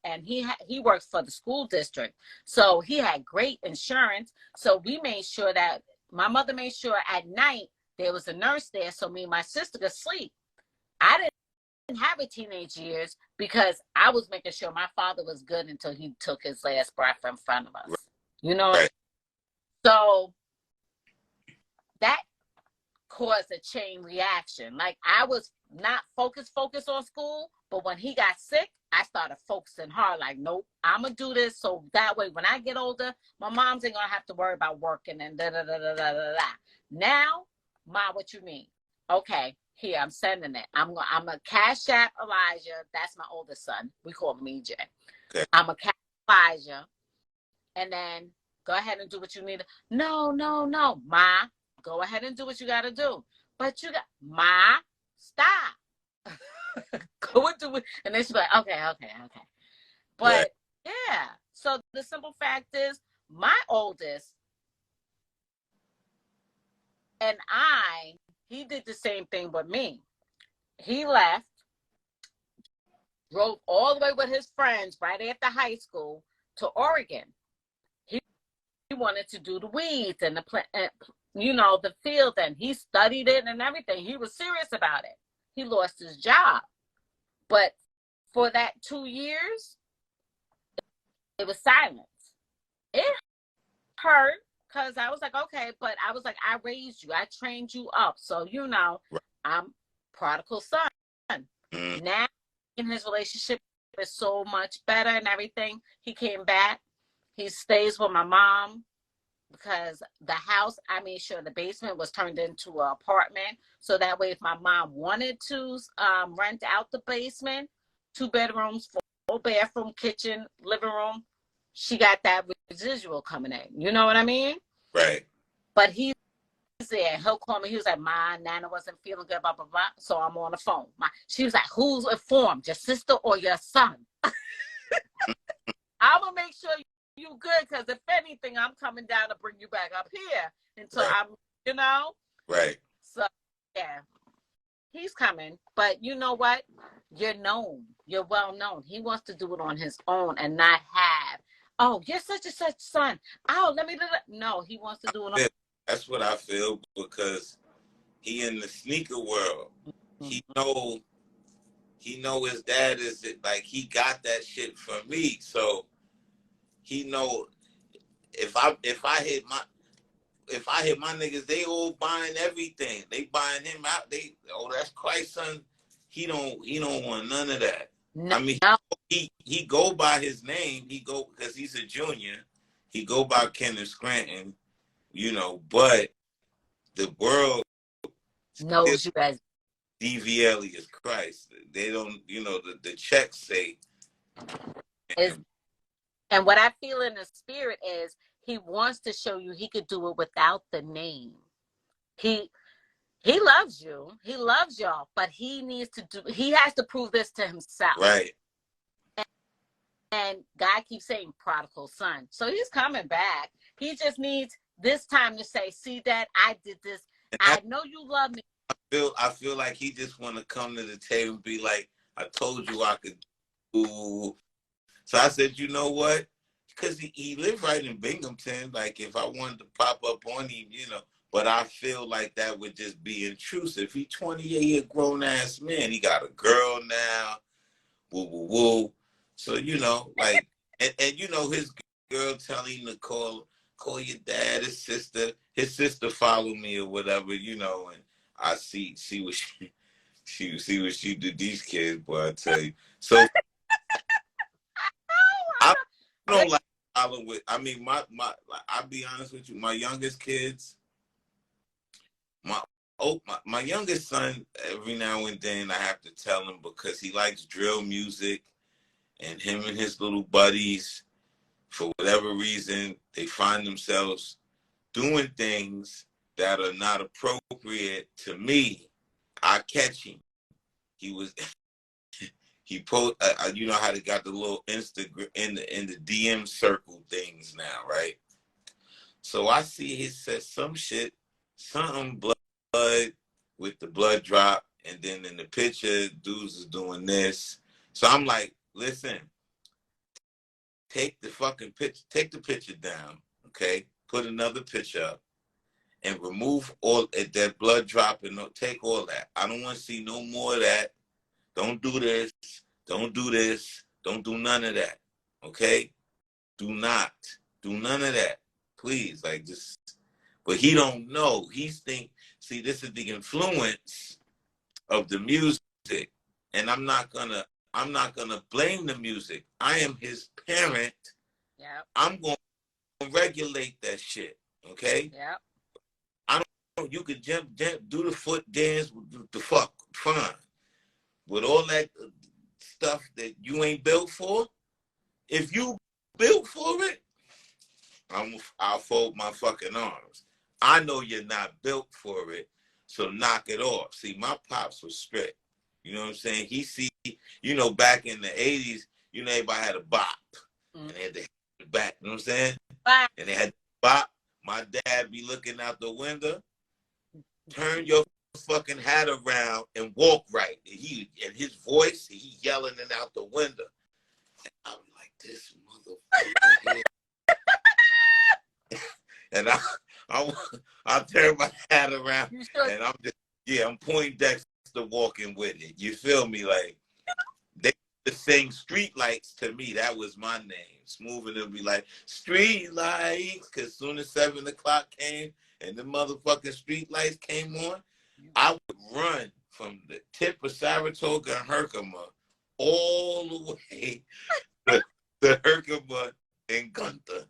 And he works for the school district. So he had great insurance. So we made sure that my mother made sure at night there was a nurse there so me and my sister could sleep. I didn't have a teenage years because I was making sure my father was good until he took his last breath in front of us. Right. You know? Right. So that caused a chain reaction. Like I was not focused on school, but when he got sick, I started focusing hard. Like, nope, I'm gonna do this so that way when I get older, my mom's ain't gonna have to worry about working and da da da da da da. Now, Ma, what you mean? Okay, here I'm sending it. I'm a Cash App Elijah. That's my oldest son. We call him EJ. Okay. I'm a Cash Elijah, and then go ahead and do what you need. No, Ma. Go ahead and do what you got to do. But Ma, stop. Go and do it. And then she's like, okay. But right. Yeah. So the simple fact is, my oldest and he did the same thing with me. He left, drove all the way with his friends right after high school to Oregon. He wanted to do the weeds and the plant. The field, and he studied it and everything. He was serious about it. He lost his job. But for that 2 years, it was silence. It hurt because I was like, okay, but I was like, I raised you. I trained you up. So, I'm prodigal son. Now, in his relationship is so much better and everything. He came back. He stays with my mom because the house, I made sure the basement was turned into an apartment. So that way, if my mom wanted to rent out the basement, 2 bedrooms, full bathroom, kitchen, living room, she got that residual coming in. You know what I mean? Right. But he's there. He'll call me. He was like, "My Nana wasn't feeling good, blah, blah, blah." So I'm on the phone. She was like, "Who's informed, your sister or your son?" I'm going to make sure you good, because if anything, I'm coming down to bring you back up here until right. I'm, you know? Right. So, yeah, he's coming. But you know what? You're known. You're well known. He wants to do it on his own and not have, "Oh, you're such and such son. Oh, let me do that." No, he wants to do it on. That's what I feel, because he in the sneaker world. He know his dad is like, he got that shit from me. So he know if I hit my niggas, they all buying everything. They buying him out. That's Christ's son. He don't want none of that. No. I mean, he go by his name. He go because he's a junior. He go by Kenneth Scranton, but the world knows you as Alias Khryst. They don't, the checks say. And what I feel in the spirit is he wants to show you he could do it without the name. He loves you. He loves y'all, but he has to prove this to himself. Right. And God keeps saying prodigal son. So he's coming back. He just needs this time to say, "See, Dad, I did this. I know you love me." I feel like he just want to come to the table and be like, "I told you I could do." So I said, "You know what?" Because he lived right in Binghamton. Like, if I wanted to pop up on him, but I feel like that would just be intrusive. He 28 grown ass man. He got a girl now. Woo woo woo. So like, and his girl telling him to call your dad, his sister. His sister follow me or whatever, and I see what she see what she did these kids, boy. I tell you. So I don't like following with. I mean, I'll be honest with you. My youngest kids, my youngest son, every now and then I have to tell him, because he likes drill music, and him and his little buddies, for whatever reason, they find themselves doing things that are not appropriate to me. I catch him. He post. You know how they got the little Instagram in the DM circle things now, right? So I see he said some shit, something blood with the blood drop, and then in the picture, dudes is doing this. So I'm like, listen, take the fucking picture, take the picture down, okay? Put another picture up, and remove all that blood drop, and take all that. I don't want to see no more of that. Don't do this. Don't do this. Don't do none of that. Okay? Do not do none of that. Please, like, just. But he don't know. See, this is the influence of the music, and I'm not gonna blame the music. I am his parent. Yep. I'm gonna regulate that shit. Okay? Yep. You could jump, do the foot dance, the fuck, fine. With all that stuff that you ain't built for, if you built for it, I'll fold my fucking arms. I know you're not built for it, so knock it off. See, my pops was strict. You know what I'm saying? Back in the 80s, everybody had a bop. And they had the back, you know what I'm saying? Bye. And they had the bop. My dad be looking out the window. Turn your fucking hat around and walk right. And his voice, he yelling it out the window. And I'm like, this motherfucker. And I turn my hat around, and I'm Poindexter walking with it. You feel me? Like, they sing street lights to me. That was my name. Smooth, and it'll be like, street lights, because soon as 7 o'clock came and the motherfucking street lights came on, I would run from the tip of Saratoga and Herkimer all the way to Herkimer and Gunther.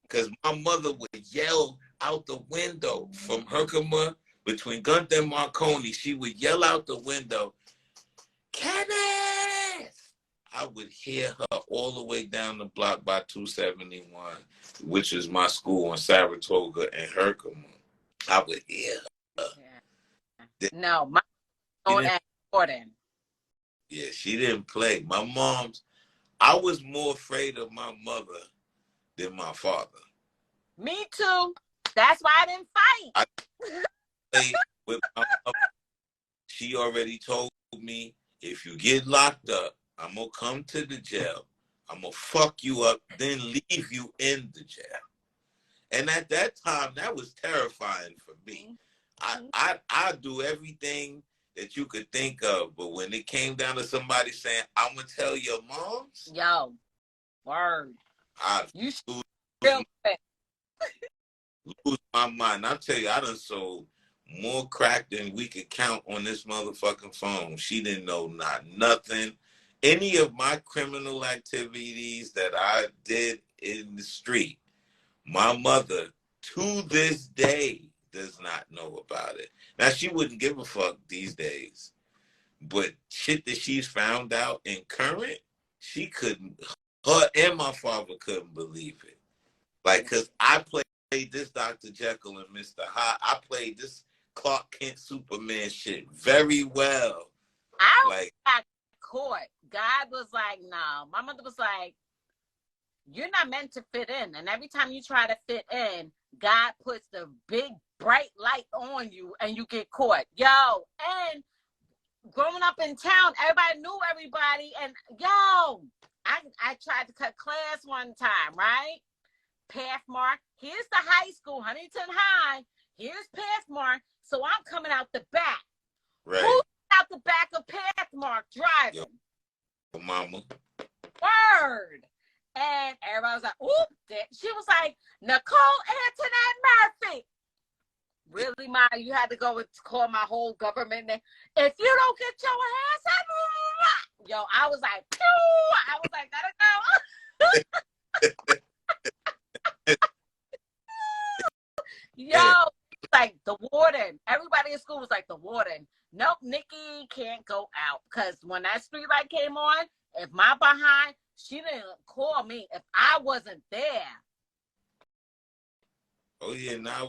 Because my mother would yell out the window from Herkimer between Gunther and Marconi. She would yell out the window, Kenneth! I would hear her all the way down the block by 271, which is my school in Saratoga and Herkimer. I would hear her. Yeah. No, my own at Jordan. Yeah, she didn't play. My mom's, I was more afraid of my mother than my father. Me too. That's why I didn't fight. I played with my mother. She already told me, if you get locked up, I'm going to come to the jail. I'm going to fuck you up, then leave you in the jail. And at that time, that was terrifying for me. I do everything that you could think of, but when it came down to somebody saying, I'm going to tell your moms. Yo, word. You should lose my mind. I'll tell you, I done sold more crack than we could count on this motherfucking phone. She didn't know nothing. Any of my criminal activities that I did in the street, my mother, to this day, does not know about it. Now, she wouldn't give a fuck these days. But shit that she's found out in current, she couldn't, her and my father couldn't believe it. Like, because I played this Dr. Jekyll and Mr. Hyde. I played this Clark Kent Superman shit very well. I got caught. God was like, no. My mother was like, you're not meant to fit in. And every time you try to fit in, God puts the big bright light on you and you get caught. Yo, and growing up in town, everybody knew everybody. And yo, I tried to cut class one time, right? Pathmark. Here's the high school, Huntington High. Here's Pathmark. So I'm coming out the back. Right. Who's out the back of Pathmark driving? Yo, mama. Word. And everybody was like, oop. She was like, Nicole Antoinette Murphy. Really, Ma? You had to go and call my whole government name. If you don't get your ass up, yo, I was like, pew! I was like, gotta go. Yo, like the warden. Everybody in school was like the warden. Nope, Nikki can't go out. Because when that street light came on, if my behind, she didn't call me if I wasn't there. Oh, yeah, now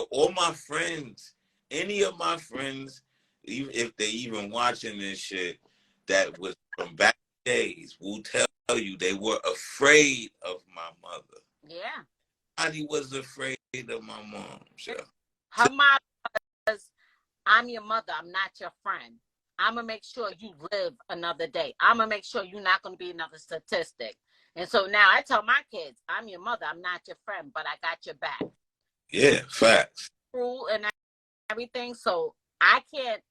all my friends, any of my friends, even if they even watching this shit, that was from back days, will tell you they were afraid of my mother. Yeah. Nobody was afraid of my mom. So. Her mom was, I'm your mother, I'm not your friend. I'm going to make sure you live another day. I'm going to make sure you're not going to be another statistic. And so now I tell my kids, I'm your mother, I'm not your friend, but I got your back. Yeah, facts. Rule and everything. So I can't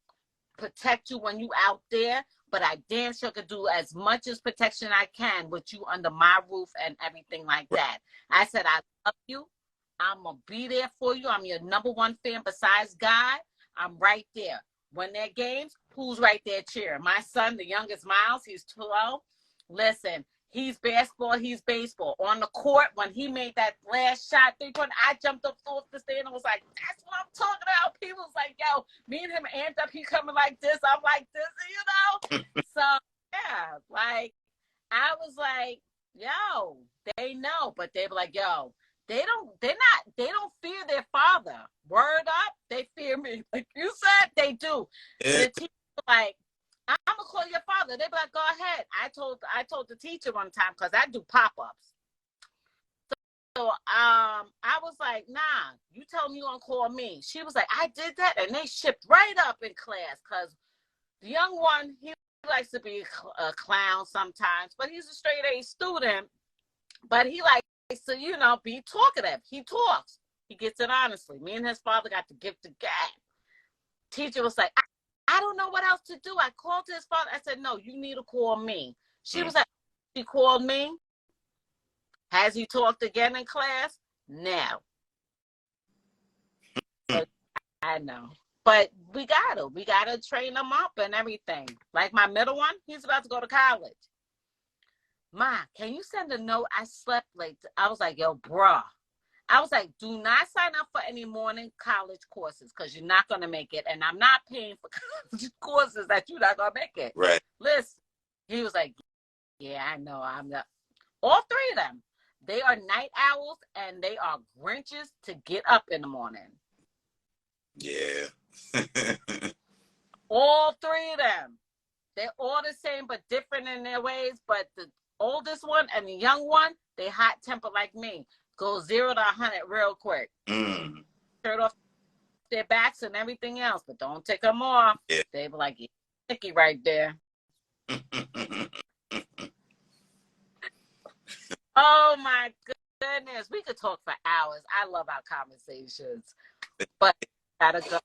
protect you when you out there, but I damn sure could do as much as protection I can with you under my roof and everything like that. I said, I love you. I'm going to be there for you. I'm your number one fan besides God. I'm right there. When they're games, who's right there cheering? My son, the youngest Miles, he's 12. Listen, he's basketball, he's baseball. On the court, when he made that last shot, 3-point, I jumped up off the stand and was like, that's what I'm talking about. People was like, yo, me and him amped up. He coming like this. I'm like this, you know? So, yeah, like, I was like, yo, they know. But they were like, yo, they don't fear their father. Word up, they fear me. Like you said, they do. Yeah. The teacher like, I'm gonna call your father. They be like, go ahead. I told the teacher one time because I do pop-ups. So I was like, nah, you tell me you gonna call me. She was like, I did that, and they shipped right up in class because the young one, he likes to be a clown sometimes, but he's a straight A student. But he likes to, you know, be talkative. He talks. He gets it honestly. Me and his father got the gift of gab. Teacher was like, I don't know what else to do. I called his father. I said, no, you need to call me. She was like, she called me. Has he talked again in class? No. So, I know. But we gotta train them up and everything. Like my middle one, he's about to go to college. Ma, can you send a note? I slept late. I was like, yo, bruh. I was like, do not sign up for any morning college courses because you're not going to make it. And I'm not paying for college courses that you're not going to make it. Right. Listen, he was like, yeah, I know. I'm not. All three of them, they are night owls and they are Grinches to get up in the morning. Yeah. All three of them. They're all the same but different in their ways. But the oldest one and the young one, they hot tempered like me. Go 0 to 100 real quick. Shirt off their backs and everything else, but don't take them off. Yeah. They be like, yeah, sticky right there. Oh my goodness. We could talk for hours. I love our conversations. But gotta go.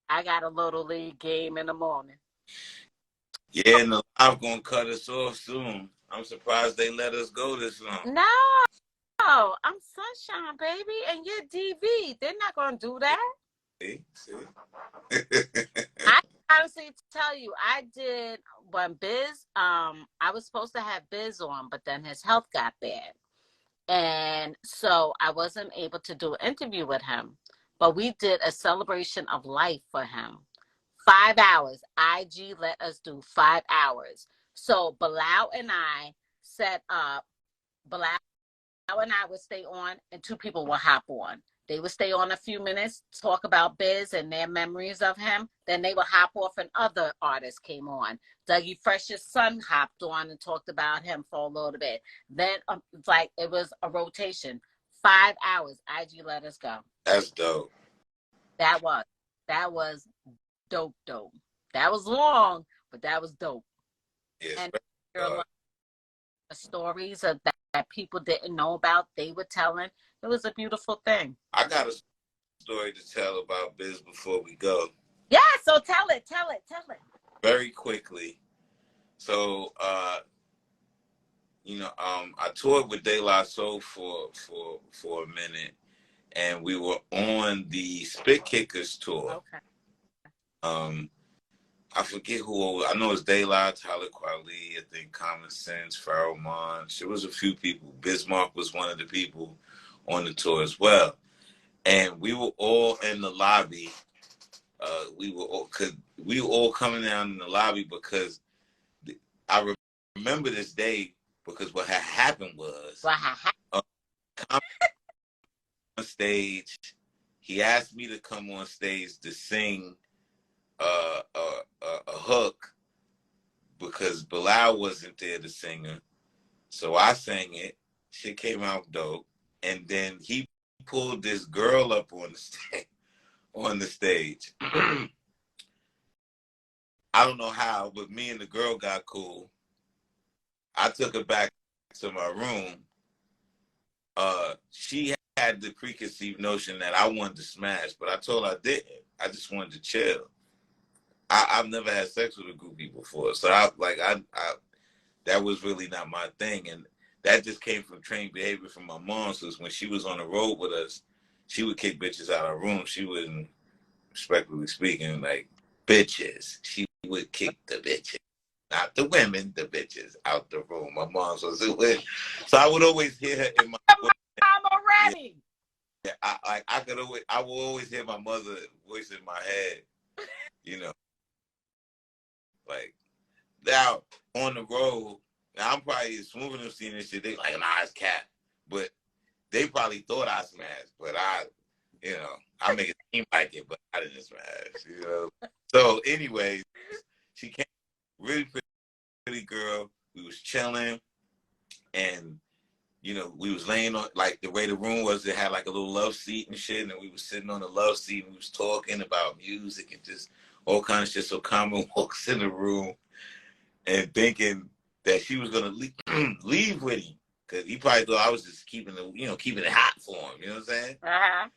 I got a little league game in the morning. Yeah, and the live gonna cut us off soon. I'm surprised they let us go this long. No, I'm Sunshine, baby, and you're DV. They're not gonna do that. See? I honestly tell you, I did when Biz, I was supposed to have Biz on, but then his health got bad. And so I wasn't able to do an interview with him. But we did a celebration of life for him. 5 hours. IG let us do 5 hours. So Bilal and I set up, Bilal and I would stay on and two people will hop on. They would stay on a few minutes, talk about Biz and their memories of him. Then they would hop off and other artists came on. Dougie Fresh's son hopped on and talked about him for a little bit. Then it's like it was a rotation. 5 hours. IG let us go. That's dope. That was dope. That was long, but that was dope. Yes, and the stories of that people didn't know about, they were telling. It was a beautiful thing. I got a story to tell about Biz before we go. Yeah, so tell it. Very quickly. So, I toured with De La Soul for a minute, and we were on the Spit Kickers tour. Okay. I forget who. I know it's De La, Tyler Kweli, I think Common Sense, Pharoah Monch. There was a few people. Bismarck was one of the people on the tour as well. And we were all in the lobby. We were all coming down in the lobby because I remember this day because what had happened was on stage, he asked me to come on stage to sing a hook because Bilal wasn't there to sing her. So I sang it. Shit came out dope. And then he pulled this girl up on the stage. I don't know how, but me and the girl got cool. I took her back to my room. She had the preconceived notion that I wanted to smash, but I told her I didn't. I just wanted to chill. I've never had sex with a groupie before, so that was really not my thing, and that just came from trained behavior from my mom. So when she was on the road with us, she would kick bitches out of our room. She wouldn't, respectfully speaking, like bitches. She would kick the bitches, not the women, the bitches out the room. My mom was doing, so I would always hear her in my. I'm already. Yeah, I will always hear my mother's voice in my head, you know. Like, now, on the road, now I'm probably smoother than seeing this shit. They like, nah, it's cat. But they probably thought I smashed. But I make it seem like it, but I didn't smash, So, anyway, she came, really pretty girl. We was chilling. And, we was laying on, like, the way the room was, it had, like, a little love seat and shit. And we was sitting on the love seat and we was talking about music and just all kind of shit. So Common walks in the room and thinking that she was gonna leave with him because he probably thought I was just keeping it hot for him. You know what I'm saying? Uh-huh.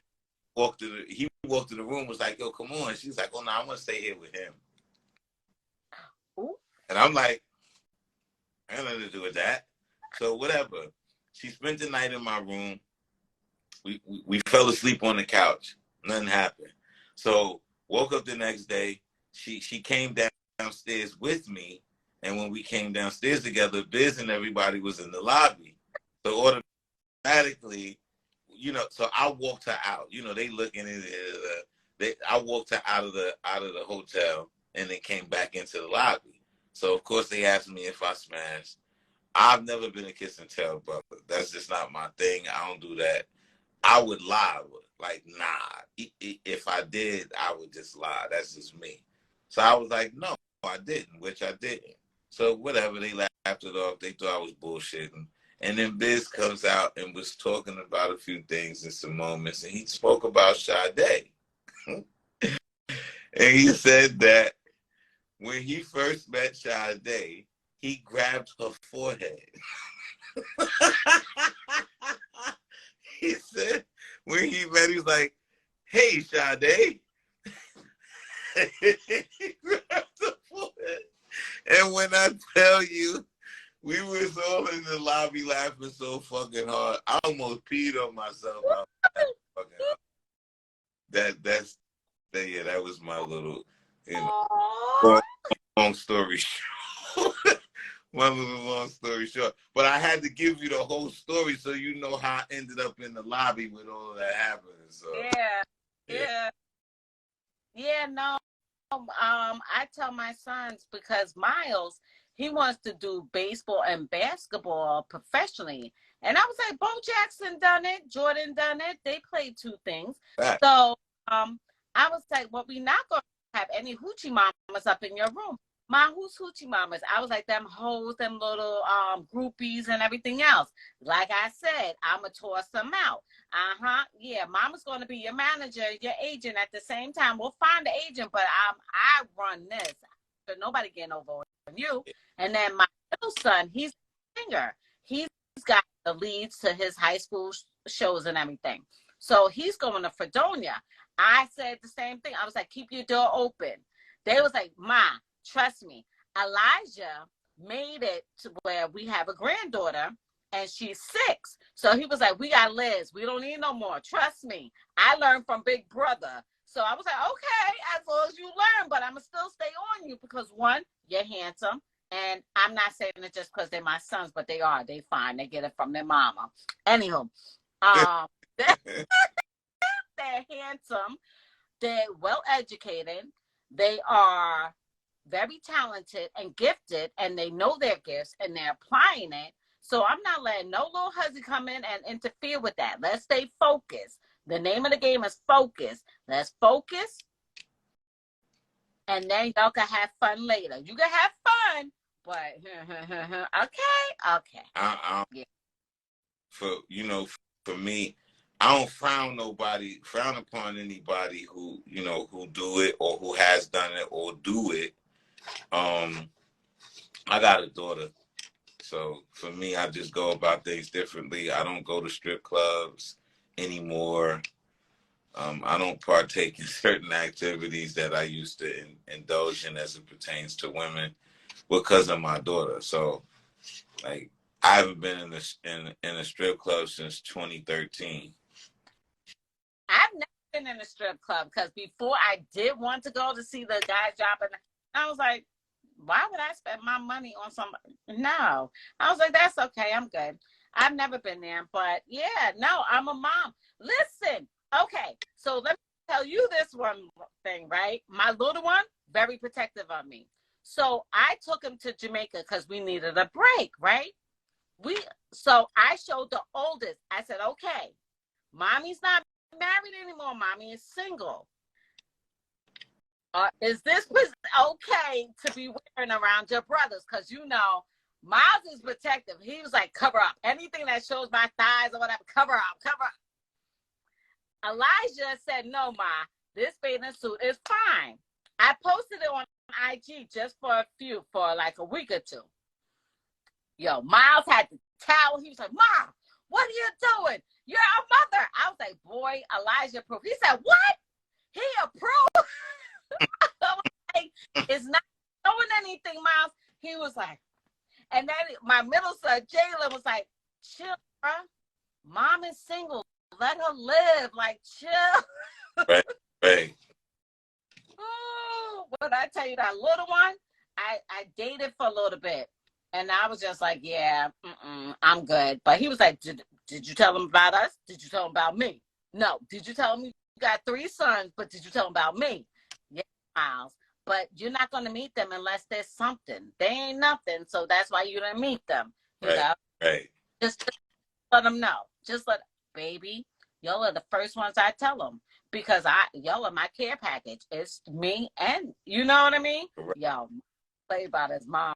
He walked in the room, was like, "Yo, come on." She's like, "Oh no, I'm gonna stay here with him." Ooh. And I'm like, I ain't nothing to do with that. So whatever. She spent the night in my room. We fell asleep on the couch. Nothing happened. So Woke up the next day. She came downstairs with me, and when we came downstairs together, Biz and everybody was in the lobby. So automatically, so I walked her out. They looking at it. I walked her out of the hotel, and then came back into the lobby. So of course they asked me if I smashed. I've never been a kiss and tell brother. That's just not my thing. I don't do that. I would lie. Like, nah. If I did, I would just lie. That's just me. So I was like, no, I didn't, which I didn't. So whatever, they laughed it off. They thought I was bullshitting. And then Biz comes out and was talking about a few things in some moments, and he spoke about Sade. And he said that when he first met Sade, he grabbed her forehead. He said when he met, he was like, "Hey, Sade." He grabbed her forehead. And when I tell you, we was all in the lobby laughing so fucking hard. I almost peed on myself. I was laughing fucking hard. That was my little, long story short. My little long story short. But I had to give you the whole story so you know how I ended up in the lobby with all of that happening. So yeah. No. I tell my sons, because Miles, he wants to do baseball and basketball professionally. And I was like, Bo Jackson done it, Jordan done it. They played two things. Right. So I was like, well, we're not going to have any hoochie mamas up in your room. Ma, who's hoochie mamas? I was like, them hoes, them little groupies and everything else. Like I said, I'm going to toss them out. Yeah, mama's going to be your manager, your agent at the same time. We'll find the agent, but I run this. So nobody getting over on you. And then my little son, he's a singer. He's got the leads to his high school shows and everything. So he's going to Fredonia. I said the same thing. I was like, keep your door open. They was like, Ma, trust me. Elijah made it to where we have a granddaughter, and she's 6. So he was like, we got Liz. We don't need no more. Trust me. I learned from Big Brother. So I was like, okay, as long as you learn, but I'm going to still stay on you because, one, you're handsome. And I'm not saying it just because they're my sons, but they are. They fine. They get it from their mama. Anywho, they're handsome. They're well-educated. They are very talented and gifted, and they know their gifts, and they're applying it. So I'm not letting no little hussy come in and interfere with that. Let's stay focused. The name of the game is focus. Let's focus, and then y'all can have fun later. You can have fun, but okay. Yeah. For me, I don't frown upon anybody who do it or who has done it or do it. I got a daughter. So for me, I just go about things differently. I don't go to strip clubs anymore. I don't partake in certain activities that I used to indulge in as it pertains to women because of my daughter. So, like, I haven't been in a strip club since 2013. I've never been in a strip club because before I did want to go to see the guys dropping, I was like, why would I spend my money on somebody? No. I was like, that's okay. I'm good. I've never been there. But yeah, no, I'm a mom. Listen, okay. So let me tell you this one thing, right? My little one, very protective of me. So I took him to Jamaica because we needed a break, right? So I showed the oldest. I said, okay, mommy's not married anymore. Mommy is single. Is this okay to be wearing around your brothers? Because, Miles is protective. He was like, cover up. Anything that shows my thighs or whatever, cover up. Elijah said, no, Ma, this bathing suit is fine. I posted it on IG just for like a week or two. Yo, Miles had to towel. He was like, Ma, what are you doing? You're a mother. I was like, boy, Elijah approved. He said, what? He approved? Like, it's not doing anything, Miles. He was like, and then my middle son, Jalen, was like, chill, bro. Mom is single. Let her live. Like, chill. Right. What I tell you, that little one, I dated for a little bit. And I was just like, yeah, I'm good. But he was like, did you tell him about us? Did you tell him about me? No. Did you tell him you got 3 sons, but did you tell him about me? Yeah, Miles. But you're not going to meet them unless there's something. They ain't nothing. So that's why you didn't meet them. He's Right. like, Right. just let them know. Just let, baby, y'all are the first ones I tell them. Because y'all are my care package. It's me and, you know what I mean? Right. Yo, play about his mom.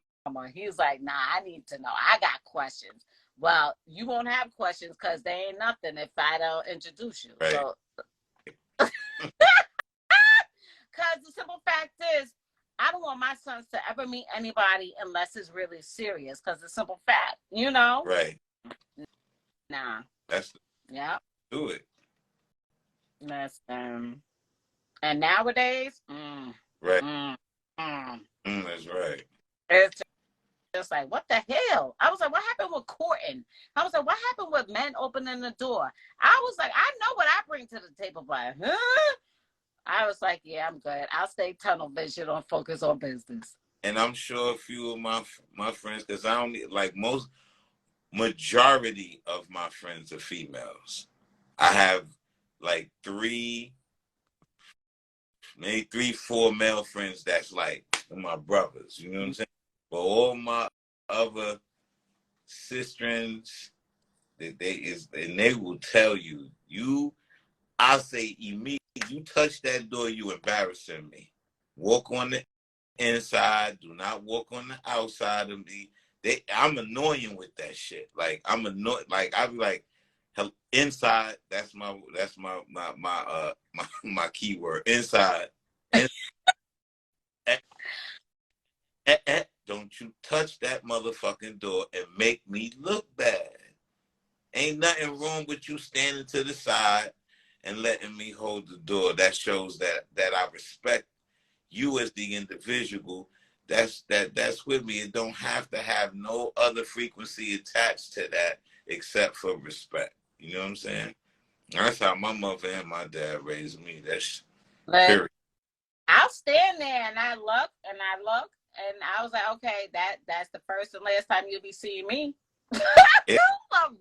He's like, nah, I need to know. I got questions. Well, you won't have questions because they ain't nothing if I don't introduce you. Right. So, because the simple fact is, I don't want my sons to ever meet anybody unless it's really serious. Because the simple fact, you know? Right. Nah. That's Yeah. do it. Listen. And nowadays, Right. That's right. it's just like, what the hell? I was like, what happened with courting? I was like, what happened with men opening the door? I was like, I know what I bring to the table, but I was like, yeah, I'm good. I'll stay tunnel vision on focus on business. And I'm sure a few of my friends, because I don't like majority of my friends are females. I have like 4 male friends that's like my brothers. You know what I'm saying? But all my other sisters, they will tell you. I say immediately, you touch that door, you embarrassing me. Walk on the inside. Do not walk on the outside of me. I'm annoying with that shit. Like I'm annoyed. Like I be like, inside. That's my my keyword. Inside. Don't you touch that motherfucking door and make me look bad. Ain't nothing wrong with you standing to the side and letting me hold the door. That shows that I respect you as the individual that's with me. It don't have to have no other frequency attached to that except for respect. You know what I'm saying? That's how my mother and my dad raised me. That's period. I'll stand there and I look and I was like, okay, that's the first and last time you'll be seeing me. Yeah. Look,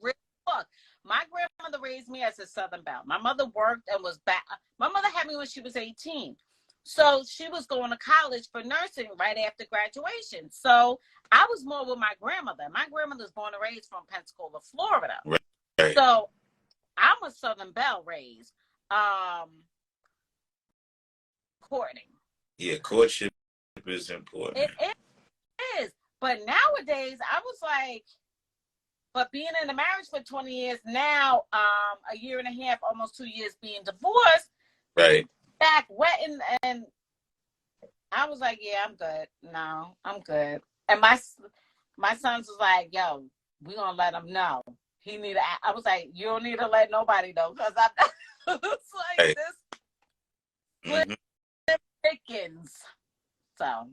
my grandmother raised me as a Southern Belle. My mother worked and was back. My mother had me when she was 18. So she was going to college for nursing right after graduation. So I was more with my grandmother. My grandmother's born and raised from Pensacola, Florida. Right. So I'm a Southern Belle raised. Courting. Yeah, courtship is important. It is. But nowadays, I was like, but being in a marriage for 20 years now, a year and a half, almost 2 years being divorced, right, back wetting, and I was like, yeah, I'm good. No, I'm good. And my sons was like, yo, we gonna let him know. He need to. I was like, you don't need to let nobody know because I'm. It's like right. this Pickens. So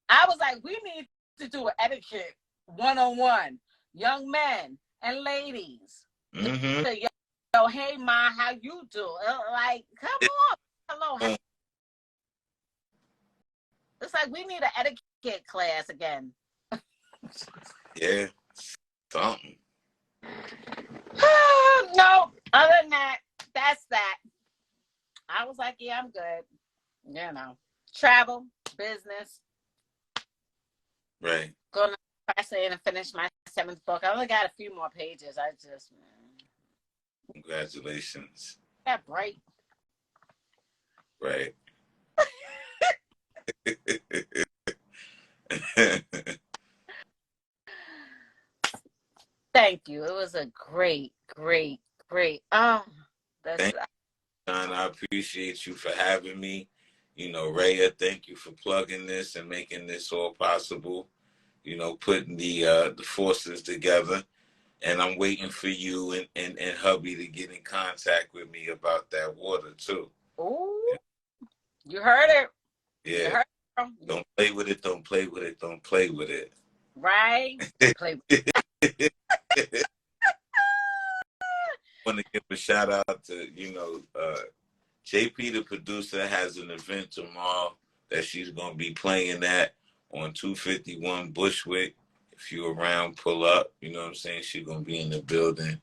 I was like, we need to do an etiquette 101. Young men and ladies. Mm-hmm. So, yo, hey ma, how you do? Like, come on. Hello. It's like we need an etiquette class again. Yeah. Something. No, other than that, that's that. I was like, yeah, I'm good. You know. Travel, business. Right. Gonna press in and finish my 7th book. I only got a few more pages. I just Congratulations. got bright. Right. Thank you. It was a great. Thank you, John. I appreciate you for having me. You know, Rhea, thank you for plugging this and making this all possible. You know, putting the forces together. And I'm waiting for you and hubby to get in contact with me about that water too. Ooh, you heard it. Yeah. You heard it. Don't play with it. Don't play with it. Don't play with it. Right? Don't play with it. I want to give a shout out to, JP, the producer, has an event tomorrow that she's gonna be playing at on 251 Bushwick. If you're around, pull up. You know what I'm saying? She's gonna be in the building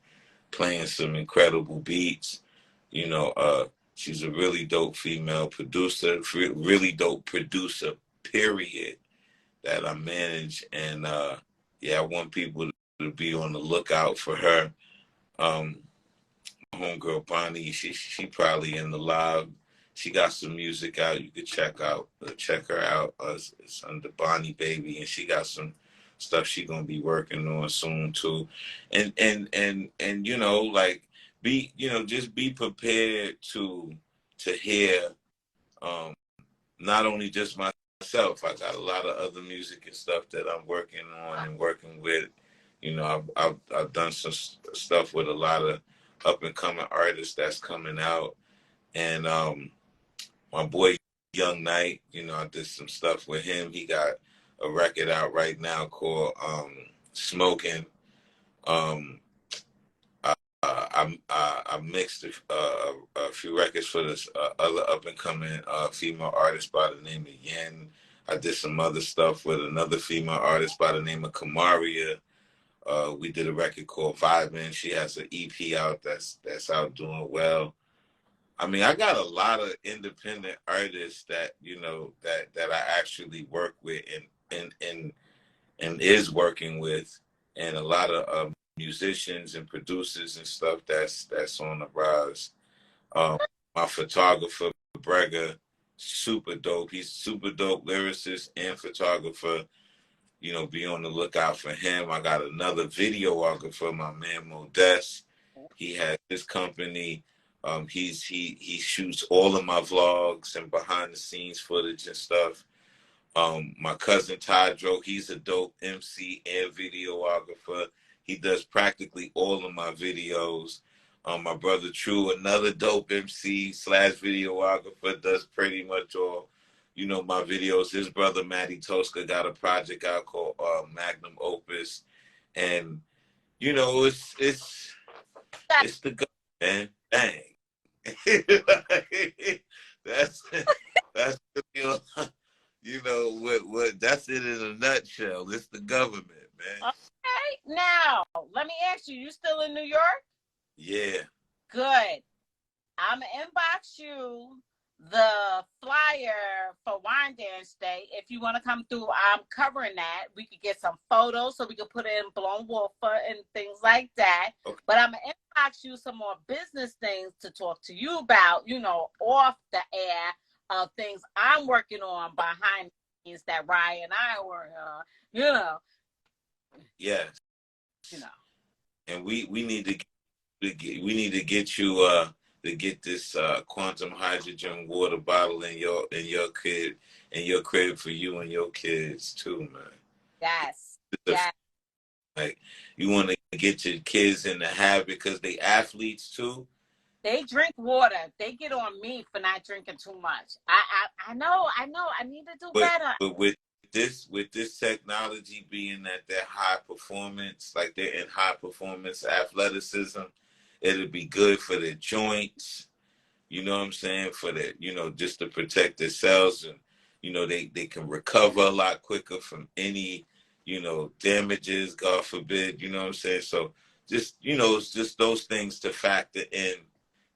playing some incredible beats. You know, she's a really dope female producer, really dope producer, period, that I manage. And yeah, I want people to be on the lookout for her. Homegirl Bonnie, she probably in the live. She got some music out. You could check her out. It's under Bonnie Baby, and she got some stuff she gonna be working on soon too. And you know, like just be prepared to hear um not only just myself. I got a lot of other music and stuff that I'm working on and working with. You know, I've done some stuff with a lot of up and coming artists that's coming out, and my boy Young Knight. You know, I did some stuff with him. He got a record out right now called Smoking. Um, I mixed a few records for this other up and coming female artist by the name of Yen. I did some other stuff with another female artist by the name of Kamaria. We did a record called Vibin'. She has an EP out that's out doing well. I mean, I got a lot of independent artists that that I actually work with and is working with, and a lot of musicians and producers and stuff that's on the rise. My photographer Brega, super dope. He's super dope lyricist and photographer. You know, be on the lookout for him. I got another videographer, my man Modest. He has his company. He shoots all of my vlogs and behind the scenes footage and stuff. My cousin Tydro, he's a dope MC and videographer. He does practically all of my videos. My brother True, another dope MC slash videographer, does pretty much all, my videos. His brother Matty Tosca got a project out called Magnum Opus, and it's the go, man. Dang, that's that's what that's it in a nutshell. It's the government, man. Okay, now let me ask you: you still in New York? Yeah. Good. I'm gonna inbox you the flyer for Wine Dance Day. If you want to come through, I'm covering that. We could get some photos so we could put it in Blown Wolfer and things like that. Okay. But I'm gonna inbox you some more business things to talk to you about, off the air, of things I'm working on behind the scenes that Ryan and I were, Yes. And we need to get you to get this quantum hydrogen water bottle in your crib for you and your kids too, man. Yes. Like, you want to get your kids in the habit because they athletes too. They drink water. They get on me for not drinking too much. I know. I need to do better. But with this technology being that they're high performance, like they're in high performance athleticism, it'll be good for their joints. You know what I'm saying? For their, just to protect their cells, and they can recover a lot quicker from any damages, God forbid. You know what I'm saying? So just it's just those things to factor in,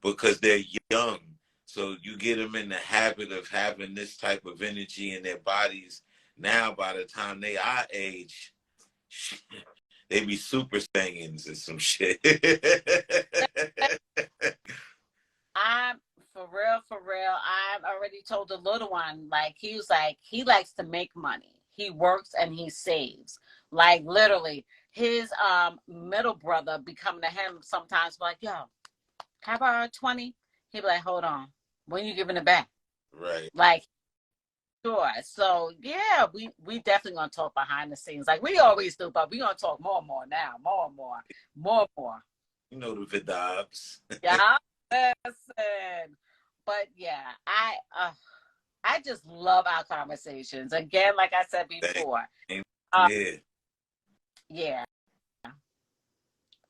because they're young. So you get them in the habit of having this type of energy in their bodies. Now, by the time they our age, they be super saiyans and some shit. I'm for real. I've already told the little one, like, he was like, he likes to make money. He works and he saves. Like, literally, his middle brother be coming to him sometimes like, yo, can I borrow 20? He be like, hold on. When you giving it back? Right. Like, sure. So yeah, we definitely gonna talk behind the scenes like we always do, but we gonna talk more and more now, more and more. You know the vidobs. Yeah, listen. But yeah, I just love our conversations. Again, like I said before. Yeah.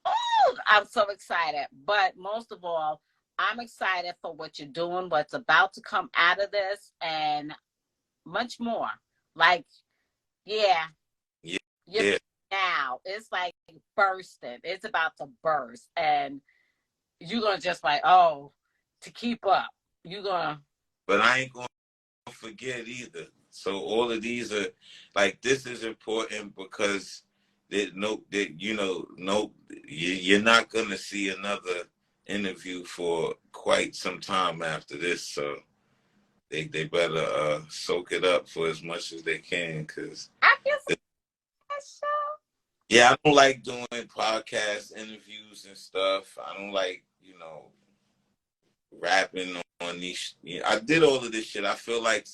Oh, I'm so excited. But most of all, I'm excited for what you're doing, what's about to come out of this, and much more. Like, yeah, Yeah. you're Yeah. now. It's like bursting. It's about to burst. And you're going to just like, oh, to keep up. You're going to. But I ain't gonna forget either. So all of these are like, this is important because you're not gonna see another interview for quite some time after this. So they better soak it up for as much as they can, because I can see that show. yeah, I don't like doing podcast interviews and stuff. I don't like, rapping on these. I did all of this shit. I feel like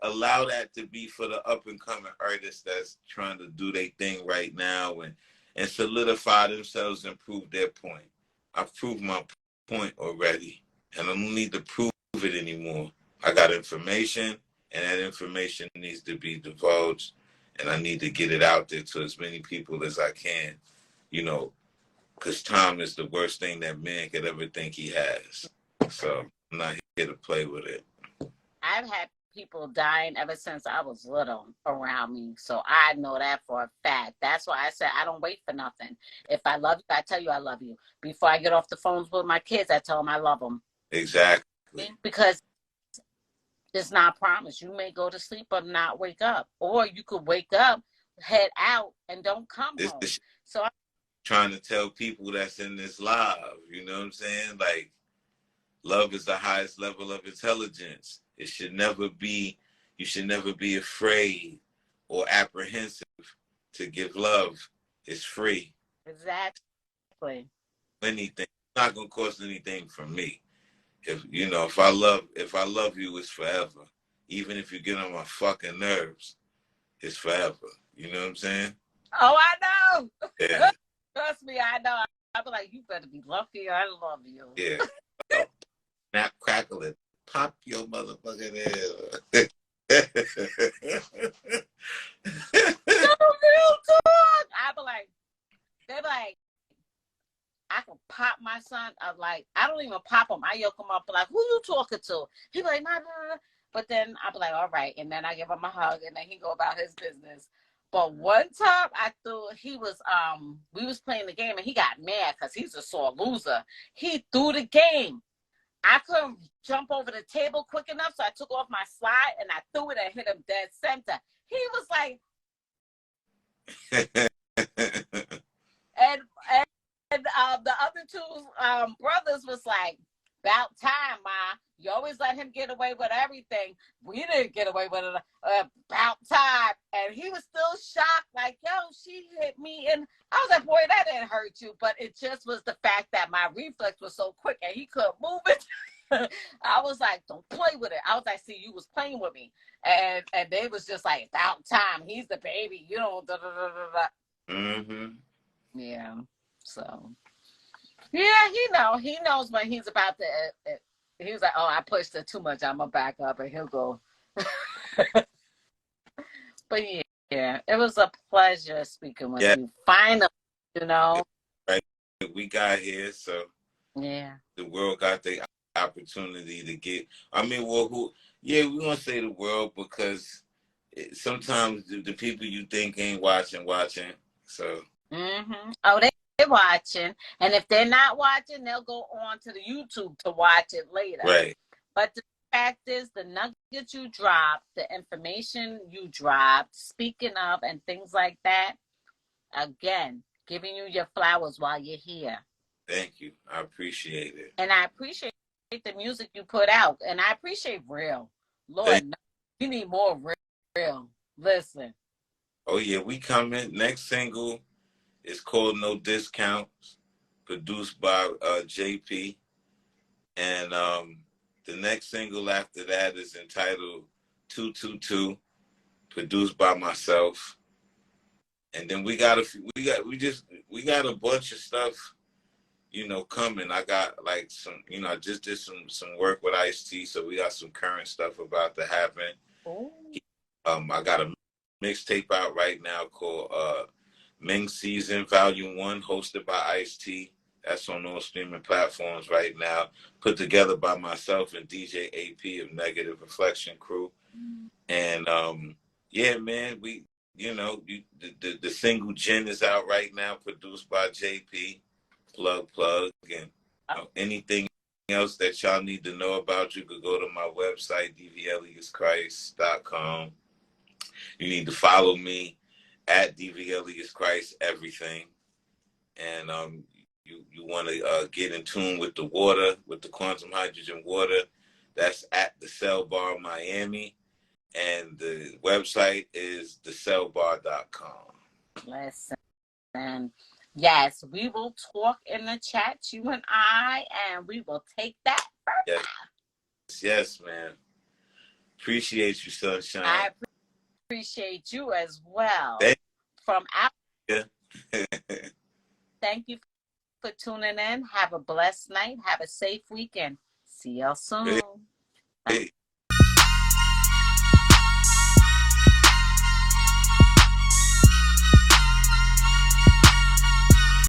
allow that to be for the up and coming artists that's trying to do their thing right now and solidify themselves and prove their point. I've proved my point already, and I don't need to prove it anymore. I got information, and that information needs to be divulged, and I need to get it out there to as many people as I can, because time is the worst thing that man could ever think he has. So I'm not here to play with it. I've had people dying ever since I was little around me. So I know that for a fact. That's why I said I don't wait for nothing. If I love you, I tell you I love you. Before I get off the phones with my kids, I tell them I love them. Exactly. Because it's not promised. You may go to sleep or not wake up. Or you could wake up, head out, and don't come home. So I'm trying to tell people that's in this live, you know what I'm saying? Like, love is the highest level of intelligence. You should never be afraid or apprehensive to give love. It's free. Exactly. Anything. It's not gonna cost anything from me. If I love you, it's forever. Even if you get on my fucking nerves, it's forever. You know what I'm saying? Oh, I know. Yeah. Trust me, I know. I'll be like, you better be lucky. I love you. Yeah. Snap, crackle it. Pop your motherfucking head. Real talk. I be like, they be like, I can pop my son. I'm like, I don't even pop him. I yoke him up. Like, who you talking to? He be like, nah. But then I be like, all right. And then I give him a hug, and then he go about his business. But one time we was playing the game, and he got mad because he's a sore loser. He threw the game. I couldn't jump over the table quick enough, so I took off my slide and I threw it and hit him dead center. He was like, and the other two brothers was like, about time, Ma. You always let him get away with everything. We didn't get away with it. About time. And he was still shocked, like, yo, she hit me. And I was like, boy, that didn't hurt you. But it just was the fact that my reflex was so quick and he couldn't move it. I was like, don't play with it. I was like, see, you was playing with me. And they was just like, about time. He's the baby. You don't. Mm-hmm. Yeah. So. Yeah, he knows when he's about to. He was like, "Oh, I pushed it too much. I'm gonna back up," and he'll go. But yeah, it was a pleasure speaking with you. Finally, Right, we got here, so yeah, the world got the opportunity to get. I mean, well, we're gonna say the world because sometimes the people you think ain't watching. So. Mm-hmm. Oh, they're watching, and if they're not watching, they'll go on to the YouTube to watch it later. Right. But the fact is, the nuggets you dropped, the information you dropped, speaking of, and things like that, again, giving you your flowers while you're here. Thank you. I appreciate it. And I appreciate the music you put out, and I appreciate real. Lord, you need more real. Listen. Oh yeah, we coming. Next single is called No Discounts, produced by JP. And the next single after that is entitled 222, produced by myself. And then we got a bunch of stuff, coming. I got like some, I just did some work with Ice-T, so we got some current stuff about to happen. Oh. I got a mixtape out right now called Ming Season Volume 1, hosted by Ice-T. That's on all streaming platforms right now. Put together by myself and DJ AP of Negative Reflection Crew. And yeah, man, the single Gin is out right now, produced by JP. Plug. And anything else that y'all need to know about, you could go to my website, dvaliaskhryst.com. You need to follow me at dvaliaskhryst everything. And you want to get in tune with the water, with the quantum hydrogen water. That's at the Cell Bar Miami. And the website is thecellbar.com. Listen, yes, we will talk in the chat, you and I, and we will take that further. Yes, man. Appreciate you, Sunshine. I appreciate you as well. From Africa. Thank you for tuning in. Have a blessed night. Have a safe weekend. See y'all soon. Hey.